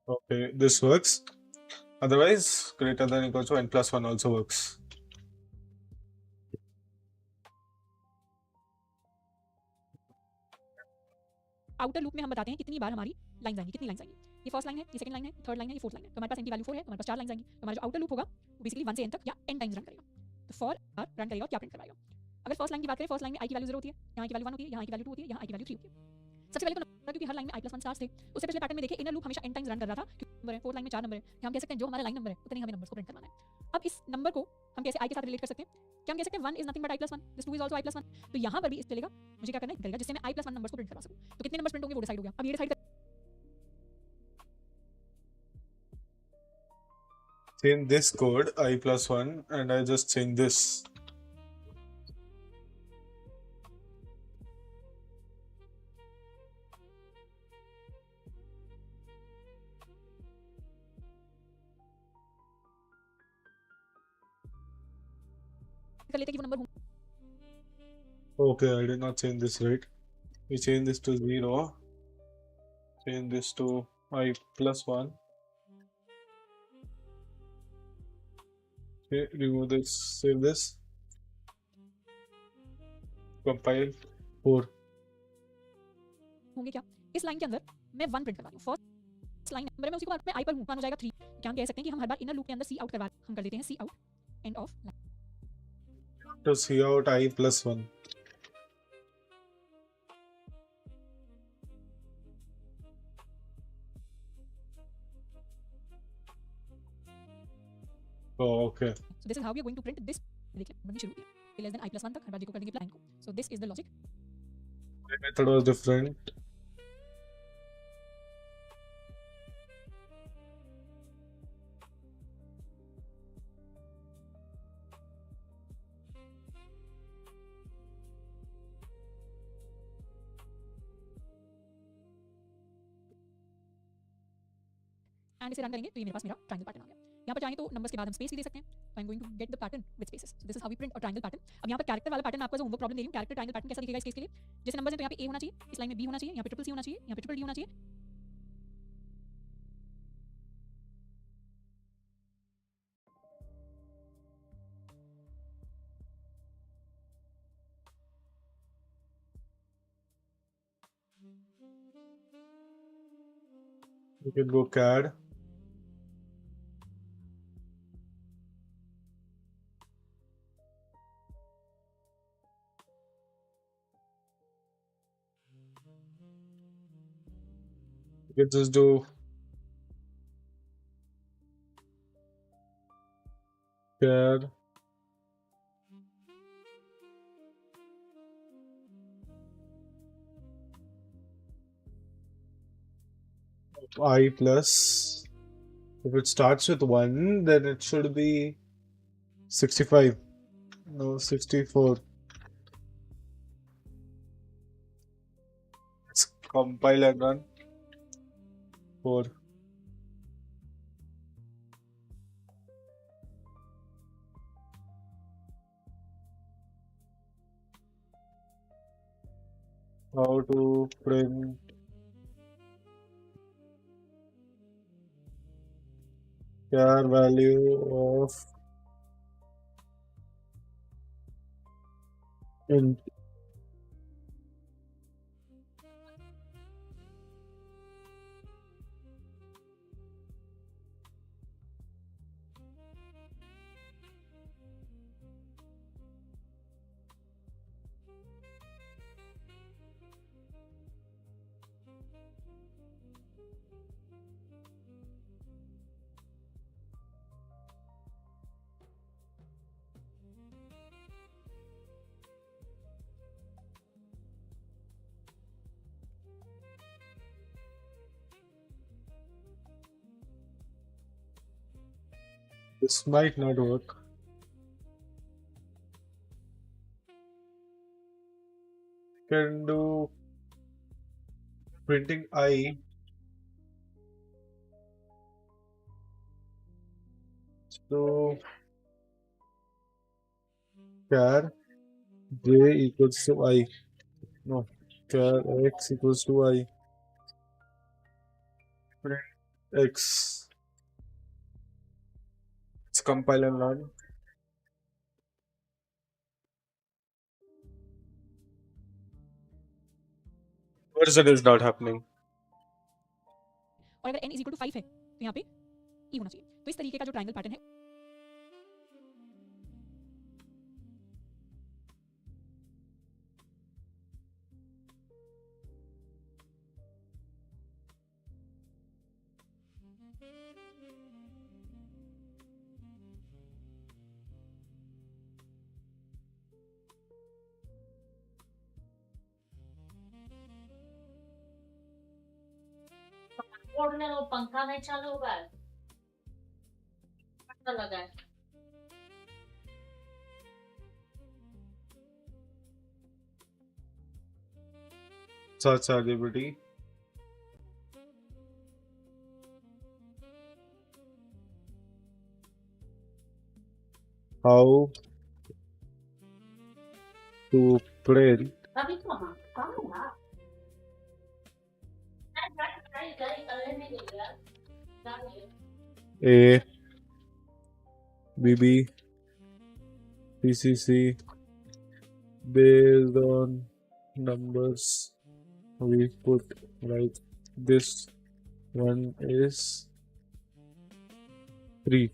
Okay, this works. Otherwise, greater than equal to n plus 1 also works. Outer loop में हम बताते हैं कितनी बार हमारी line आएंगी, कितनी line आएंगी। ये फर्स्ट लाइन है, ये सेकंड लाइन है, थर्ड लाइन है, ये फोर्थ लाइन है। तो हमारे पास n की वैल्यू 4 है, तो हमारे पास 4 लाइन आएंगी। तो हमारा जो आउटर लूप होगा वो बेसिकली 1 से n तक या n टाइम्स रन करेगा। तो फॉर रन करेगा और क्या प्रिंट करवाएगा। अगर फर्स्ट लाइन की बात करें, फर्स्ट लाइन में i की वैल्यू 0 होती है, यहाँ की वैल्यू 1 होती है, यहाँ की वैल्यू 2 होती है, यहाँ की वैल्यू 3 होती है। सबसे पहले तो नंबर, क्योंकि हर लाइन में i+1 स्टार्स थे, उससे पिछले पैटर्न में देखिए इनर लूप हमेशा n टाइम्स रन कर रहा था। नंबर है, फोर्थ लाइन में 4 नंबर है, हम कह सकते हैं जो हमारा लाइन नंबर है उतने हमें नंबर्स को प्रिंट करवाना है। अब इस नंबर को हम कैसे i के साथ रिलेट कर सकते हैं? क्या हम कह सकते हैं 1 is nothing but i+1, this 2 is also i+1। तो यहाँ पर भी इस चलेगा, मुझे क्या करना है करेगा जिससे मैं i+1 नंबर्स को प्रिंट करवा सकूं। तो कितने नंबर्स प्रिंट होंगे वो डिसाइड हो गया। अब ये decide Change this code i+1 and I just change this. कर लेते हैं कि वो नंबर हों। Okay, I did not change this, right? We change this to 0. Change this to i+1. Okay, remove this, save this. Compile 4. होंगे क्या इस line के अंदर मैं 1 प्रिंट करवा दूं। फर्स्ट लाइन नंबर में उसी को मैं i पर हूं, मान हो जाएगा 3। क्या हम कह सकते हैं कि हम हर बार इनर लूप के अंदर सी आउट करवा, हम कर देते हैं see out end of line. To see out i+1. Oh, okay. So this is how we are going to print this। देखिए बननी शुरू की है लेस देन i+1 तक हर बार देखो कर देंगे लाइन को। So this is the logic My method was different. And इसे रन करेंगे तो ये मेरे पास मेरा ट्रायंगल पैटर्न आ गया। यहाँ पर चाहें तो नंबर्स के बाद हम स्पेस भी दे सकते हैं। I am going to get the pattern with spaces. So this is how we print a triangle pattern. अब यहाँ पर कैरेक्टर वाला पैटर्न आपका जो होमवर्क प्रॉब्लम दे रही हूँ, कैरेक्टर ट्रायंगल पैटर्न कैसा दिखेगा इस केस के लिए? जैसे नंबर्स हैं तो यहाँ पे ए होना चाहिए, इस लाइन में बी होना चाहिए, यहाँ पे ट्रिपल सी होना चाहिए, यहाँ पे ट्रिपल डी होना चाहिए। You can go CAD. You can just do CAD. I plus. If it starts with 1, then it should be 65. No, 64. Let's compile and run. 4. How to print char value of int. This might not work. Can do printing I. So char j equals to I. No, char x equals to I. Print x. Let's compile and run. Conversion is not happening. और अगर n is equal to 5 है तो यहाँ पे e होना चाहिए। तो इस तरीके का जो ट्रायंगल पैटर्न है ओढ़ने वो पंखा नहीं चालू हुआ है अच्छा लगा है Such ChatGPT. How to print अभी कहाँ कहाँ A, BB, PCC based on numbers we put, like this one is 3.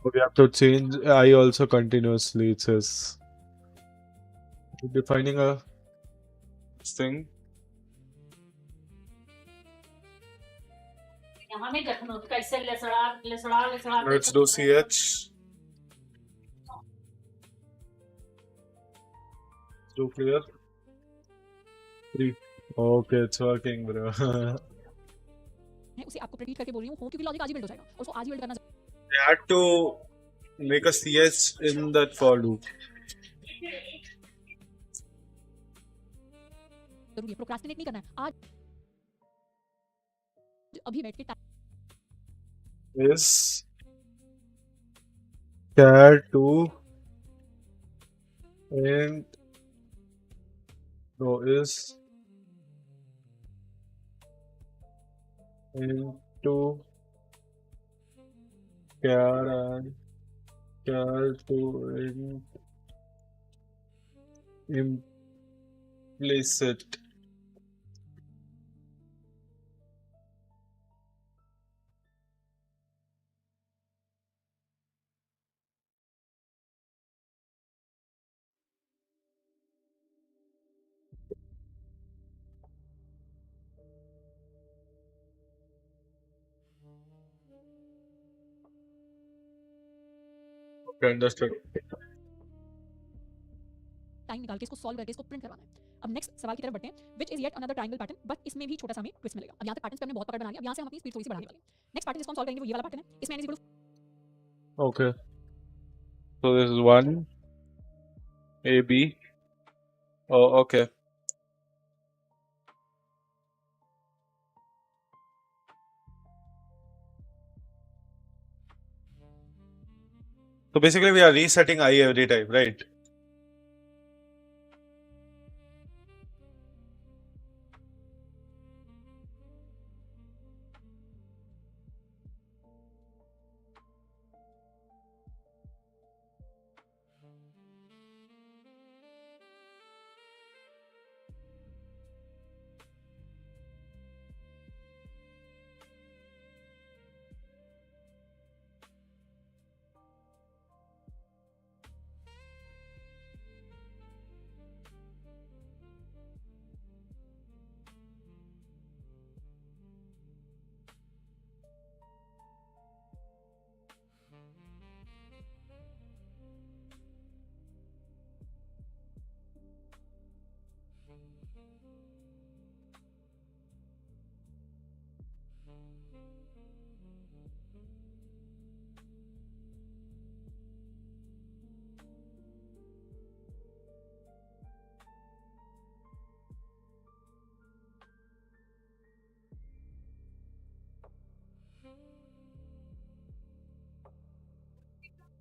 We have to change I also continuously, it says. Defining a thing. यहाँ में गठन होता कैसे लसड़ा Let's do CH. Do clear. 3. Okay, it's working, bro. है उसे आपको predict करके बोल रही हूँ क्योंकि लॉजिक आज ही बिल्ड हो जाएगा और उसको आज ही बिल्ड करना I had to make a CH in that for loop. जरूरी है, प्रोक्रास्टिनेट नहीं करना है आज अभी बैठ के Is char 2 and no is into char and char 2 and implicit. Okay, understood. Time निकाल के इसको सॉल्व करके इसको प्रिंट करवाना है। अब नेक्स्ट सवाल की तरफ बढ़ते हैं, which is yet another triangle pattern, but इसमें भी छोटा सा हमें ट्विस्ट मिलेगा। अब यहाँ तक पैटर्न्स पे हमने बहुत पकड़ बना लिया, अब यहाँ से हम अपनी स्पीड थोड़ी सी बढ़ाने वाले हैं। नेक्स्ट पैटर्न जिसको हम सॉल्व करेंगे वो ये वाला पैटर्न है, इसमें n is equal to Okay. So this is 1 AB. Oh, okay. So basically we are resetting I every time, right?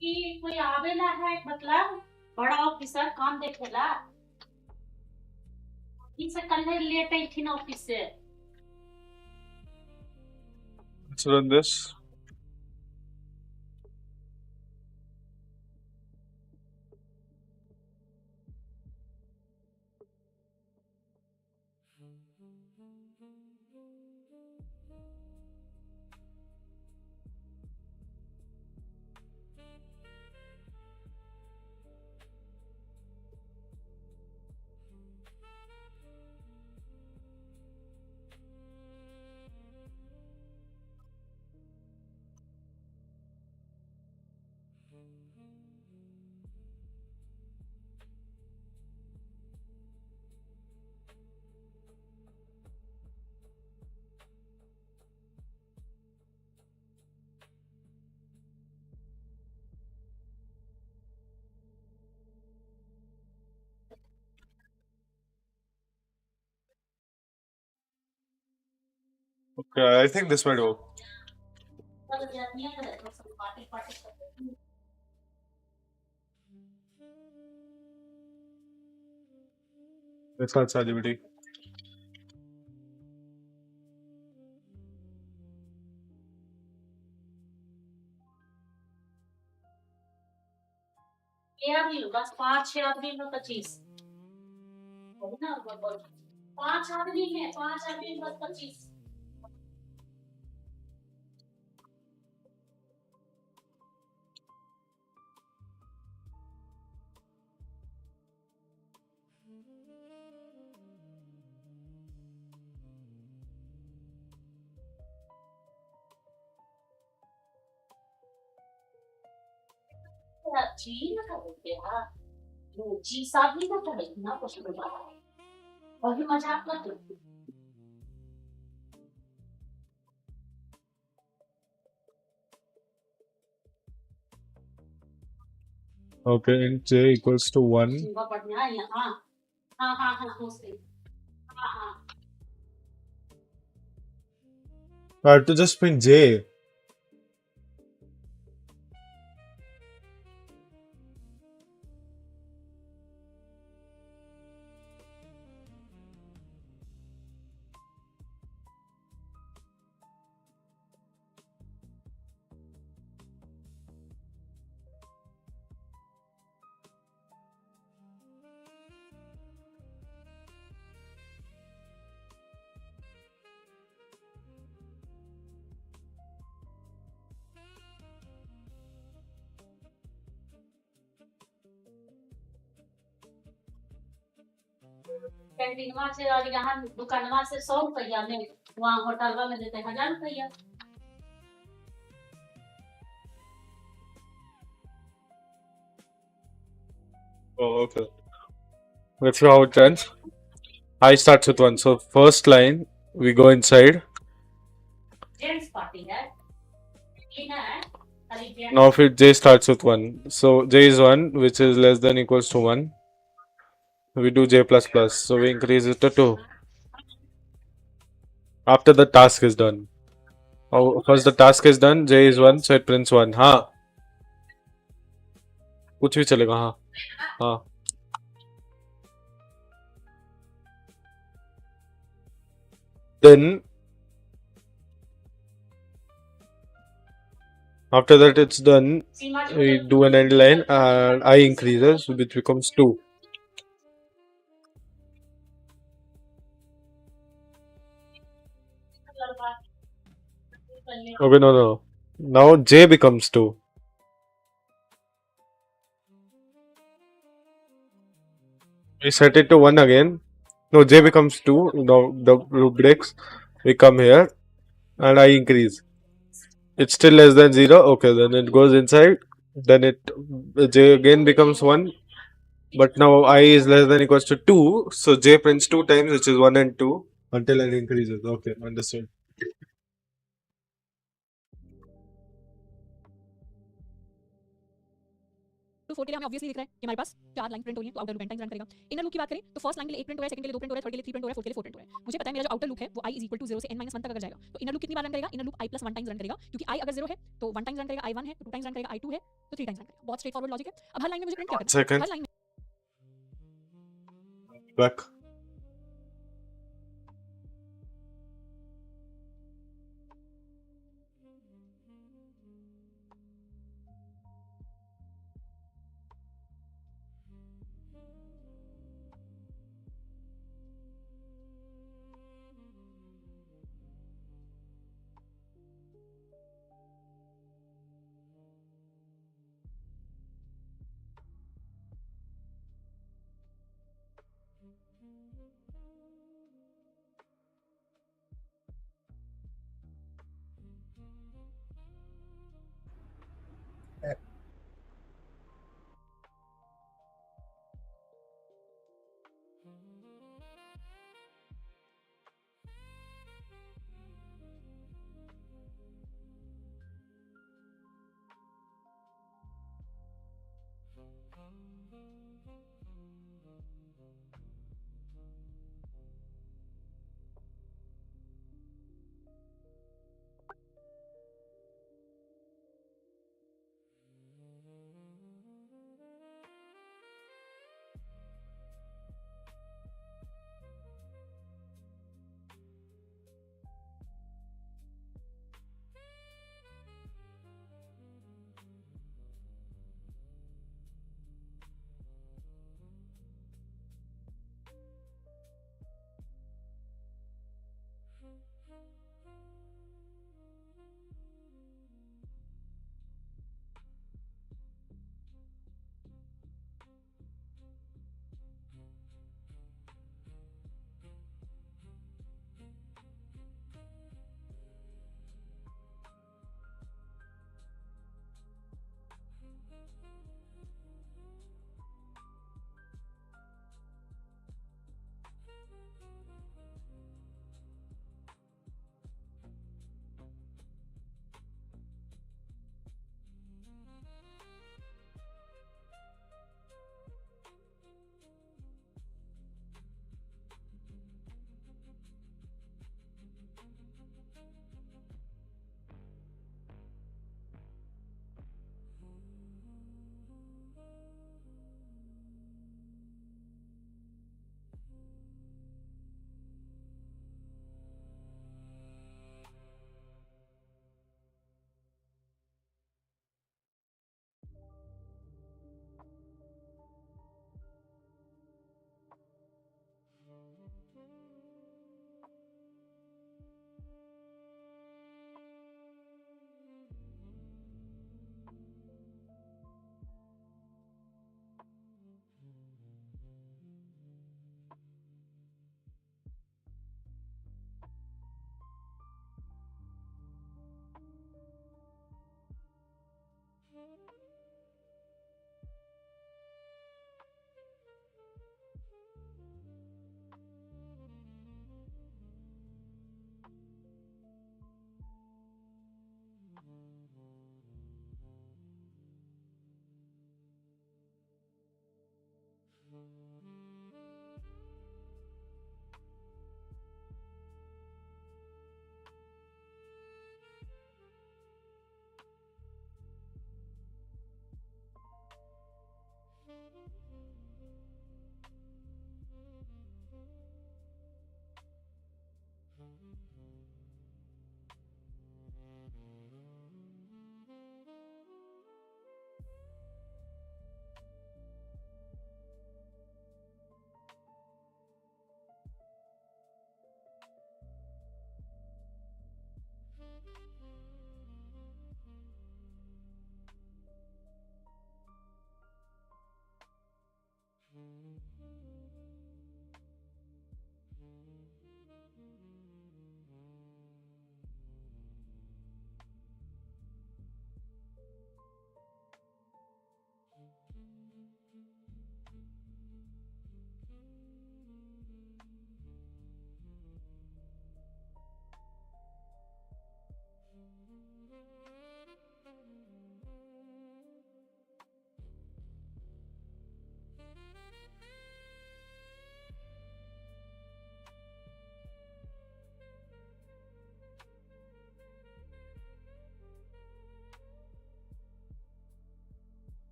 कि कोई आवेला है मतलब बड़ा ऑफिसर काम देखेला इनसे कल लेट आई थी ना ऑफिस से Let's run this. Okay, I think this might work. कल जाती है तो सब पार्टी पार्टी करते हैं Let's start ChatGPT. ये आदमी बस 5-6 आदमी में 25 वही ना 5 आदमी है 5 आदमी में बस 25 ची ना करते यार वो जी साहब नहीं करता है ना कुछ तो बात और भी मजाक मत करो Okay, int j equals to 1. सुबह पढ़ना है हाँ हाँ हाँ हाँ उससे हाँ हाँ I have to just print j. कैंटीनवा से और यहाँ दुकानवा से 100 रुपया में वहाँ होटलवा में देते 1000 रुपया Oh, okay. Let's see how it ends. I starts with 1. So first line, we go inside. Gents party है ठीक है खाली gents Now if it j starts with 1. So j is 1, which is less than equals to 1. We do j plus plus. So we increase it to 2. After the task is done. Oh, first the task is done, j is 1, so it prints 1. हाँ कुछ भी चलेगा हाँ हाँ Then after that it's done, Seema we do an end line and I increases, which becomes 2. Okay, no. Now j becomes 2. We set it to 1 again. No, j becomes 2. Now the loop breaks. We come here and I increase. It's still less than 0. Okay, then it goes inside. Then j again becomes 1. But now I is less than equals to 2. So j prints 2 times, which is 1 and 2 until n increases. Okay, understood. तो 4 के लिए हमें obviously दिख रहा है कि हमारे पास 4 line print हो रही है तो आउटर लूप 10 टाइम्स रन करेगा इनर लूप की बात करें तो फर्स्ट लाइन के लिए 1 प्रिंट हो रहा है सेकंड के लिए 2 प्रिंट हो रहा है थर्ड के लिए 3 प्रिंट हो रहा है फोर्थ के लिए 4 प्रिंट हो रहा है मुझे पता है मेरा जो आउटर लूप है वो i = 0 से n - 1 तक अगर जाएगा तो इनर लूप कितनी बार रन करेगा inner loop i + 1 times run करेगा क्योंकि i अगर 0 है तो 1 टाइम्स रन करेगा i1 है तो 2 टाइम्स रन करेगा i2 है तो 3 टाइम्स रन करेगा बहुत स्ट्रेट फॉरवर्ड लॉजिक है अब हर लाइन में मुझे प्रिंट क्या करना है Second, हर लाइन में back.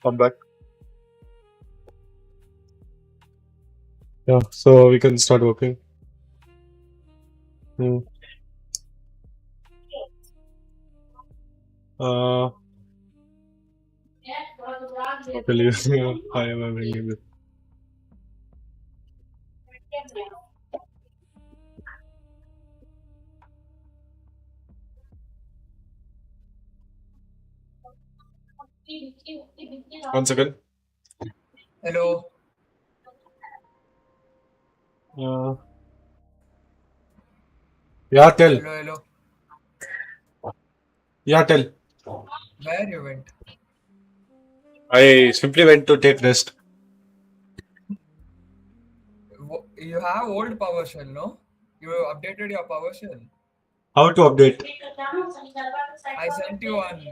I'm back. Yeah, so we can start working. Hmm. Uh, I'll tell you. I am bringing it. One second. Hello. Uh, yeah, tell. Hello. Yeah, tell. Where you went? I simply went to take rest. You have old PowerShell, no? You updated your PowerShell. How to update? I sent you on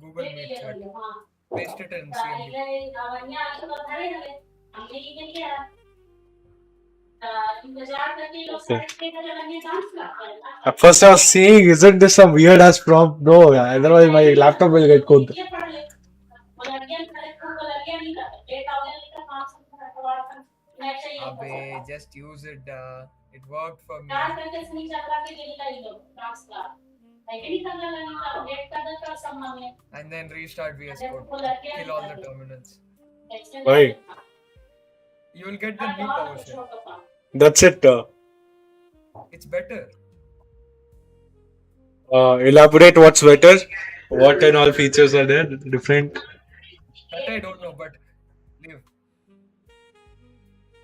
Google Meet chat. Paste it in CMD. Okay. At first I was saying, isn't this some weird ass prompt? No, otherwise my laptop will get cooked. Abey, just use it. It worked for me. And then restart VS Code. Kill all the terminals. Why? You will get the new PowerShell. That's it. It's better. Elaborate what's better? What and all features are there? Different. That I don't know, but leave.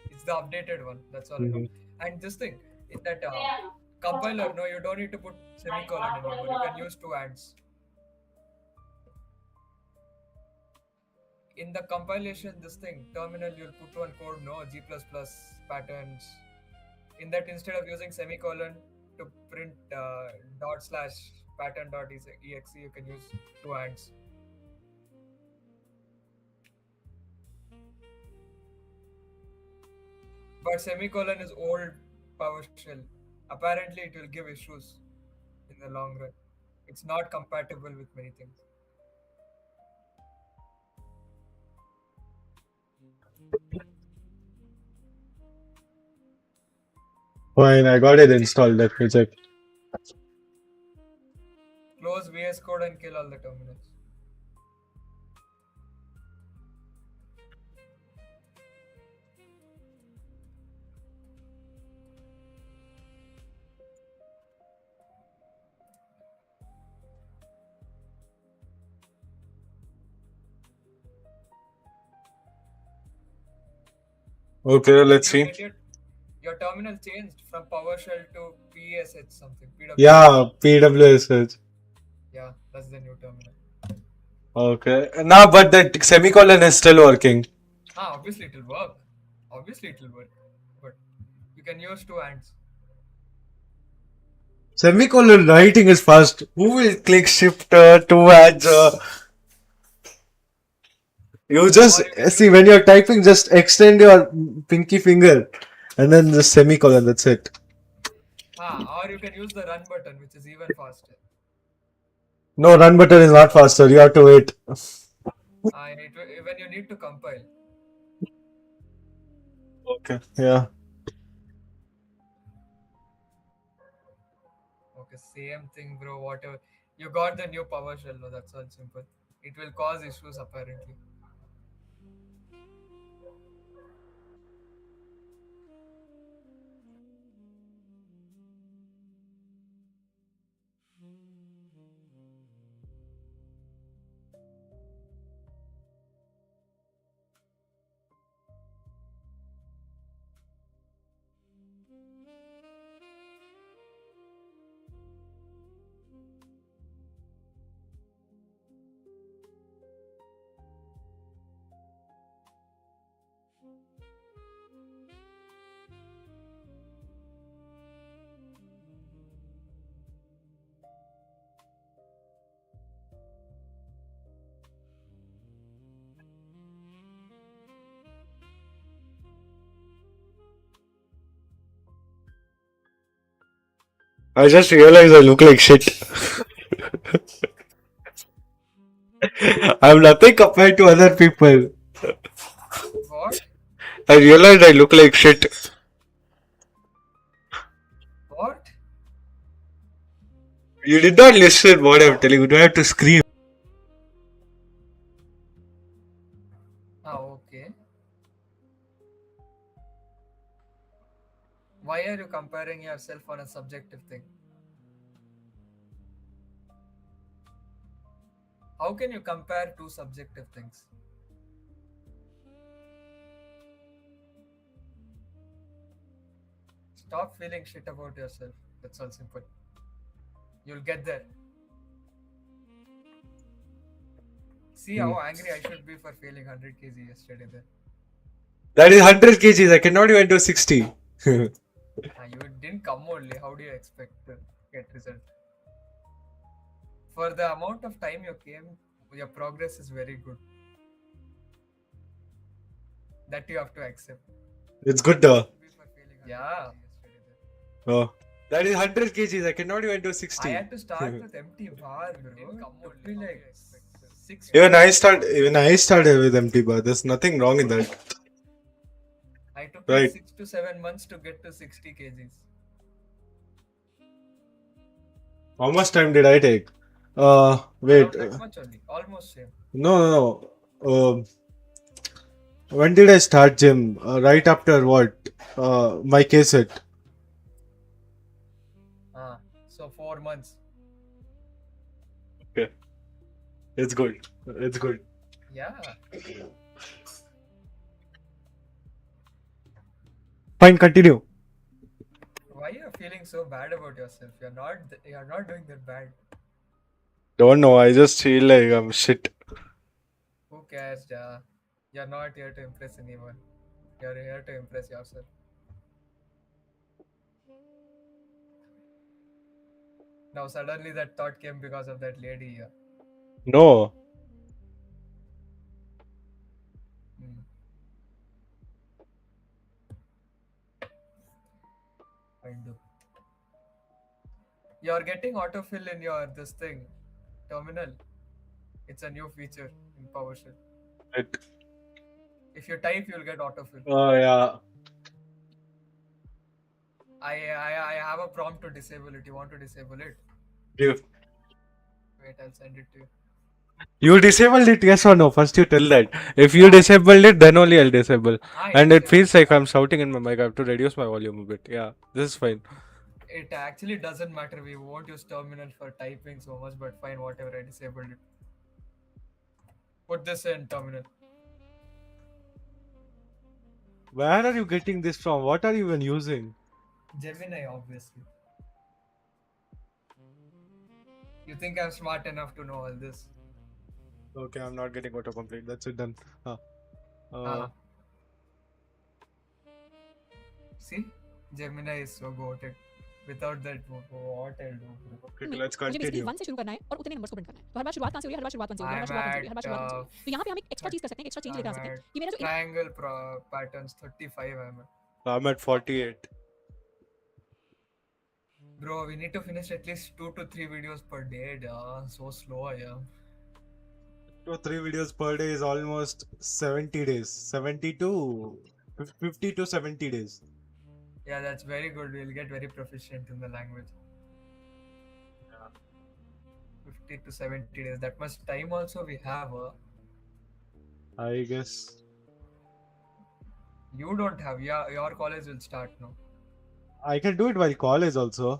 It's the updated one. That's all I know. And this thing, in that compiler, no, you don't need to put semicolon anymore. You can use two ands. In the compilation, this thing, terminal, you'll put one code, no, G++ patterns. In that, instead of using semicolon to print /pattern.exe, you can use two ands. But semicolon is old PowerShell. Apparently, it will give issues. in the long run. It's not compatible with many things. Fine, I got it installed. Let me check. Close VS Code and kill all the terminals. Okay, let's You see. get your terminal changed from PowerShell to PSH something. PWS. Yeah, PWSH. Yeah, that's the new terminal. Okay. Now, but that semicolon is still working. Obviously it will work. Obviously it will work. But you can use two hands. Semicolon writing is fast. Who will click shift two hands? You just Or you can see when you're typing, just extend your pinky finger and then the semicolon. That's it. Or you can use the run button, which is even faster. No, run button is not faster. You have to wait. When you need to compile. Okay. Yeah. Okay, same thing, bro. Whatever. You got the new PowerShell, no? That's all simple. It will cause issues apparently. I just realized I look like shit. I'm nothing compared to other people. What? I realized I look like shit. What? You did not listen what I'm telling you. You don't have to scream. Okay. Why are you comparing yourself on a subjective thing? How can you compare two subjective things? Stop feeling shit about yourself. That's all simple. You'll get there. See how angry I should be for failing 100 kg yesterday then. That is 100 kgs. I cannot even do 60. You didn't come only. How do you expect to get result? For the amount of time you came, your progress is very good. That you have to accept. It's good though. Yeah. Oh. That is 100 kgs. I cannot even do 60. I had to start with empty bar, bro. It took me like 6 Even months. I started with empty bar. There's nothing wrong in that. I took Right. like 6 to 7 months to get to 60 kgs. How much time did I take? Wait. Around that much only. Almost same. No. When did I start gym? Right after what? My cassette. So 4 months. Okay. It's good. It's good. Yeah. Fine, continue. Why are you feeling so bad about yourself? You're not doing that bad. Don't know. I just feel like I'm shit. Who cares, ja? You're not here to impress anyone. You're here to impress yourself. Now suddenly that thought came because of that lady here. No. I do. You're getting autofill in your this thing terminal. It's a new feature in PowerShell. Right. If you type, you'll get autofill. Oh yeah. I have a prompt to disable it. You want to disable it? You Wait, I'll send it to you. you disabled it, yes or no? First you tell that. If you disabled it, then only I'll disable. And Yes, it feels like I'm shouting in my mic. I have to reduce my volume a bit. Yeah, this is fine. It actually doesn't matter. We won't use terminal for typing so much, but fine, whatever. I disabled it. Put this in terminal. Where are you getting this from? What are you even using? Gemini, obviously. You think I'm smart enough to know all this? Okay, I'm not getting autocomplete. That's it done. See, Gemini is so goated. Without that, what I'll do? Okay, में let's मुझे basically continue. 1 से शुरू करना है और उतने numbers को print करना है। तो हर बार शुरुआत कहां से हो रही है? हर बार शुरुआत 1 से हो रही है, हर बार शुरुआत 1 से हो रही है, हर बार शुरुआत 1 से हो रही है। तो यहाँ पे हम एक एक्स्ट्रा चीज कर सकते हैं, एक्स्ट्रा चेंज लेके आ सकते हैं कि मेरा जो Triangle patterns 35 I'm at. I'm at 48. Bro, we need to finish at least 2 to 3 videos per day. So slow I am. 2 or 3 videos per day is almost 70 days. 50 to 70 days. Yeah, that's very good. We'll get very proficient in the language. 50 to 70 days. That much time also we have. I guess. You don't have. Yeah, your college will start now. I can do it while college also.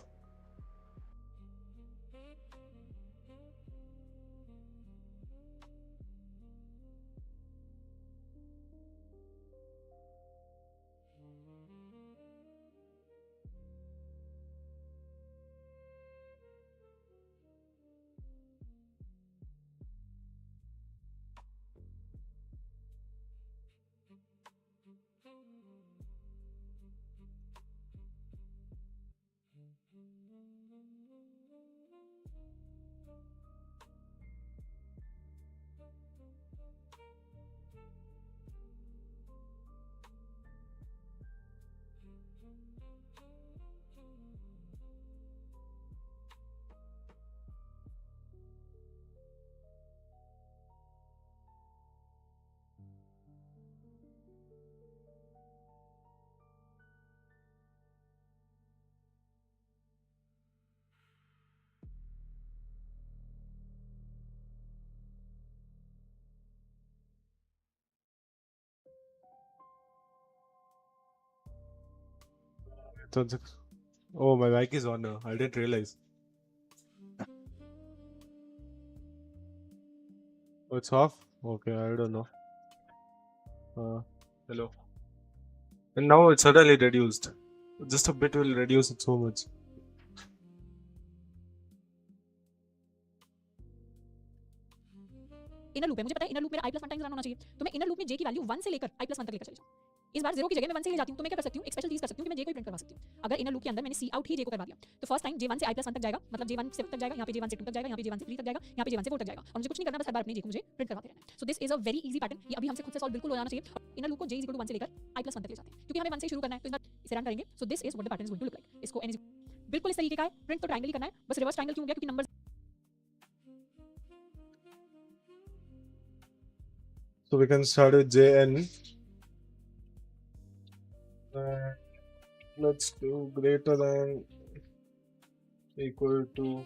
Oh, my mic is on now. I didn't realize. Oh, it's off? Okay, I don't know. Hello. And now it's suddenly reduced. Just a bit will reduce it so much. Inner loop है, मुझे पता है inner loop मेरा i + 1 times run होना चाहिए। तो मैं inner loop में j की वैल्यू 1 से लेकर i + 1 तक लेकर चली जाऊँ। इस बार 0 की जगह मैं 1 से ले जाती हूँ, तो मैं क्या कर सकती हूँ? एक स्पेशल चीज कर सकती हूँ कि मैं j को ही प्रिंट करवा सकती हूँ। अगर इनर लूप के अंदर मैंने c आउट ही j को करवा दिया, तो फर्स्ट टाइम j1 से i + 1 तक जाएगा, मतलब j1 से 1 तक जाएगा, यहाँ पे j1 से 2 तक जाएगा, यहाँ पे j1 से 3 तक जाएगा, यहाँ पे j1 से 4 तक जाएगा। और मुझे कुछ नहीं करना, बस हर बार अपने j को मुझे प्रिंट करवाते रहना है। सो this is a very easy pattern. ये अभी हमसे खुद से सॉल्व बिल्कुल हो जाना चाहिए। इनर लूप को j = 1 से लेकर i + 1 तक ले जाते हैं, क्योंकि हमें 1 से शुरू करना है। तो इस बार इसे रन करेंगे। So this is what the pattern is going to look like. इसको n बिल्कुल इस तरीके का है। प्रिंट तो ट्रायंगल ही करना है, बस रिवर्स ट्रायंगल क्यों हो गया? क्योंकि numbers So we can start with JN. Let's do greater than equal to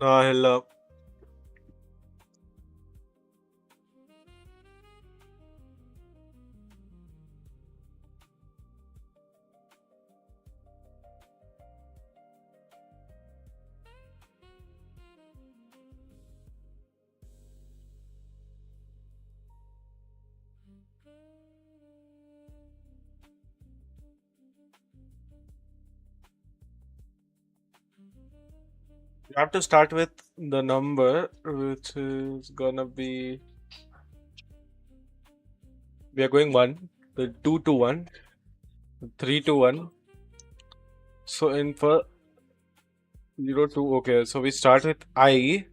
hello. You have to start with the number, which is gonna be. We are going 1, the 2 to 1, 3 to 1. So in for 0 to, okay, so we start with I,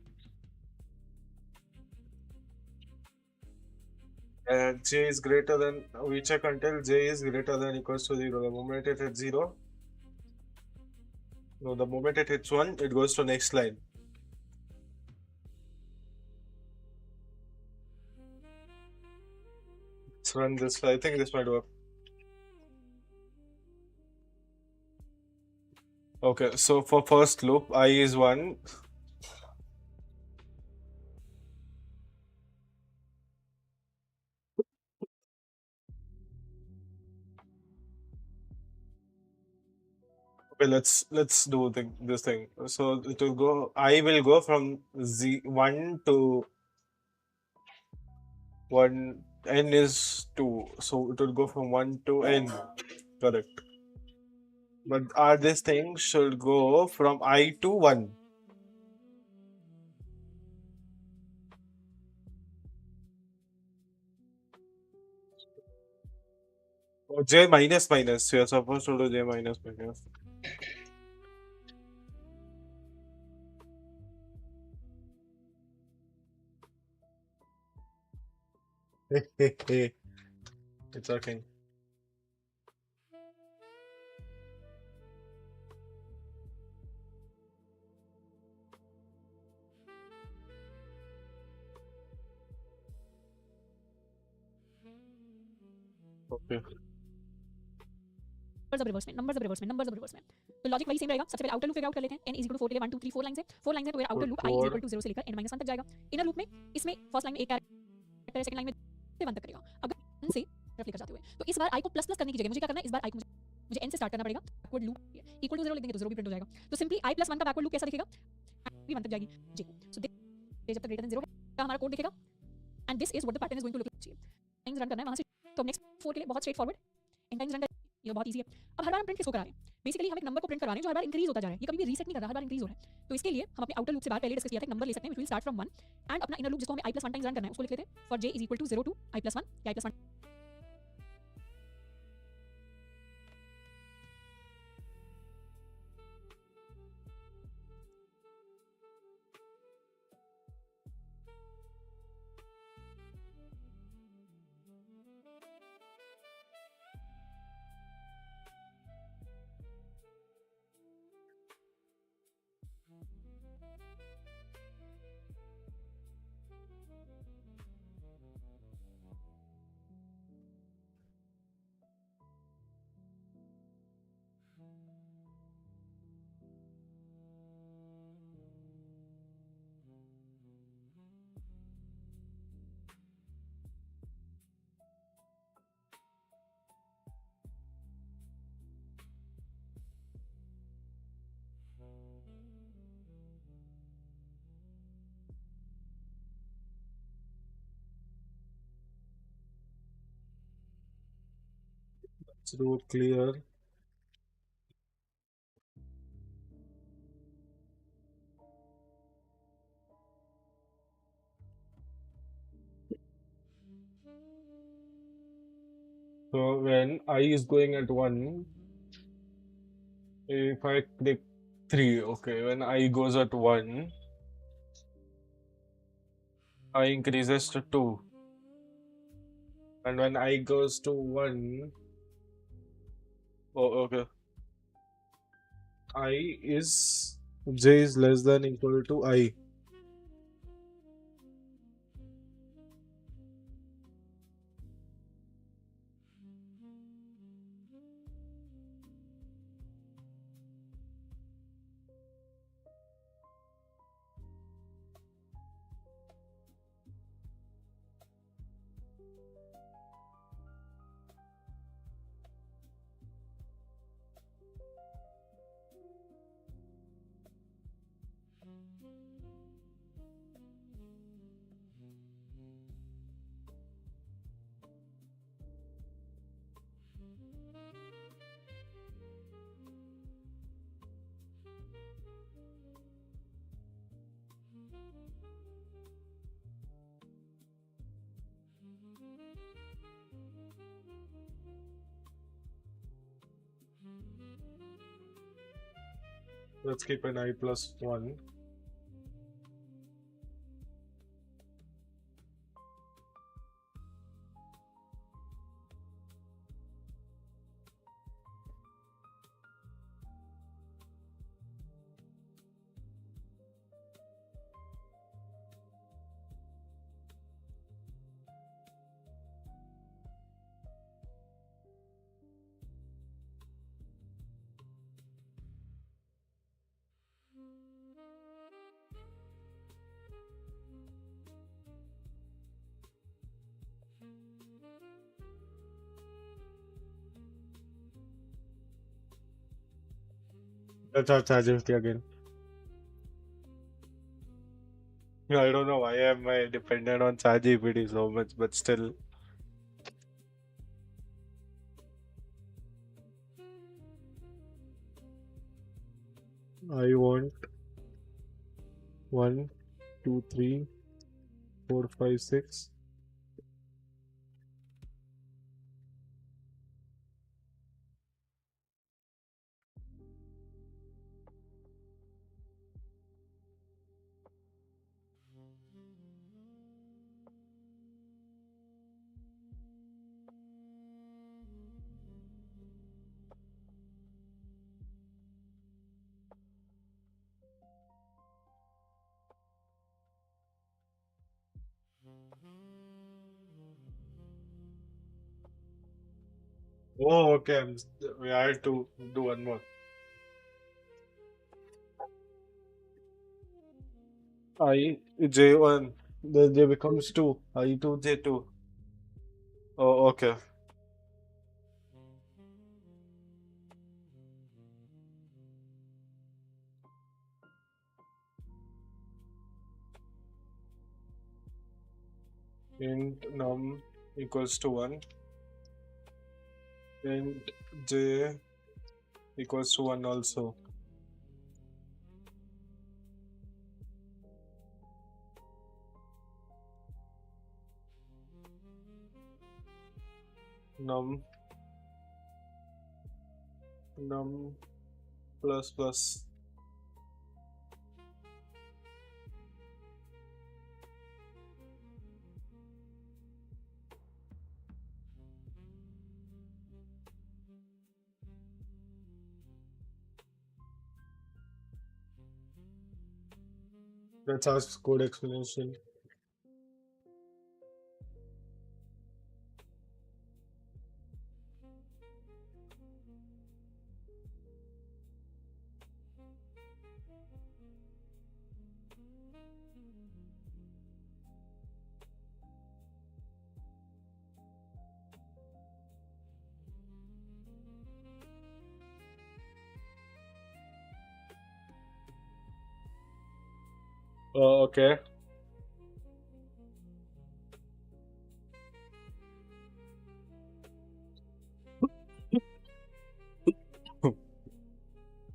and j is greater than, we check until j is greater than equals to 0. The moment it hits 0, no, the moment it hits 1, it goes to next line. Let's run this. I think this might work. Okay, so for first loop, I is 1. Okay, let's do this thing. So it will go. I will go from 1 to 1. N is 2, so it will go from 1 to n. Correct. But this thing should go from I to 1. Oh, j minus minus. You are supposed to do j minus minus. It's okay. Okay. Numbers अब reverse में numbers अब reverse में numbers अब reverse में तो logic वही same रहेगा सबसे पहले आउटर लूप फिगर आउट कर लेते हैं n 4 के लिए 1 2 3 4 लाइन से 4 लाइन है तो मेरा आउटर लूप i 0 से लेकर n 1 तक जाएगा इनर लूप में इसमें फर्स्ट लाइन में एक कैरेक्टर है सेकंड लाइन में से 1 तक करेगा अगर n से तरफ लेकर जाते हुए तो इस बार i को प्लस प्लस करने की जगह मुझे क्या करना है इस बार i को मुझे n से स्टार्ट करना पड़ेगा बैकवर्ड लूप इक्वल टू 0 लिख देंगे तो 0 भी प्रिंट हो जाएगा तो सिंपली i + 1 का बैकवर्ड लूप कैसा दिखेगा भी 1 तक जाएगी j सो जब तक ग्रेटर देन 0 है हमारा कोड दिखेगा and this is what the pattern is going to look like times run करना है वहां से तो नेक्स्ट 4 के लिए बहुत straight forward n times run ये बहुत इजी है अब हर बार हम प्रिंट किसको करा रहे हैं बेसिकली हम एक नंबर को प्रिंट करा रहे हैं जो हर बार इंक्रीज होता जा रहा है ये कभी भी रीसेट नहीं कर रहा हर बार इंक्रीज हो रहा है तो इसके लिए हम अपने आउटर लूप से बाहर पहले डिस्कस किया था एक नंबर ले सकते हैं which will start from 1 and अपना इनर लूप जिसको हमें i + 1 टाइम्स रन करना है उसको लिख लेते हैं फॉर j = 0 to i + 1 या i + 1 Let's do it clear. So when I is going at 1, if I click 3, okay, when I goes at 1, I increases to 2. And when I goes to 1, oh, okay, j is less than equal to I. Let's keep an I plus 1. Let's have ChatGPT again. I don't know why am I dependent on ChatGPT so much, but still. I want 1, 2, 3, 4, 5, 6. Oh, okay. We have to do one more. I J1. The J becomes 2. I2 J2. Oh, okay. Int num equals to 1. Int J equals to 1 also. Num plus plus. Let's ask code explanation. Okay.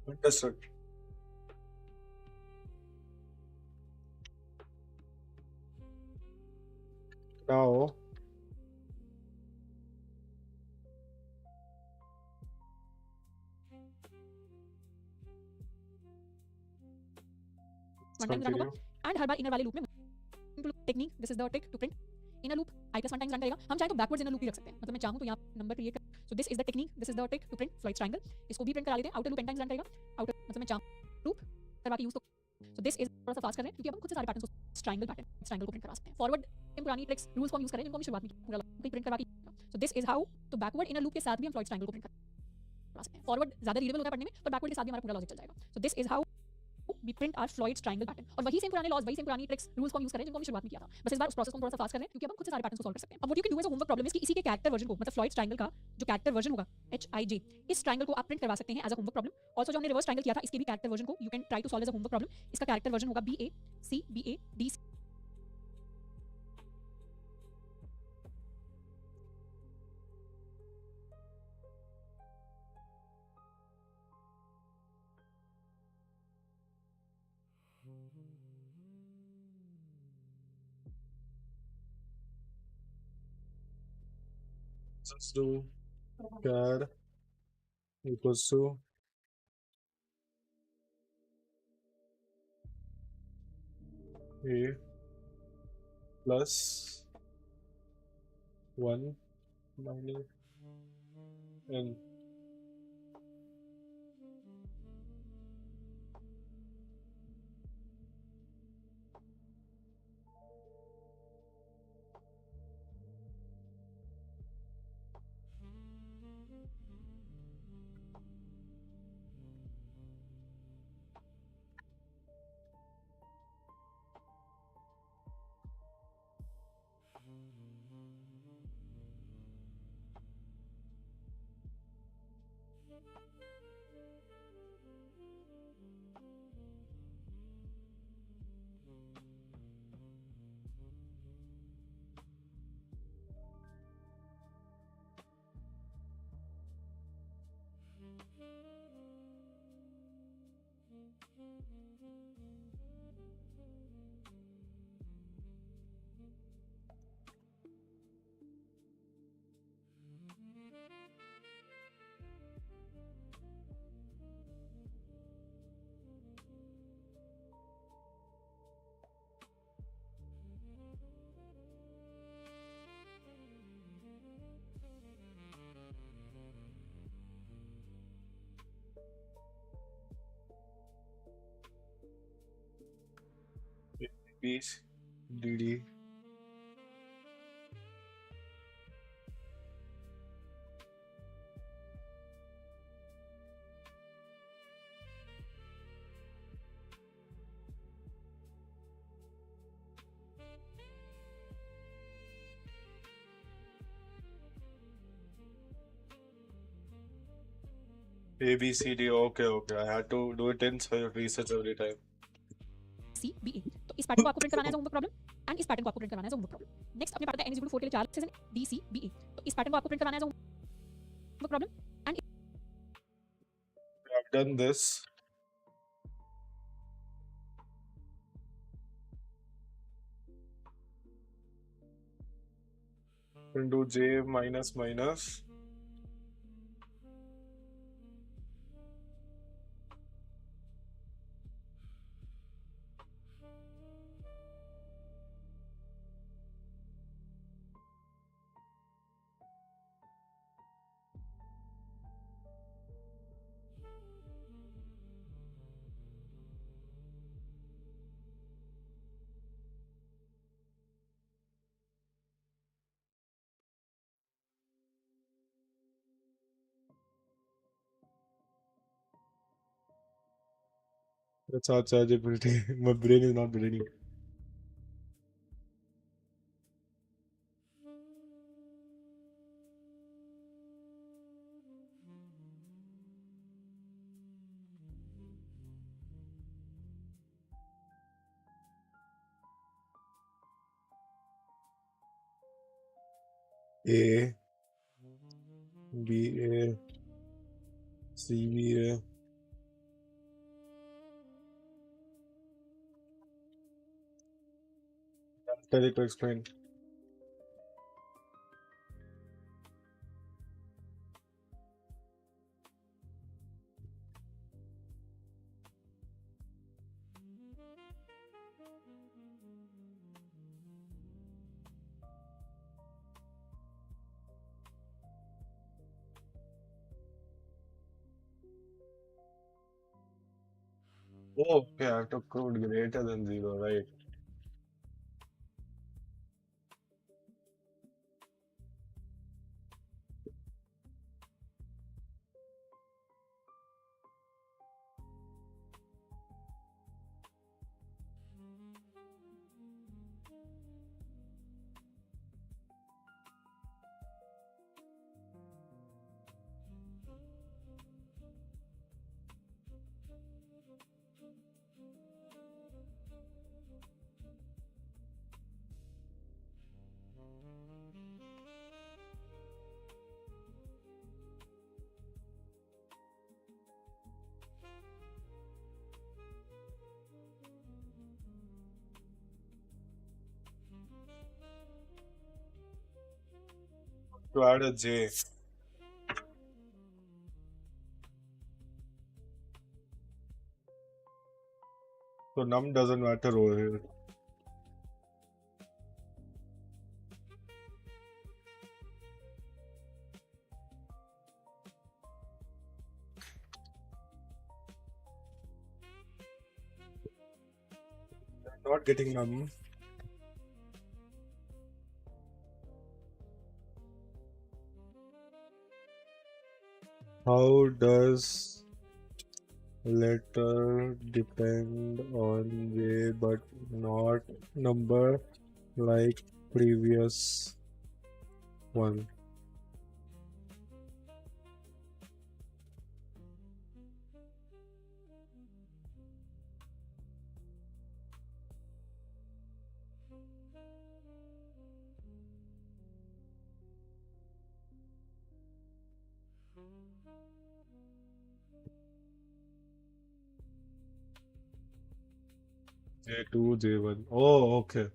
Understood. Now, one time run होगा continue. And her bar inner वाले loop में technique this is the tick two print inner loop I plus 1 times run करेगा हम चाहे तो backwards inner loop भी रख सकते हैं मतलब मैं चाहूं तो यहाँ नंबर क्रिएट कर सो this is the technique this is the tick two print Floyd triangle इसको भी प्रिंट करा लेते हैं outer loop n times run करेगा आउटर मतलब मैं चाहूं लूप करवा के यूज तो सो दिस इज थोड़ा सा फास्ट कर रहे हैं क्योंकि अब हम खुद से सारे पैटर्न्स को ट्रायंगल को प्रिंट करवा सकते हैं फॉरवर्ड इन पुरानी ट्रिक्स रूल्स को हम यूज करें जिनको हम शुरुआत में पूरा प्रिंट करवा के सो दिस इज हाउ तो बैकवर्ड इनर लूप के साथ भी हम फ्लॉइड ट्रायंगल को प्रिंट करवा सकते हैं फॉरवर्ड ज्यादा रीडेबल होता है पढ़ने में पर बैकवर्ड के साथ भी हमारा पूरा लॉजिक चल जाएगा सो this is how we print our Floyd's triangle pattern और वही सेम पुराने लॉज वही सेम पुरानी ट्रिक्स रूल्स को हम यूज करें जिनको हम शुरुआत में किया था बस इस बार उस प्रोसेस को हम थोड़ा सा फास्ट कर रहे हैं क्योंकि अब हम खुद से सारे पैटर्न्स को सॉल्व कर सकते हैं अब what you can do as a homework problem is कि इसी के कैरेक्टर वर्जन को मतलब फ्लॉइड्स ट्रायंगल का जो कैरेक्टर वर्जन होगा HIJ इस ट्रायंगल को आप प्रिंट करवा सकते हैं as a homework problem also जो हमने रिवर्स ट्रायंगल किया था इसके भी कैरेक्टर वर्जन को you can try to solve as a homework problem इसका कैरेक्टर वर्जन होगा BACBAD Let's do char equals to A plus 1 minus n. B, D, D. A, B, C, D. Okay, okay. I had to do it in research every time. C B A तो इस pattern को आपको print कराना है as homework problem and इस pattern को आपको print कराना है एज होमवर्क प्रॉब्लम नेक्स्ट अपने पार्ट है n = 4 के लिए 4 session D C B A तो इस पैटर्न को आपको प्रिंट कराना है as homework problem and I've done this. Into J minus minus. That's how ChatGPT. My brain is not braining. A, B, A, C, B, A. Tell it to explain. Oh, okay, I have to code greater than 0, right? To add a J. So num doesn't matter over here. Not getting numb. How does letter depend on way but not number like previous one? J2, J1. Oh, okay.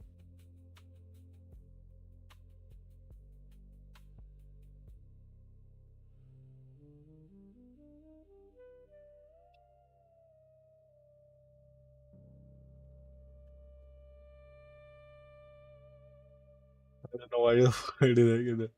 I don't know why I did I get that.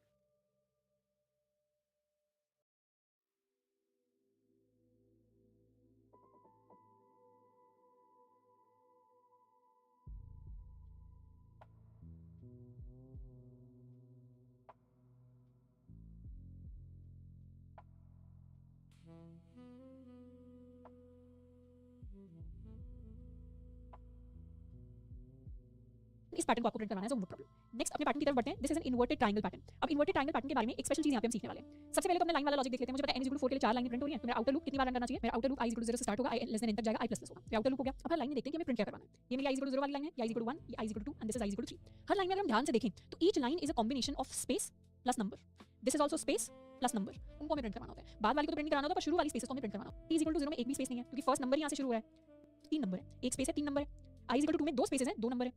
इस pattern को आपको print करवाना है जो problem. Next अपने pattern की तरफ बढ़ते हैं। This is an inverted triangle pattern. अब इन्वर्टेड ट्रायंगल पैटर्न के बारे में एक स्पेशल चीज यहाँ पे हम सीखने वाले हैं। सबसे पहले तो अपने लाइन वाला लॉजिक देख लेते हैं। मुझे पता है n 4 के लिए 4 लाइनें प्रिंट हो रही हैं, तो मेरा आउटर लूप कितनी बार रन करना चाहिए? मेरा आउटर लूप i 0 से स्टार्ट होगा, i लेस देन n तक जाएगा, i होगा। तो आउटर लूप हो गया। अब हर लाइन में देखते हैं कि हमें प्रिंट क्या करवाना है। ये मेरी i 0 वाली लाइन है, ये i 1, ये i 2 and this is i 3। Her line में अगर हम ध्यान से देखें तो each line is a combination of space plus number. This is also space plus number. उनको हमें प्रिंट करवाना होता है। बाद वाली को तो प्रिंट कराना होता है, पर शुरू वाली स्पेसेस को हमें प्रिंट करवाना होता है। i 0 में एक भी स्पेस नहीं है क्योंकि फर्स्ट नंबर यहां से शुरू हो रहा है। 3 नंबर है, एक स्पेस है, 3 नंबर है। i 2 में 2 स्पेसेस हैं, 2 नंबर है।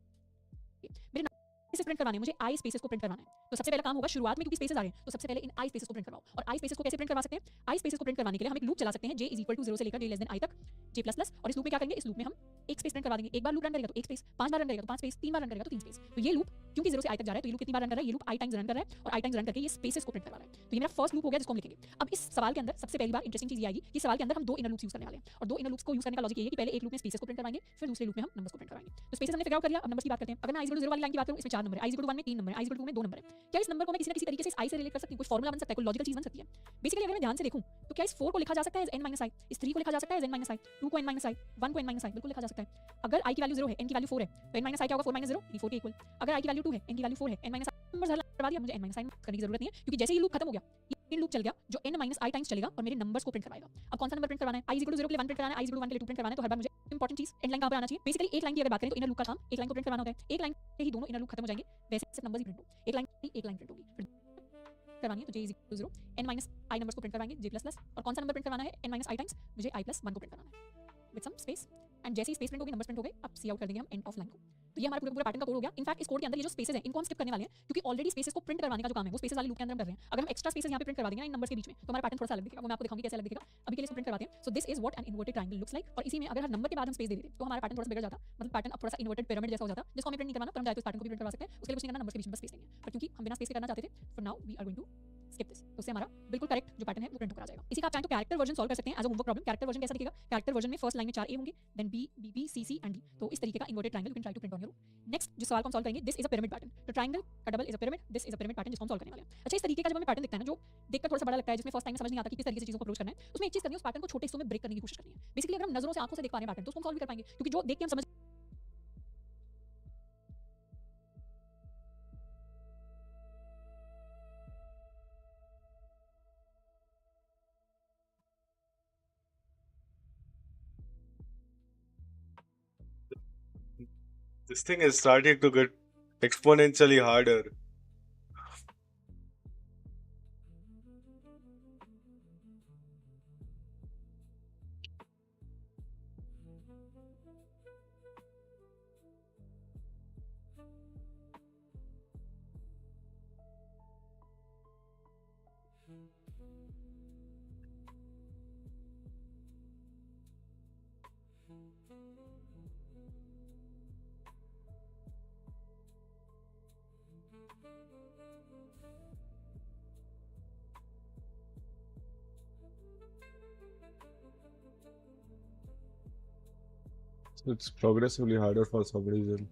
मेरे इसे प्रिंट करवाने मुझे आई स्पेसेस को प्रिंट करवाना है। तो सबसे पहला काम होगा, शुरुआत में क्योंकि स्पेसेस आ रहे हैं तो सबसे पहले इन आई स्पेसेस को प्रिंट करवाओ। और आई स्पेसेस को कैसे प्रिंट करवा सकते हैं? आई स्पेसेस को प्रिंट करवाने के लिए हम एक लूप चला सकते हैं, j = 0 से लेकर j लेस देन i तक, j++। और इस लूप में क्या करेंगे? इस लूप में हम एक स्पेस प्रिंट करवा देंगे। एक बार लूप रन करेगा तो एक स्पेस, 5 बार रन करेगा तो 5 स्पेस, 3 बार रन करेगा तो 3 स्पेस। तो ये लूप क्योंकि 0 से i तक जा रहा है तो ये लूप कितनी बार रन कर रहा है? ये लूप i टाइम्स रन कर रहा है और i टाइम्स रन करके ये स्पेसेस को प्रिंट करवा रहा है। तो ये मेरा फर्स्ट लूप हो गया जिसको हम लिखेंगे। अब इस सवाल के अंदर सबसे पहली बार इंटरेस्टिंग चीज ये आएगी कि सवाल के अंदर हम 2 इनर लूप्स यूज करने वाले हैं। और 2 इनर लूप्स को यूज करने का लॉजिक ये है कि पहले एक लूप में स्पेसेस को प्रिंट करवाएंगे, फिर दूसरे लूप में हम नंबर्स को प्रिंट करवाएंगे। तो स्पेसेस हमने फिगर आउट कर लिया। अब नंबर्स की बात करते हैं। अगर मैं i 0 वाली लाइन की बात करूं, इसमें 4 नंबर है, i 1 में 3 नंबर है, i 2 में 2 नंबर है। क्या इस नंबर को मैं किसी ना किसी तरीके से इस i से रिलेट कर सकती हूं? कोई फार्मूला बन सकता है, कोई लॉजिकल चीज बन सकती है। बेसिकली अगर मैं ध्यान से देखूं तो क्या इस 4 को लिखा जा सकता है एज n - i, इस 3 को लिखा जा सकता है एज n - i, 2 को n - i, 1 को n - i, बिल्कुल लिखा जा सकता है। अगर i की वैल्यू 0 है, n की वैल्यू 4 है, तो n - i क्या होगा? 4 - 0, ये 4 के इक्वल। अगर i की वैल्यू 2 है, n की वैल्यू 4 है, n - i नंबर्स हल करवा दिया, मुझे n - i करने की जरूरत नहीं है क्योंकि जैसे ही लूप खत्म हो गया, ये लूप चल गया जो n - i टाइम्स चलेगा और मेरे नंबर्स को प्रिंट करवाएगा। अब कौन सा नंबर प्रिंट करवाना है? i 0 के लिए 1 प्रिंट कराना है, i 1 के लिए 2 प्रिंट करवाना है। तो हर बार मुझे इंपॉर्टेंट चीज एंड लाइन कहां पे आना चाहिए? बेसिकली एक लाइन की अगर बात करें तो इनर लूप का काम एक लाइन को प्रिंट करवाना होता है। एक लाइन से ही दोनों इनर लूप खत्म हो जाएंगे, वैसे सिर्फ नंबर्स ही प्रिंट हो। एक लाइन प्रिंट होगी, फिर करवानी है तो j = 0, n - i नंबर्स को प्रिंट करवाएंगे, j++। और कौन सा नंबर प्रिंट करवाना है? n - i टाइम्स, मुझे i + 1 को प्रिंट करवाना है विद सम स्पेस। एंड जैसे ही स्पेस प्रिंट होगी, नंबर्स प्रिंट हो गए, अब सी आउट कर देंगे हम एंड ऑफ लाइन को। तो ये हमारा पूरा पैटर्न का कोड हो गया। इनफैक्ट इस कोड के अंदर ये जो स्पेसेस हैं इनको हम स्किप करने वाले हैं क्योंकि ऑलरेडी स्पेसेस को प्रिंट करवाने का जो काम है वो स्पेसेस वाले लूप के अंदर हम कर रहे हैं। अगर हम एक्स्ट्रा स्पेसेस यहाँ पे प्रिंट करवा देंगे ना इन नंबर्स के बीच में तो हमारा पैटर्न थोड़ा सा अलग दिखेगा। वो मैं आपको दिखाऊंगी कैसे अलग दिखेगा। अभी के लिए इसको प्रिंट करवाते हैं। सो this is what an inverted triangle looks like. और इसी में अगर हर नंबर के बाद हम स्पेस दे देते तो हमारा पैटर्न थोड़ा सा बिगड़ जाता, मतलब पैटर्न अब थोड़ा सा इन्वर्टेड पिरामिड जैसा हो जाता, जिसको हमें प्रिंट नहीं करवाना पर हम चाहे तो इस पैटर्न को भी प्रिंट करवा सकते हैं। उसके लिए कुछ नहीं करना, नंबर्स के बीच में बस स्पेस देंगे। पर क्योंकि हम बिना स्पेस के करना चाहते थे, for now we are going to skip this. तो उससे हमारा बिल्कुल करेक्ट जो पैटर्न है वो प्रिंट होकर आ जाएगा। इसी का आप चाहें तो कैरेक्टर वर्जन सॉल्व कर सकते हैं as a homework problem. Character version कैसा दिखेगा? कैरेक्टर वर्जन में फर्स्ट लाइन में 4 ए होंगे, then B, B, B, C, C and D. तो इस तरीके का inverted triangle you can try to print on your own. Next जो सवाल को हम सॉल्व करेंगे, this is a pyramid pattern. तो ट्रायंगल का double is a pyramid, this is a pyramid pattern जिसको हम सॉल्व करने वाले हैं। अच्छा, इस तरीके का जब हमें पैटर्न दिखता है ना, जो देखकर थोड़ा सा बड़ा लगता है, जिसमें फर्स्ट टाइम में समझ नहीं आता कि किस तरीके से चीजों को अप्रोच करना है, उसमें एक चीज करनी है, उस पैटर्न को छोटे हिस्सों में ब्रेक करने की कोशिश करनी है। बेसिकली अगर हम नजरों से आंखों से देख पा रहे हैं पैटर्न तो उसको हम सॉल्व भी कर पाएंगे क्योंकि जो देख के हम समझ This thing is starting to get exponentially harder. It's progressively harder for some reason.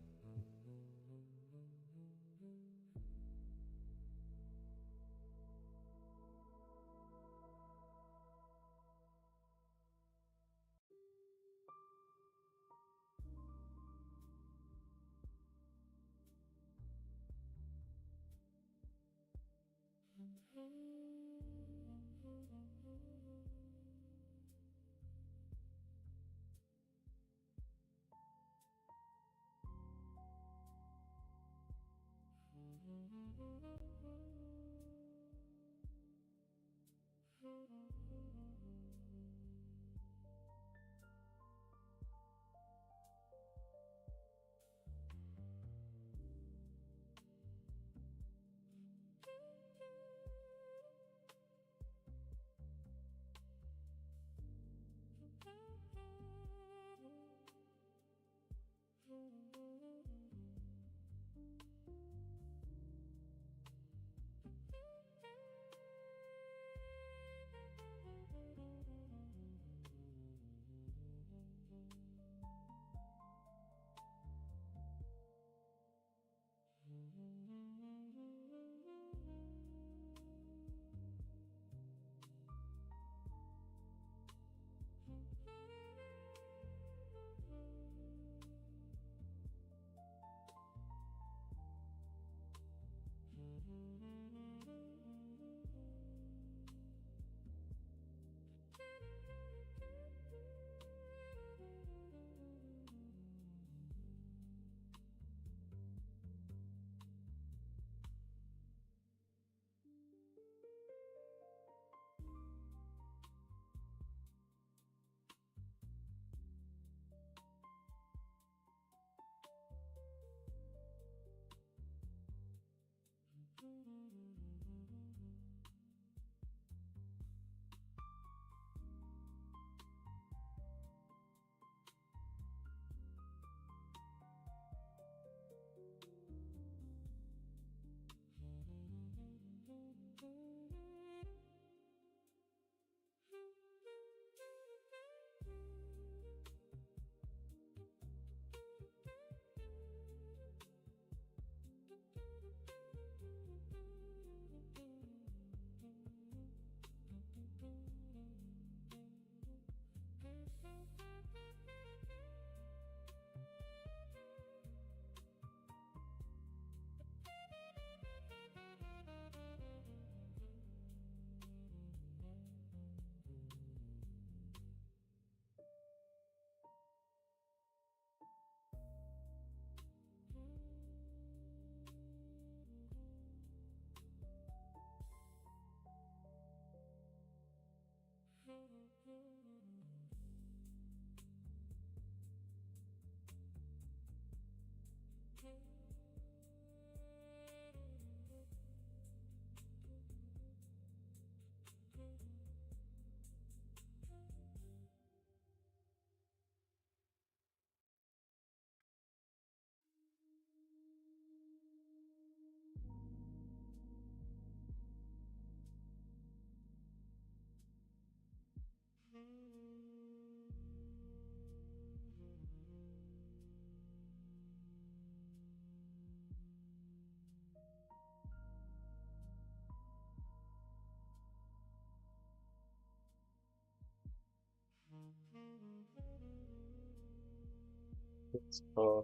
Uh,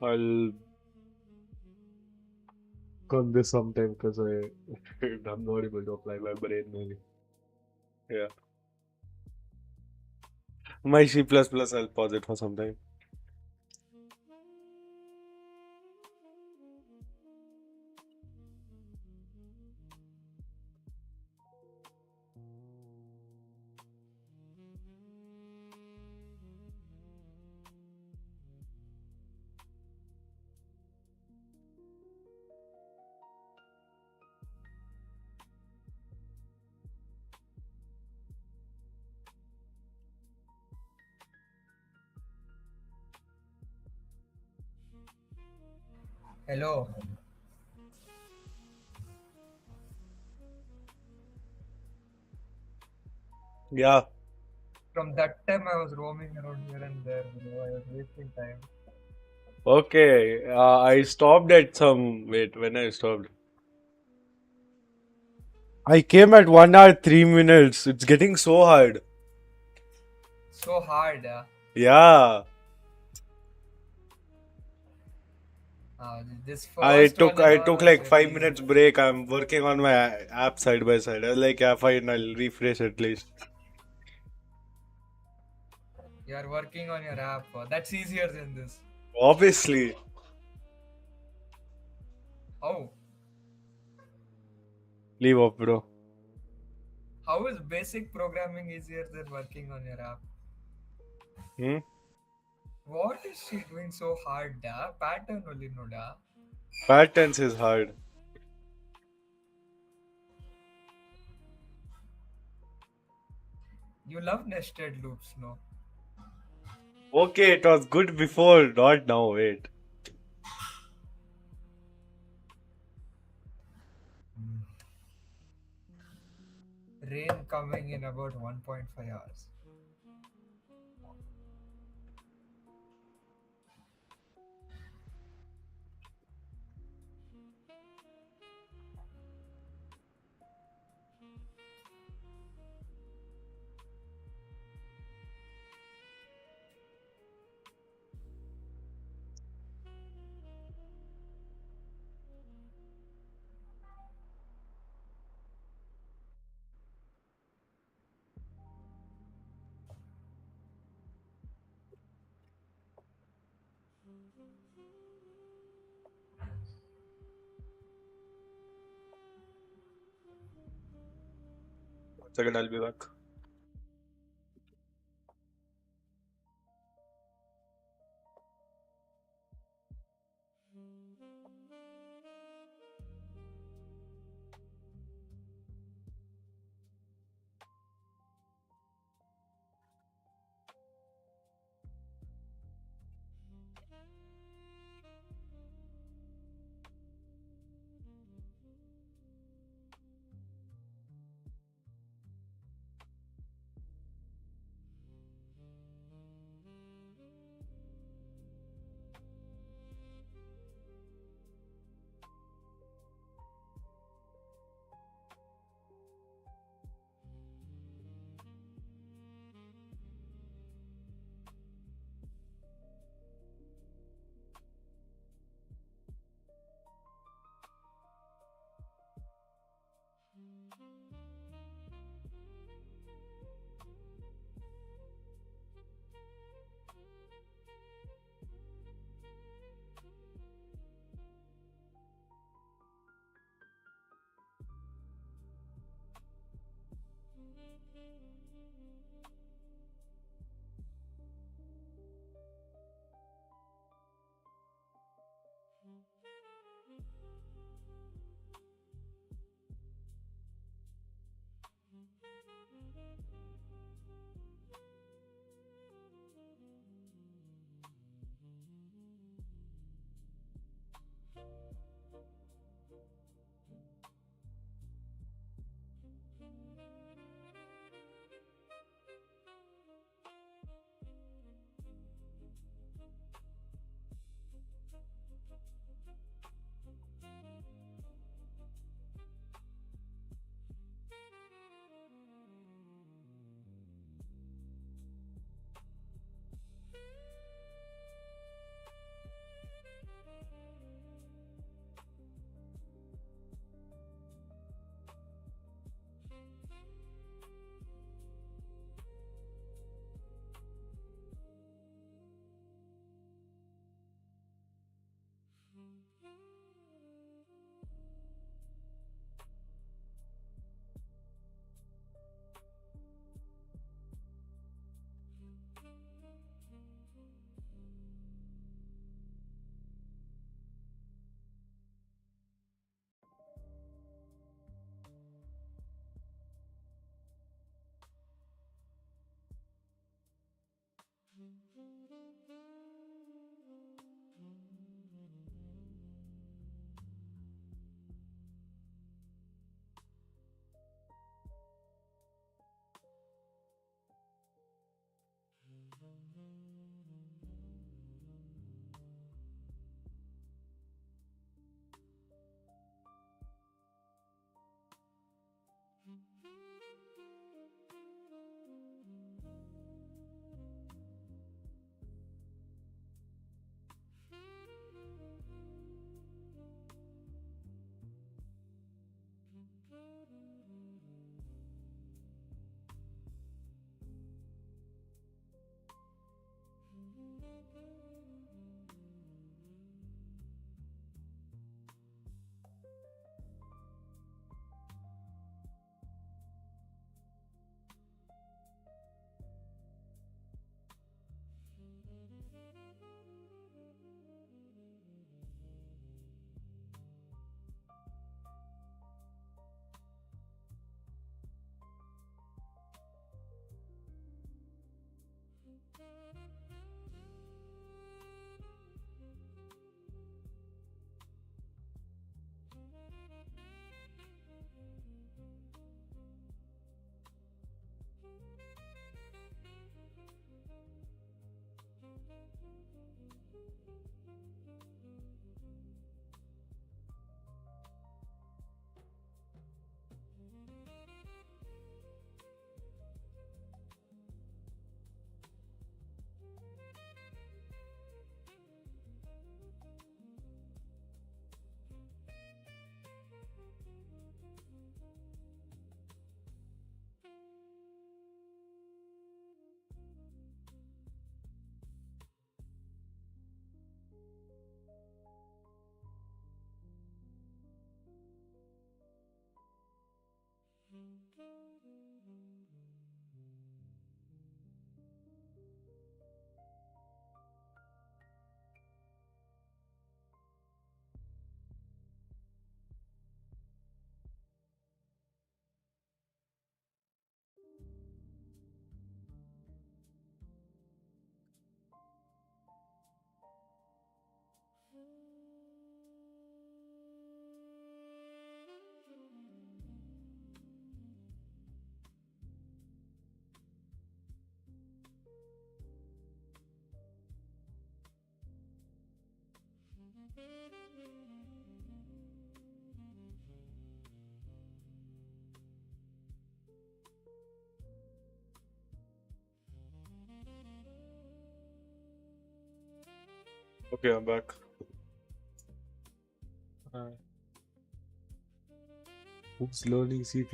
I'll cut this sometime because I'm not able to apply my brain maybe. Yeah. My C++, I'll pause it for some time. Hello. Yeah. From that time, I was roaming around here and there, bro. I was wasting time. Okay, I stopped at some. Wait, when I stopped? I came at 1 hour 3 minutes. It's getting so hard. So hard, yeah. Yeah, This I first took one and I all took was like very 5 minutes break. I'm working on my app side by side. I was like, yeah, fine. I'll refresh at least. You are working on your app. That's easier than this. Obviously, How? leave off, bro. How is basic programming easier than working on your app? Hmm? What is she doing so hard, da? Pattern only, no, da? Patterns is hard. You love nested loops, no? Okay, it was good before, not now. Wait. Rain coming in about 1.5 hours. One second, I'll be back. Okay, I'm back. Who's learning C++?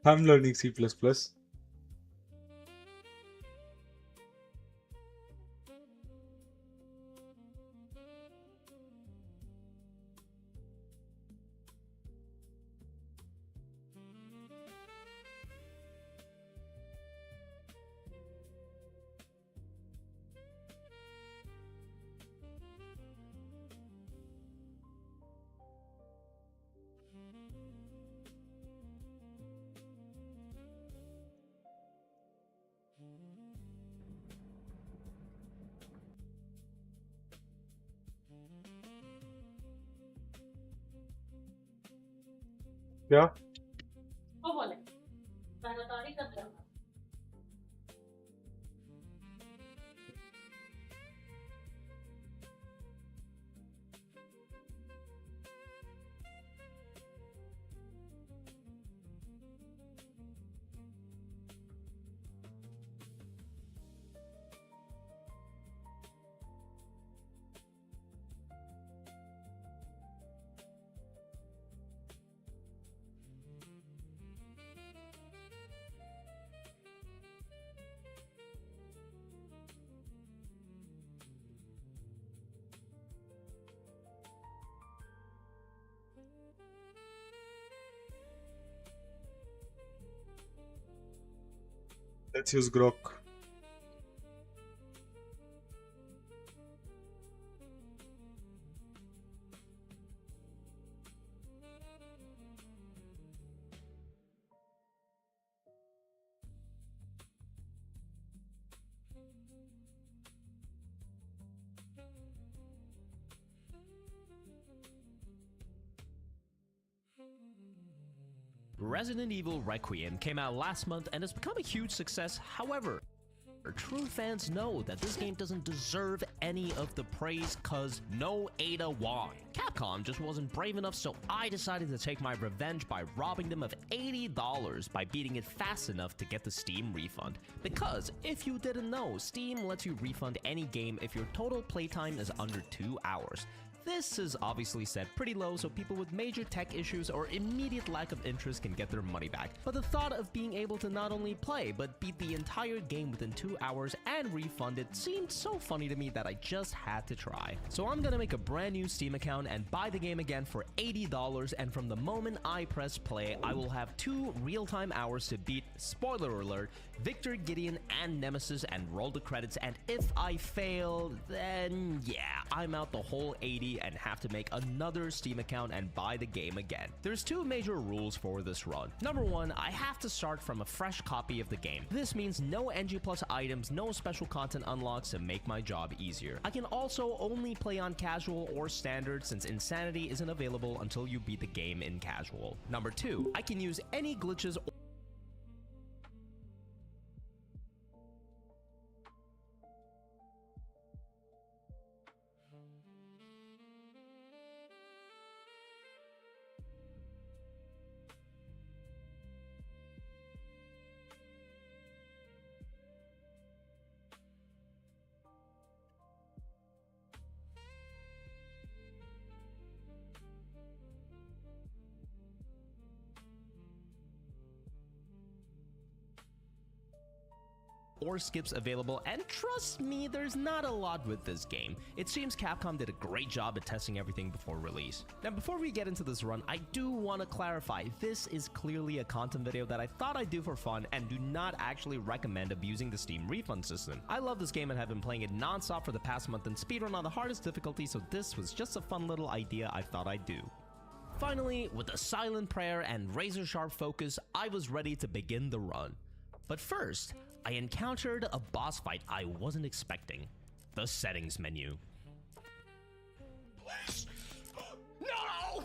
I'm learning C++. क्या? वो बोले तारी कर रहा Let's use Grok. Resident Evil Requiem came out last month and has become a huge success. However, true fans know that this game doesn't deserve any of the praise cause no Ada Wong. Capcom just wasn't brave enough, so I decided to take my revenge by robbing them of $80 by beating it fast enough to get the Steam refund. Because, if you didn't know, Steam lets you refund any game if your total playtime is under 2 hours. This is obviously set pretty low so people with major tech issues or immediate lack of interest can get their money back. But the thought of being able to not only play, but beat the entire game within 2 hours and refund it seemed so funny to me that I just had to try. So I'm gonna make a brand new Steam account and buy the game again for $80, and from the moment I press play, I will have 2 real-time hours to beat, spoiler alert, Victor, Gideon, and Nemesis and roll the credits, and if I fail, then yeah, I'm out the whole 80 and have to make another Steam account and buy the game again. There's 2 major rules for this run. Number 1, I have to start from a fresh copy of the game. This means no NG Plus items, no special content unlocks to make my job easier. I can also only play on casual or standard since Insanity isn't available until you beat the game in casual. Number 2, I can use any glitches or skips available, and trust me, there's not a lot with this game. It seems Capcom did a great job at testing everything before release. Now before we get into this run, I do want to clarify, this is clearly a content video that I thought I'd do for fun and do not actually recommend abusing the Steam refund system. I love this game and have been playing it non-stop for the past month and speedrun on the hardest difficulty, so this was just a fun little idea I thought I'd do. Finally, with a silent prayer and razor-sharp focus, I was ready to begin the run. But first, I encountered a boss fight I wasn't expecting. The settings menu. Please. No!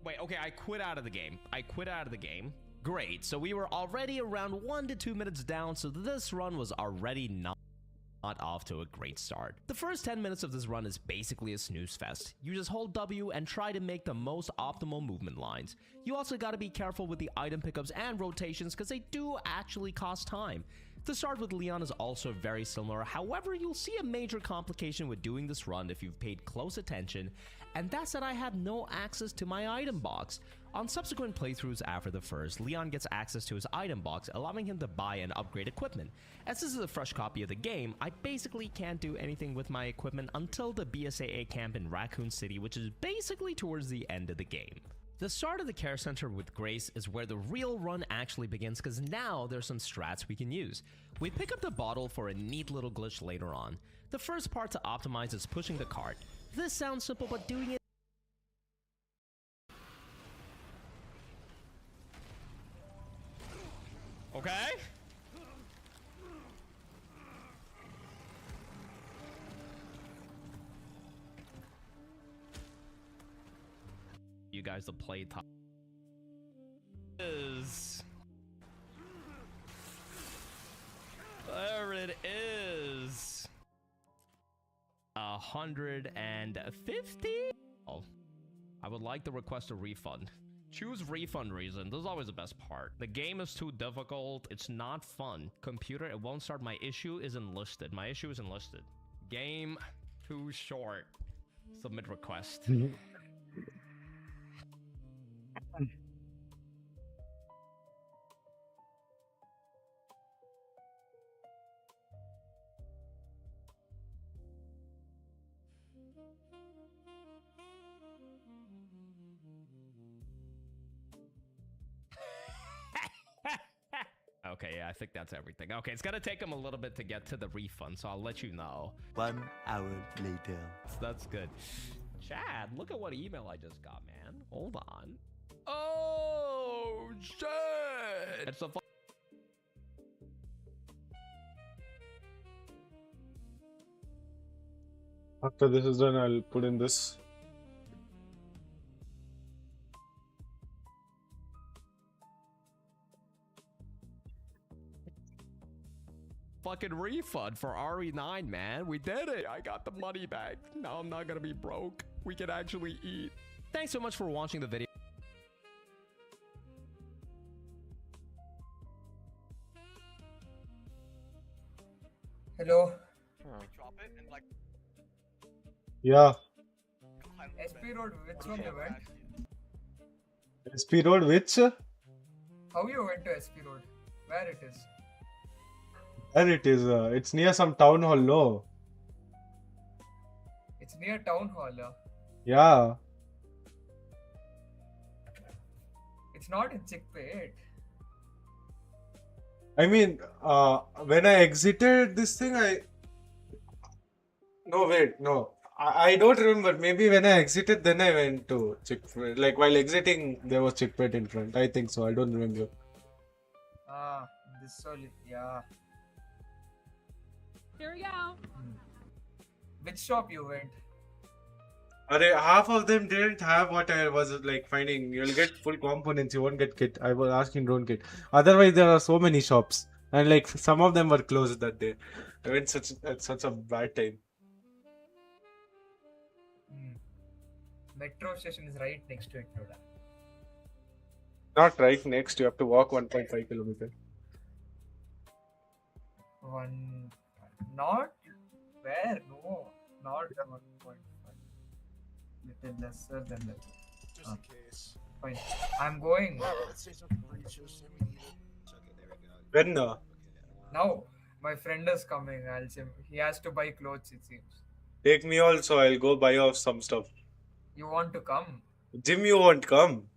Wait, okay, I quit out of the game. Great, so we were already around 1 to 2 minutes down, so this run was already not off to a great start. The first 10 minutes of this run is basically a snooze fest. You just hold W and try to make the most optimal movement lines. You also gotta be careful with the item pickups and rotations because they do actually cost time. To start with, Leon is also very similar. However, you'll see a major complication with doing this run if you've paid close attention, and that's that I had no access to my item box. On subsequent playthroughs after the first, Leon gets access to his item box, allowing him to buy and upgrade equipment. As this is a fresh copy of the game, I basically can't do anything with my equipment until the BSAA camp in Raccoon City, which is basically towards the end of the game. The start of the care center with Grace is where the real run actually begins, because now there's some strats we can use. We pick up the bottle for a neat little glitch later on. The first part to optimize is pushing the cart. This sounds simple, but doing it okay? You guys to play top is there it is 150. Oh, I would like to request a refund. Choose refund reason. This is always the best part. The game is too difficult. It's not fun. Computer, it won't start. My issue isn't listed. My issue isn't listed. Game too short. Submit request. Okay, yeah, I think that's everything. Okay, it's gonna take him a little bit to get to the refund, so I'll let you know. 1 hour later. That's good. Chad, look at what email I just got, man. Hold on. Oh, shit! It's a After this is done, I'll put in this. fucking refund for RE9, man. We did it. I got the money back. Now I'm not gonna be broke. We can actually eat. Thanks so much for watching the video. Hello. Yeah. SP Road, which one you went? SP Road, which? How you went to SP Road? Where it is? Where it is? It's near some town hall, no? It's near Town Hall. Yeah. It's not in Chickpet. I mean, when I exited this thing, No, wait, no. I don't remember. Maybe when I exited, then I went to Chickpet. Like, while exiting, there was Chickpet in front. I think so. I don't remember. Ah, this solid. Yeah. Here we go. Which shop you went? Half of them didn't have what I was like finding. You'll get full components, you won't get kit. I was asking, don't get. Otherwise, there are so many shops, and like some of them were closed that day. I went at such a bad time. Metro station is right next to it, Toda. Not right next. You have to walk 1.5 kilometers. Not where? No, not 1.5. Little lesser than that. Just in case. Fine. I'm going. Let's say something breaches. I mean, okay, there we go. When? Now, my friend is coming. I'll say he has to buy clothes, it seems. Take me also. I'll go buy off some stuff. You want to come? Jim, you won't come.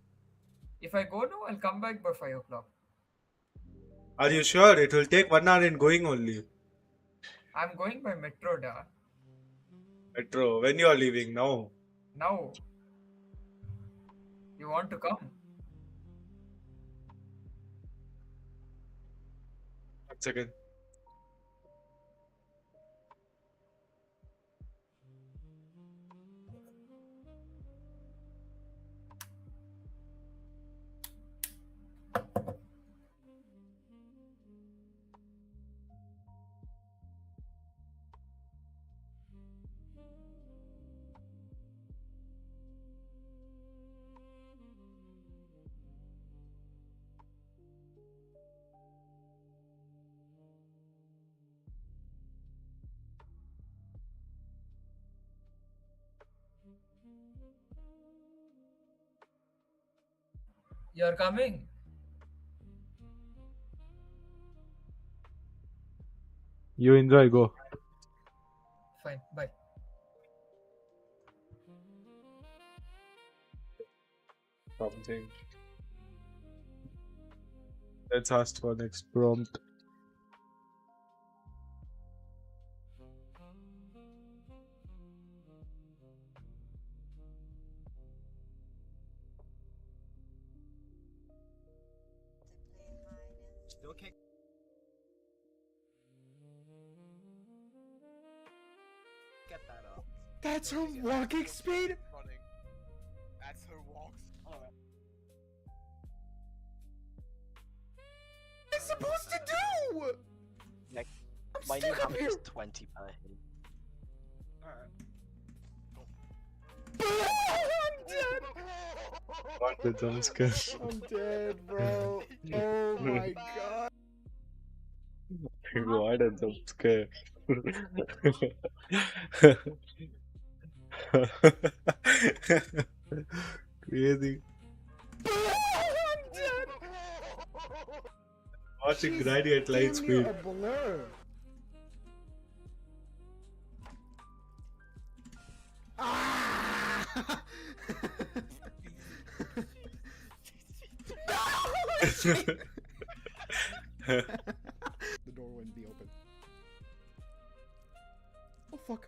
If I go now, I'll come back by 5 o'clock. Are you sure? It will take 1 hour in going only. I'm going by Metro, da. Metro. When you are leaving now? Now. You want to come? 1 second. You're coming? You enjoy, go. Fine, bye. Something. Let's ask for next prompt. Still can't get that up. That's her walking speed? Running. That's her walks. What am I supposed to do? Like, I'm my new stuck up hammer here. is 20 per hit. I'm dead. What the jump scare? I'm dead, bro. Oh my god. What a jump scare. Crazy. I'm dead. Watching She's Granny at light damn near speed. a blur. Ah! The door wouldn't be open. Oh fuck.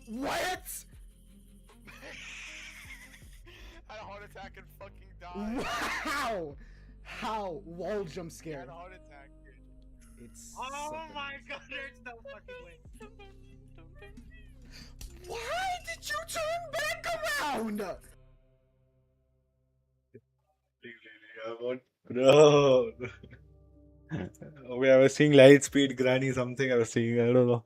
What? Had a heart attack and fucking died. Wow! How? Wall jump Had scare. a heart attack, dude. It's Oh something. my god, there's no fucking way. Why did you turn back around? Bro. Okay, I was seeing light speed Granny something I was seeing, I don't know.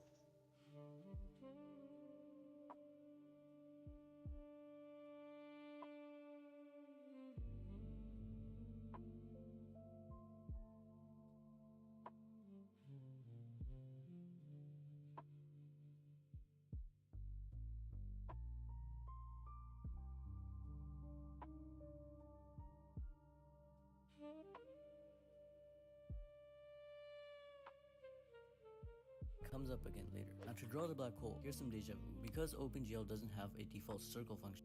Comes up again later. Now to draw the black hole, here's some deja vu. Because OpenGL doesn't have a default circle function,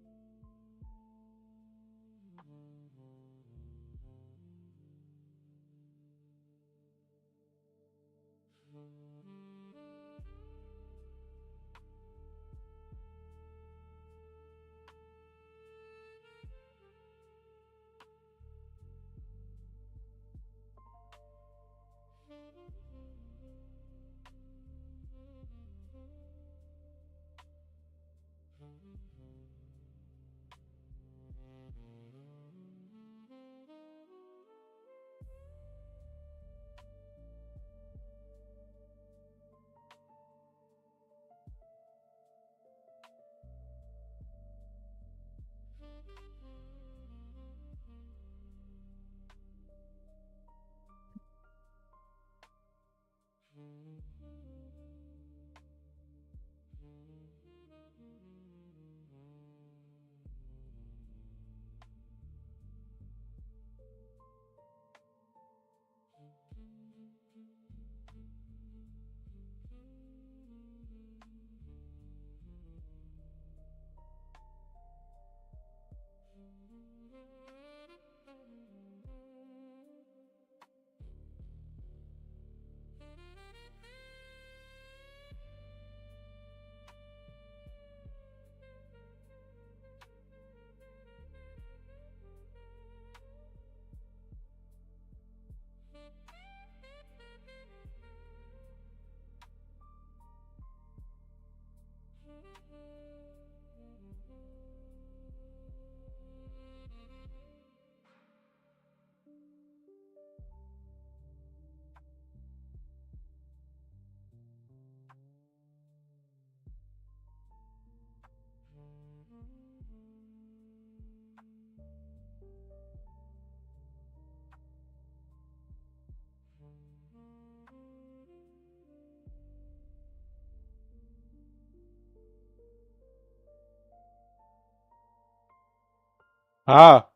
हाँ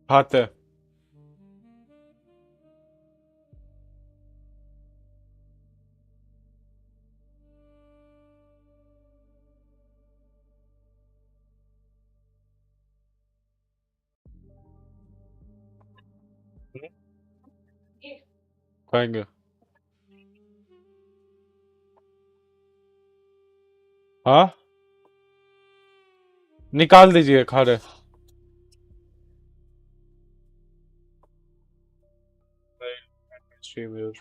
खाते खाएंगे। हाँ निकाल दीजिए खा रहे। Stream use